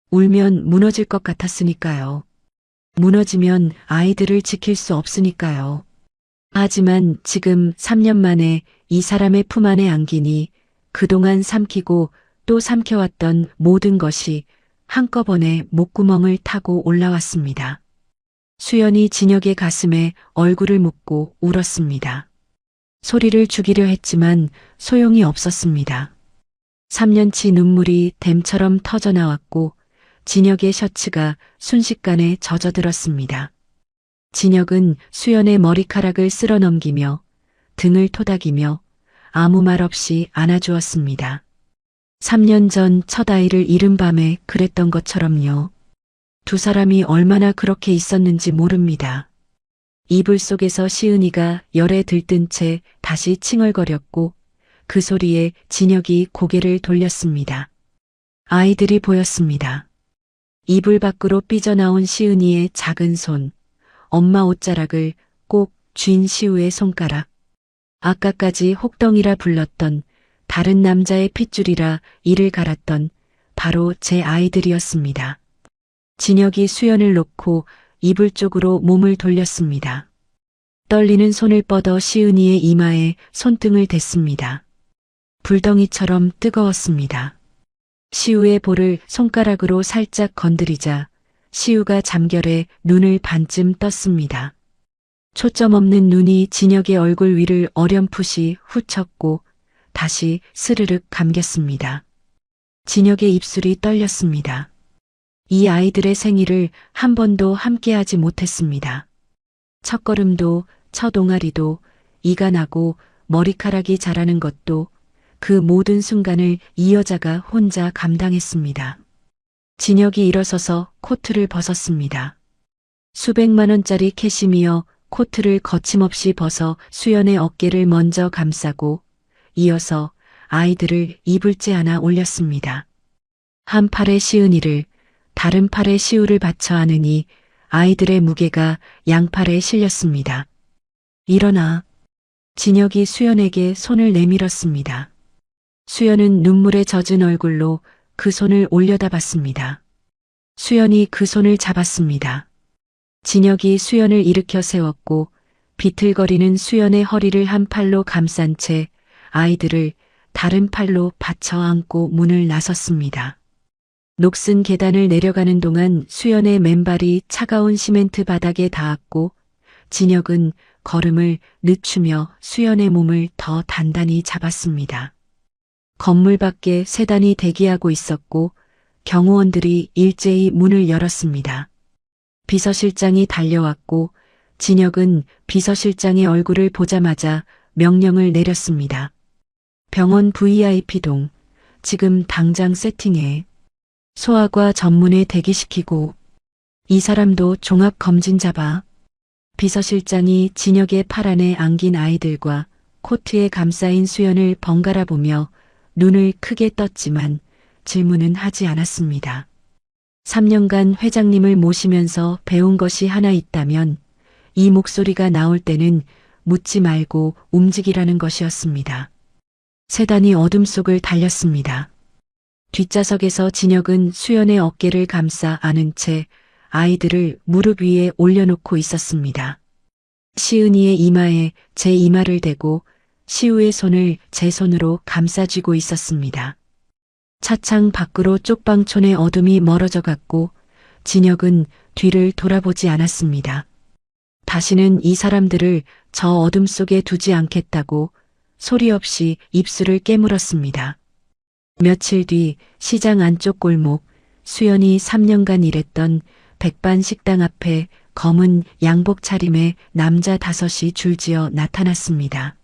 S2: 울면 무너질 것 같았으니까요. 무너지면 아이들을 지킬 수 없으니까요. 하지만 지금 3년 만에 이 사람의 품 안에 안기니 그동안 삼키고 또 삼켜왔던 모든 것이 한꺼번에 목구멍을 타고 올라왔습니다. 수연이 진혁의 가슴에 얼굴을 묻고 울었습니다. 소리를 죽이려 했지만 소용이 없었습니다. 3년치 눈물이 댐처럼 터져나왔고 진혁의 셔츠가 순식간에 젖어들었습니다. 진혁은 수연의 머리카락을 쓸어넘기며 등을 토닥이며 아무 말 없이 안아주었습니다. 3년 전 첫 아이를 잃은 밤에 그랬던 것처럼요. 두 사람이 얼마나 그렇게 있었는지 모릅니다. 이불 속에서 시은이가 열에 들뜬 채 다시 칭얼거렸고 그 소리에 진혁이 고개를 돌렸습니다. 아이들이 보였습니다. 이불 밖으로 삐져나온 시은이의 작은 손, 엄마 옷자락을 꼭 쥔 시우의 손가락, 아까까지 혹덩이라 불렀던 다른 남자의 핏줄이라 이를 갈았던 바로 제 아이들이었습니다. 진혁이 수연을 놓고 이불 쪽으로 몸을 돌렸습니다. 떨리는 손을 뻗어 시은이의 이마에 손등을 댔습니다. 불덩이처럼 뜨거웠습니다. 시우의 볼을 손가락으로 살짝 건드리자 시우가 잠결에 눈을 반쯤 떴습니다. 초점 없는 눈이 진혁의 얼굴 위를 어렴풋이 훑쳤고 다시 스르륵 감겼습니다. 진혁의 입술이 떨렸습니다. 이 아이들의 생일을 한 번도 함께하지 못했습니다. 첫걸음도 첫 옹알이도 이가 나고 머리카락이 자라는 것도 그 모든 순간을 이 여자가 혼자 감당했습니다. 진혁이 일어서서 코트를 벗었습니다. 수백만 원짜리 캐시미어 코트를 거침없이 벗어 수연의 어깨를 먼저 감싸고 이어서 아이들을 이불째 하나 올렸습니다. 한 팔에 시은이를 다른 팔에 시우를 받쳐 안으니 아이들의 무게가 양팔에 실렸습니다. 일어나. 진혁이 수연에게 손을 내밀었습니다. 수연은 눈물에 젖은 얼굴로 그 손을 올려다봤습니다. 수연이 그 손을 잡았습니다. 진혁이 수연을 일으켜 세웠고 비틀거리는 수연의 허리를 한 팔로 감싼 채 아이들을 다른 팔로 받쳐 안고 문을 나섰습니다. 녹슨 계단을 내려가는 동안 수연의 맨발이 차가운 시멘트 바닥에 닿았고 진혁은 걸음을 늦추며 수연의 몸을 더 단단히 잡았습니다. 건물 밖에 세단이 대기하고 있었고 경호원들이 일제히 문을 열었습니다. 비서실장이 달려왔고 진혁은 비서실장의 얼굴을 보자마자 명령을 내렸습니다. 병원 VIP동 지금 당장 세팅해. 소아과 전문에 대기시키고 이 사람도 종합검진 잡아. 비서실장이 진혁의 팔 안에 안긴 아이들과 코트에 감싸인 수연을 번갈아 보며 눈을 크게 떴지만 질문은 하지 않았습니다. 3년간 회장님을 모시면서 배운 것이 하나 있다면 이 목소리가 나올 때는 묻지 말고 움직이라는 것이었습니다. 세단이 어둠 속을 달렸습니다. 뒷좌석에서 진혁은 수연의 어깨를 감싸 안은 채 아이들을 무릎 위에 올려놓고 있었습니다. 시은이의 이마에 제 이마를 대고 시우의 손을 제 손으로 감싸쥐고 있었습니다. 차창 밖으로 쪽방촌의 어둠이 멀어져 갔고 진혁은 뒤를 돌아보지 않았습니다. 다시는 이 사람들을 저 어둠 속에 두지 않겠다고 소리 없이 입술을 깨물었습니다. 며칠 뒤 시장 안쪽 골목, 수연이 3년간 일했던 백반 식당 앞에 검은 양복 차림의 남자 5이 줄지어 나타났습니다.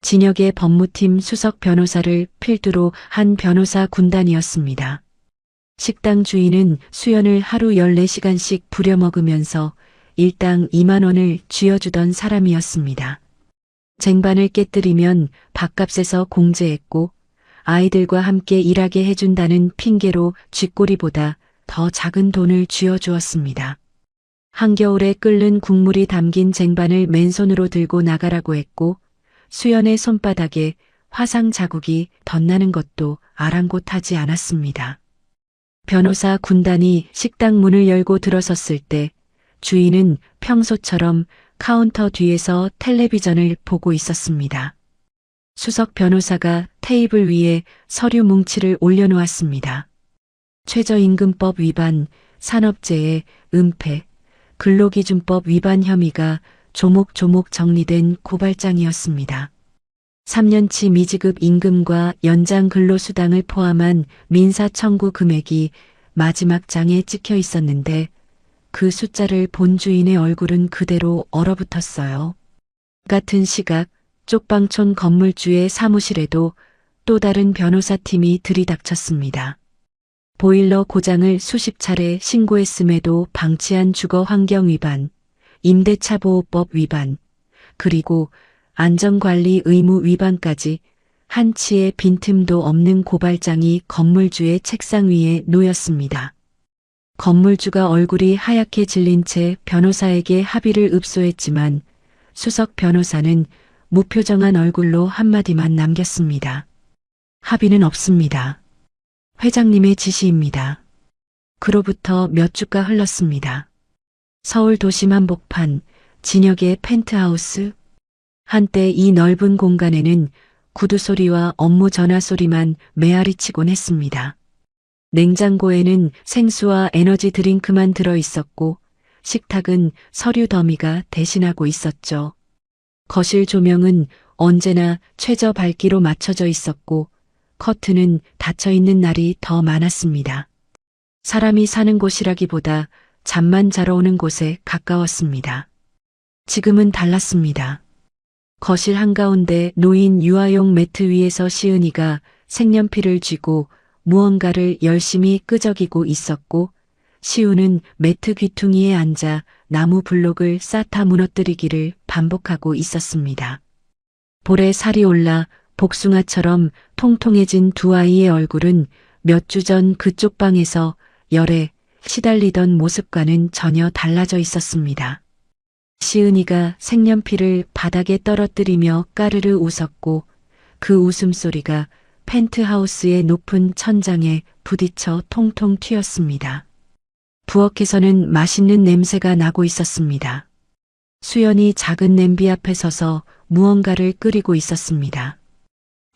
S2: 진혁의 법무팀 수석 변호사를 필두로 한 변호사 군단이었습니다. 식당 주인은 수연을 하루 14시간씩 부려먹으면서 일당 2만 원을 쥐어주던 사람이었습니다. 쟁반을 깨뜨리면 밥값에서 공제했고 아이들과 함께 일하게 해준다는 핑계로 쥐꼬리보다 더 작은 돈을 쥐어주었습니다. 한겨울에 끓는 국물이 담긴 쟁반을 맨손으로 들고 나가라고 했고 수연의 손바닥에 화상 자국이 덧나는 것도 아랑곳하지 않았습니다. 변호사 군단이 식당 문을 열고 들어섰을 때 주인은 평소처럼 카운터 뒤에서 텔레비전을 보고 있었습니다. 수석 변호사가 테이블 위에 서류 뭉치를 올려놓았습니다. 최저임금법 위반, 산업재해, 은폐, 근로기준법 위반 혐의가 조목조목 정리된 고발장이었습니다. 3년치 미지급 임금과 연장 근로수당을 포함한 민사 청구 금액이 마지막 장에 찍혀 있었는데 그 숫자를 본 주인의 얼굴은 그대로 얼어붙었어요. 같은 시각 쪽방촌 건물주의 사무실에도 또 다른 변호사팀이 들이닥쳤습니다. 보일러 고장을 수십 차례 신고했음에도 방치한 주거 환경 위반, 임대차 보호법 위반, 그리고 안전관리 의무 위반까지 한치의 빈틈도 없는 고발장이 건물주의 책상 위에 놓였습니다. 건물주가 얼굴이 하얗게 질린 채 변호사에게 합의를 읍소했지만 수석 변호사는 무표정한 얼굴로 한마디만 남겼습니다. 합의는 없습니다. 회장님의 지시입니다. 그로부터 몇 주가 흘렀습니다. 서울 도심 한복판, 진혁의 펜트하우스. 한때 이 넓은 공간에는 구두 소리와 업무 전화 소리만 메아리치곤 했습니다. 냉장고에는 생수와 에너지 드링크만 들어 있었고 식탁은 서류 더미가 대신하고 있었죠. 거실 조명은 언제나 최저 밝기로 맞춰져 있었고 커튼은 닫혀 있는 날이 더 많았습니다. 사람이 사는 곳이라기보다 잠만 자러 오는 곳에 가까웠습니다. 지금은 달랐습니다. 거실 한가운데 놓인 유아용 매트 위에서 시은이가 색연필을 쥐고 무언가를 열심히 끄적이고 있었고 시우는 매트 귀퉁이에 앉아 나무 블록을 쌓다 무너뜨리기를 반복하고 있었습니다. 볼에 살이 올라 복숭아처럼 통통해진 두 아이의 얼굴은 몇 주 전 그쪽 방에서 열에 시달리던 모습과는 전혀 달라져 있었습니다. 시은이가 색연필을 바닥에 떨어뜨리며 까르르 웃었고 그 웃음소리가 펜트하우스의 높은 천장에 부딪혀 통통 튀었습니다. 부엌에서는 맛있는 냄새가 나고 있었습니다. 수연이 작은 냄비 앞에 서서 무언가를 끓이고 있었습니다.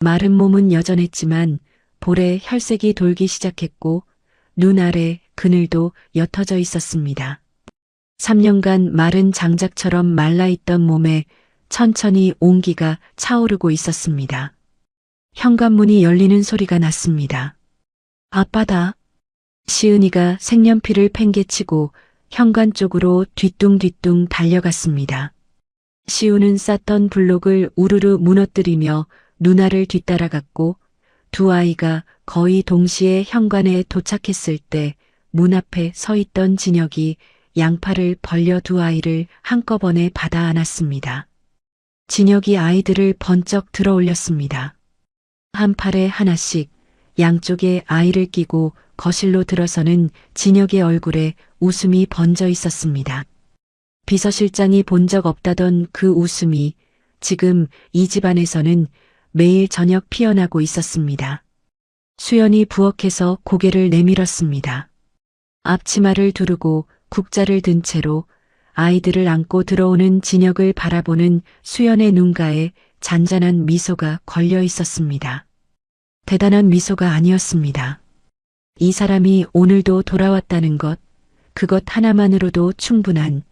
S2: 마른 몸은 여전했지만 볼에 혈색이 돌기 시작했고 눈 아래 그늘도 옅어져 있었습니다. 3년간 마른 장작처럼 말라있던 몸에 천천히 온기가 차오르고 있었습니다. 현관문이 열리는 소리가 났습니다. 아빠다. 시은이가 색연필을 팽개치고 현관 쪽으로 뒤뚱뒤뚱 달려갔습니다. 시우는 쌓던 블록을 우르르 무너뜨리며 누나를 뒤따라갔고 두 아이가 거의 동시에 현관에 도착했을 때 문 앞에 서 있던 진혁이 양팔을 벌려 두 아이를 한꺼번에 받아 안았습니다. 진혁이 아이들을 번쩍 들어 올렸습니다. 한 팔에 하나씩 양쪽에 아이를 끼고 거실로 들어서는 진혁의 얼굴에 웃음이 번져 있었습니다. 비서실장이 본 적 없다던 그 웃음이 지금 이 집안에서는 매일 저녁 피어나고 있었습니다. 수연이 부엌에서 고개를 내밀었습니다. 앞치마를 두르고 국자를 든 채로 아이들을 안고 들어오는 진혁을 바라보는 수연의 눈가에 잔잔한 미소가 걸려 있었습니다. 대단한 미소가 아니었습니다. 이 사람이 오늘도 돌아왔다는 것, 그것 하나만으로도 충분한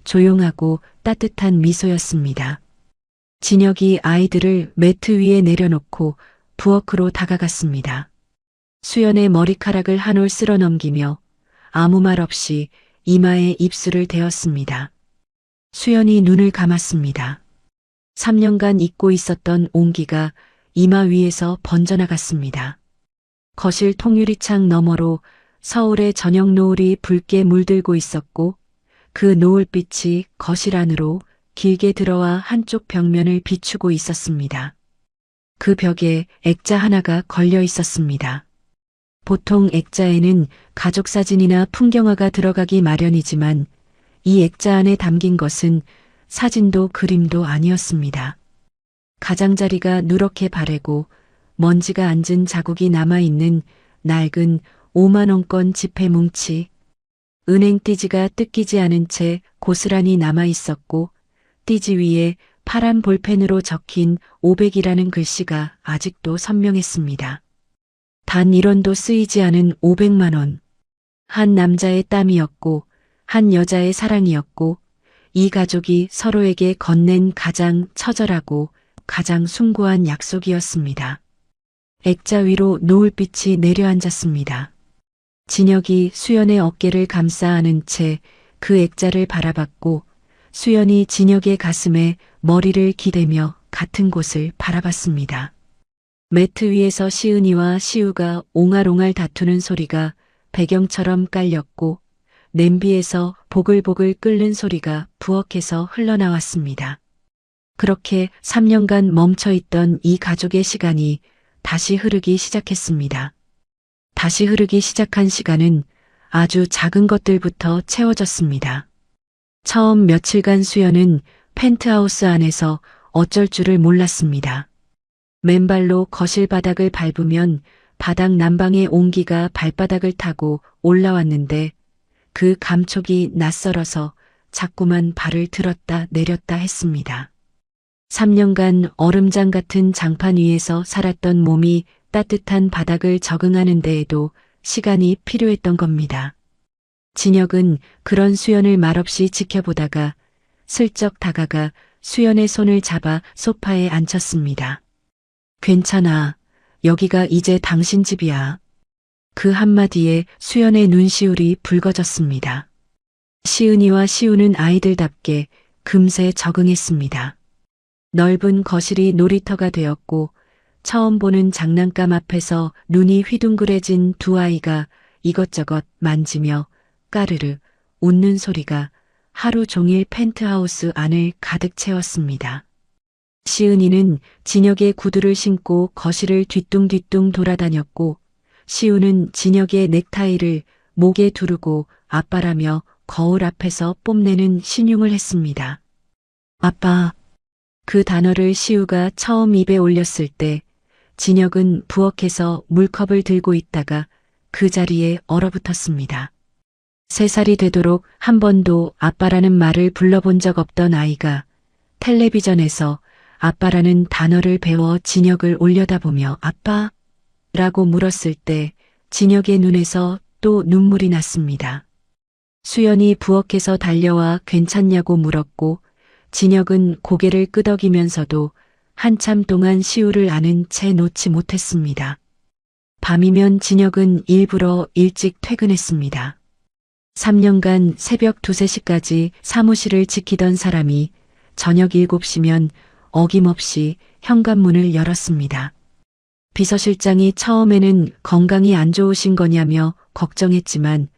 S2: 조용하고 따뜻한 미소였습니다. 진혁이 아이들을 매트 위에 내려놓고 부엌으로 다가갔습니다. 수연의 머리카락을 한 올 쓸어 넘기며 아무 말 없이 이마에 입술을 대었습니다. 수연이 눈을 감았습니다. 3년간 잊고 있었던 온기가 이마 위에서 번져나갔습니다. 거실 통유리창 너머로 서울의 저녁 노을이 붉게 물들고 있었고 그 노을빛이 거실 안으로 길게 들어와 한쪽 벽면을 비추고 있었습니다. 그 벽에 액자 하나가 걸려 있었습니다. 보통 액자에는 가족 사진이나 풍경화가 들어가기 마련이지만 이 액자 안에 담긴 것은 사진도 그림도 아니었습니다. 가장자리가 누렇게 바래고 먼지가 앉은 자국이 남아있는 낡은 5만원권 지폐 뭉치, 은행 띠지가 뜯기지 않은 채 고스란히 남아있었고 띠지 위에 파란 볼펜으로 적힌 500이라는 글씨가 아직도 선명했습니다. 단 1원도 쓰이지 않은 500만 원. 한 남자의 땀이었고 한 여자의 사랑이었고 이 가족이 서로에게 건넨 가장 처절하고 가장 숭고한 약속이었습니다. 액자 위로 노을빛이 내려앉았습니다. 진혁이 수연의 어깨를 감싸 안은 채 그 액자를 바라봤고 수연이 진혁의 가슴에 머리를 기대며 같은 곳을 바라봤습니다. 매트 위에서 시은이와 시우가 옹알옹알 다투는 소리가 배경처럼 깔렸고 냄비에서 보글보글 끓는 소리가 부엌에서 흘러나왔습니다. 그렇게 3년간 멈춰있던 이 가족의 시간이 다시 흐르기 시작했습니다. 다시 흐르기 시작한 시간은 아주 작은 것들부터 채워졌습니다. 처음 며칠간 수연은 펜트하우스 안에서 어쩔 줄을 몰랐습니다. 맨발로 거실 바닥을 밟으면 바닥 난방의 온기가 발바닥을 타고 올라왔는데 그 감촉이 낯설어서 자꾸만 발을 들었다 내렸다 했습니다. 3년간 얼음장 같은 장판 위에서 살았던 몸이 따뜻한 바닥을 적응하는 데에도 시간이 필요했던 겁니다. 진혁은 그런 수연을 말없이 지켜보다가 슬쩍 다가가 수연의 손을 잡아 소파에 앉혔습니다. 괜찮아. 여기가 이제 당신 집이야. 그 한마디에 수연의 눈시울이 붉어졌습니다. 시은이와 시우는 아이들답게 금세 적응했습니다. 넓은 거실이 놀이터가 되었고 처음 보는 장난감 앞에서 눈이 휘둥그레진 두 아이가 이것저것 만지며 까르르 웃는 소리가 하루 종일 펜트하우스 안을 가득 채웠습니다. 시은이는 진혁의 구두를 신고 거실을 뒤뚱뒤뚱 돌아다녔고 시우는 진혁의 넥타이를 목에 두르고 아빠라며 거울 앞에서 뽐내는 신용을 했습니다. 아빠. 그 단어를 시우가 처음 입에 올렸을 때 진혁은 부엌에서 물컵을 들고 있다가 그 자리에 얼어붙었습니다. 3살이 되도록 한 번도 아빠라는 말을 불러본 적 없던 아이가 텔레비전에서 아빠라는 단어를 배워 진혁을 올려다보며 아빠라고 물었을 때 진혁의 눈에서 또 눈물이 났습니다. 수연이 부엌에서 달려와 괜찮냐고 물었고 진혁은 고개를 끄덕이면서도 한참 동안 시우를 아는 채 놓지 못했습니다. 밤이면 진혁은 일부러 일찍 퇴근했습니다. 3년간 새벽 2, 3시까지 사무실을 지키던 사람이 저녁 7시면 어김없이 현관문을 열었습니다. 비서실장이 처음에는 건강이 안 좋으신 거냐며 걱정했지만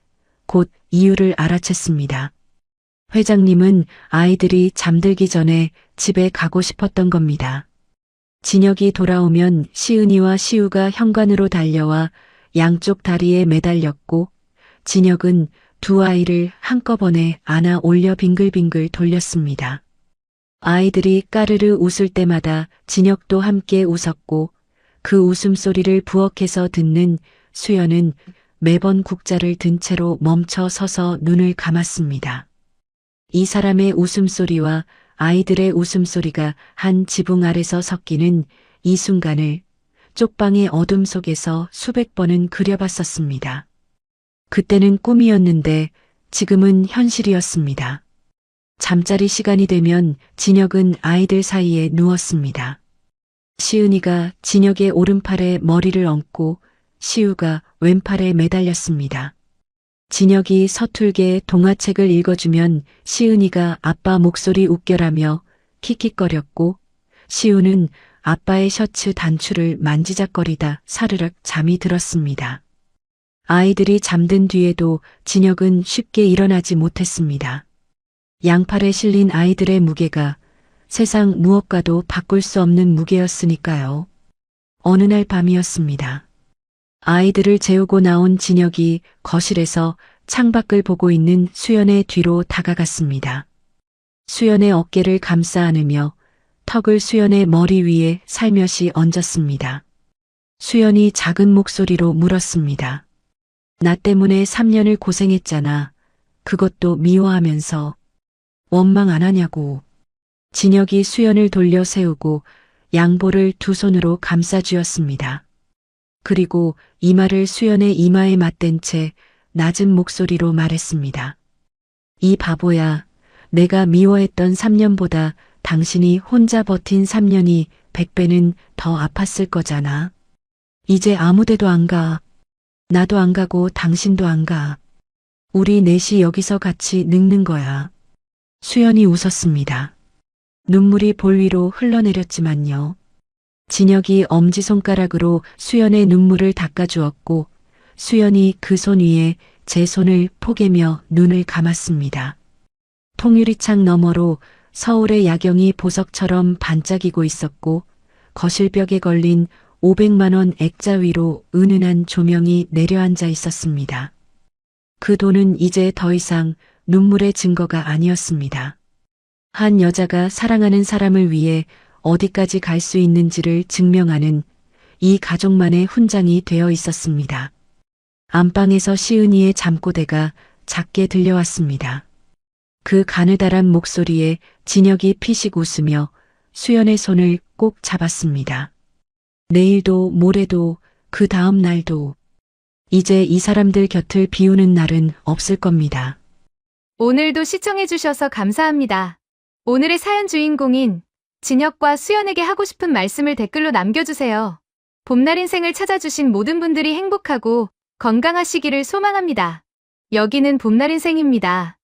S2: 곧 이유를 알아챘습니다. 회장님은 아이들이 잠들기 전에 집에 가고 싶었던 겁니다. 진혁이 돌아오면 시은이와 시우가 현관으로 달려와 양쪽 다리에 매달렸고 진혁은 두 아이를 한꺼번에 안아 올려 빙글빙글 돌렸습니다. 아이들이 까르르 웃을 때마다 진혁도 함께 웃었고 그 웃음소리를 부엌에서 듣는 수연은 매번 국자를 든 채로 멈춰 서서 눈을 감았습니다. 이 사람의 웃음소리와 아이들의 웃음소리가 한 지붕 아래서 섞이는 이 순간을 쪽방의 어둠 속에서 수백 번은 그려봤었습니다. 그때는 꿈이었는데 지금은 현실이었습니다. 잠자리 시간이 되면 진혁은 아이들 사이에 누웠습니다. 시은이가 진혁의 오른팔에 머리를 얹고 시우가 왼팔에 매달렸습니다. 진혁이 서툴게 동화책을 읽어주면 시은이가 아빠 목소리 웃겨라며 킥킥거렸고 시우는 아빠의 셔츠 단추를 만지작거리다 사르륵 잠이 들었습니다. 아이들이 잠든 뒤에도 진혁은 쉽게 일어나지 못했습니다. 양팔에 실린 아이들의 무게가 세상 무엇과도 바꿀 수 없는 무게였으니까요. 어느 날 밤이었습니다. 아이들을 재우고 나온 진혁이 거실에서 창밖을 보고 있는 수연의 뒤로 다가갔습니다. 수연의 어깨를 감싸 안으며 턱을 수연의 머리 위에 살며시 얹었습니다. 수연이 작은 목소리로 물었습니다. 나 때문에 3년을 고생했잖아. 그것도 미워하면서 원망 안 하냐고. 진혁이 수연을 돌려 세우고 양볼을 두 손으로 감싸 쥐었습니다. 그리고 이마를 수연의 이마에 맞댄 채 낮은 목소리로 말했습니다. 이 바보야, 내가 미워했던 3년보다 당신이 혼자 버틴 3년이 100배는 더 아팠을 거잖아. 이제 아무 데도 안 가. 나도 안 가고 당신도 안 가. 우리 넷이 여기서 같이 늙는 거야. 수연이 웃었습니다. 눈물이 볼 위로 흘러내렸지만요. 진혁이 엄지손가락으로 수연의 눈물을 닦아주었고 수연이 그 손 위에 제 손을 포개며 눈을 감았습니다. 통유리창 너머로 서울의 야경이 보석처럼 반짝이고 있었고 거실벽에 걸린 500만 원 액자 위로 은은한 조명이 내려앉아 있었습니다. 그 돈은 이제 더 이상 눈물의 증거가 아니었습니다. 한 여자가 사랑하는 사람을 위해 어디까지 갈 수 있는지를 증명하는 이 가족만의 훈장이 되어 있었습니다. 안방에서 시은이의 잠꼬대가 작게 들려왔습니다. 그 가느다란 목소리에 진혁이 피식 웃으며 수연의 손을 꼭 잡았습니다. 내일도 모레도 그 다음 날도 이제 이 사람들 곁을 비우는 날은 없을 겁니다.
S4: 오늘도 시청해주셔서 감사합니다. 오늘의 사연 주인공인 진혁과 수연에게 하고 싶은 말씀을 댓글로 남겨주세요. 봄날 인생을 찾아주신 모든 분들이 행복하고 건강하시기를 소망합니다. 여기는 봄날 인생입니다.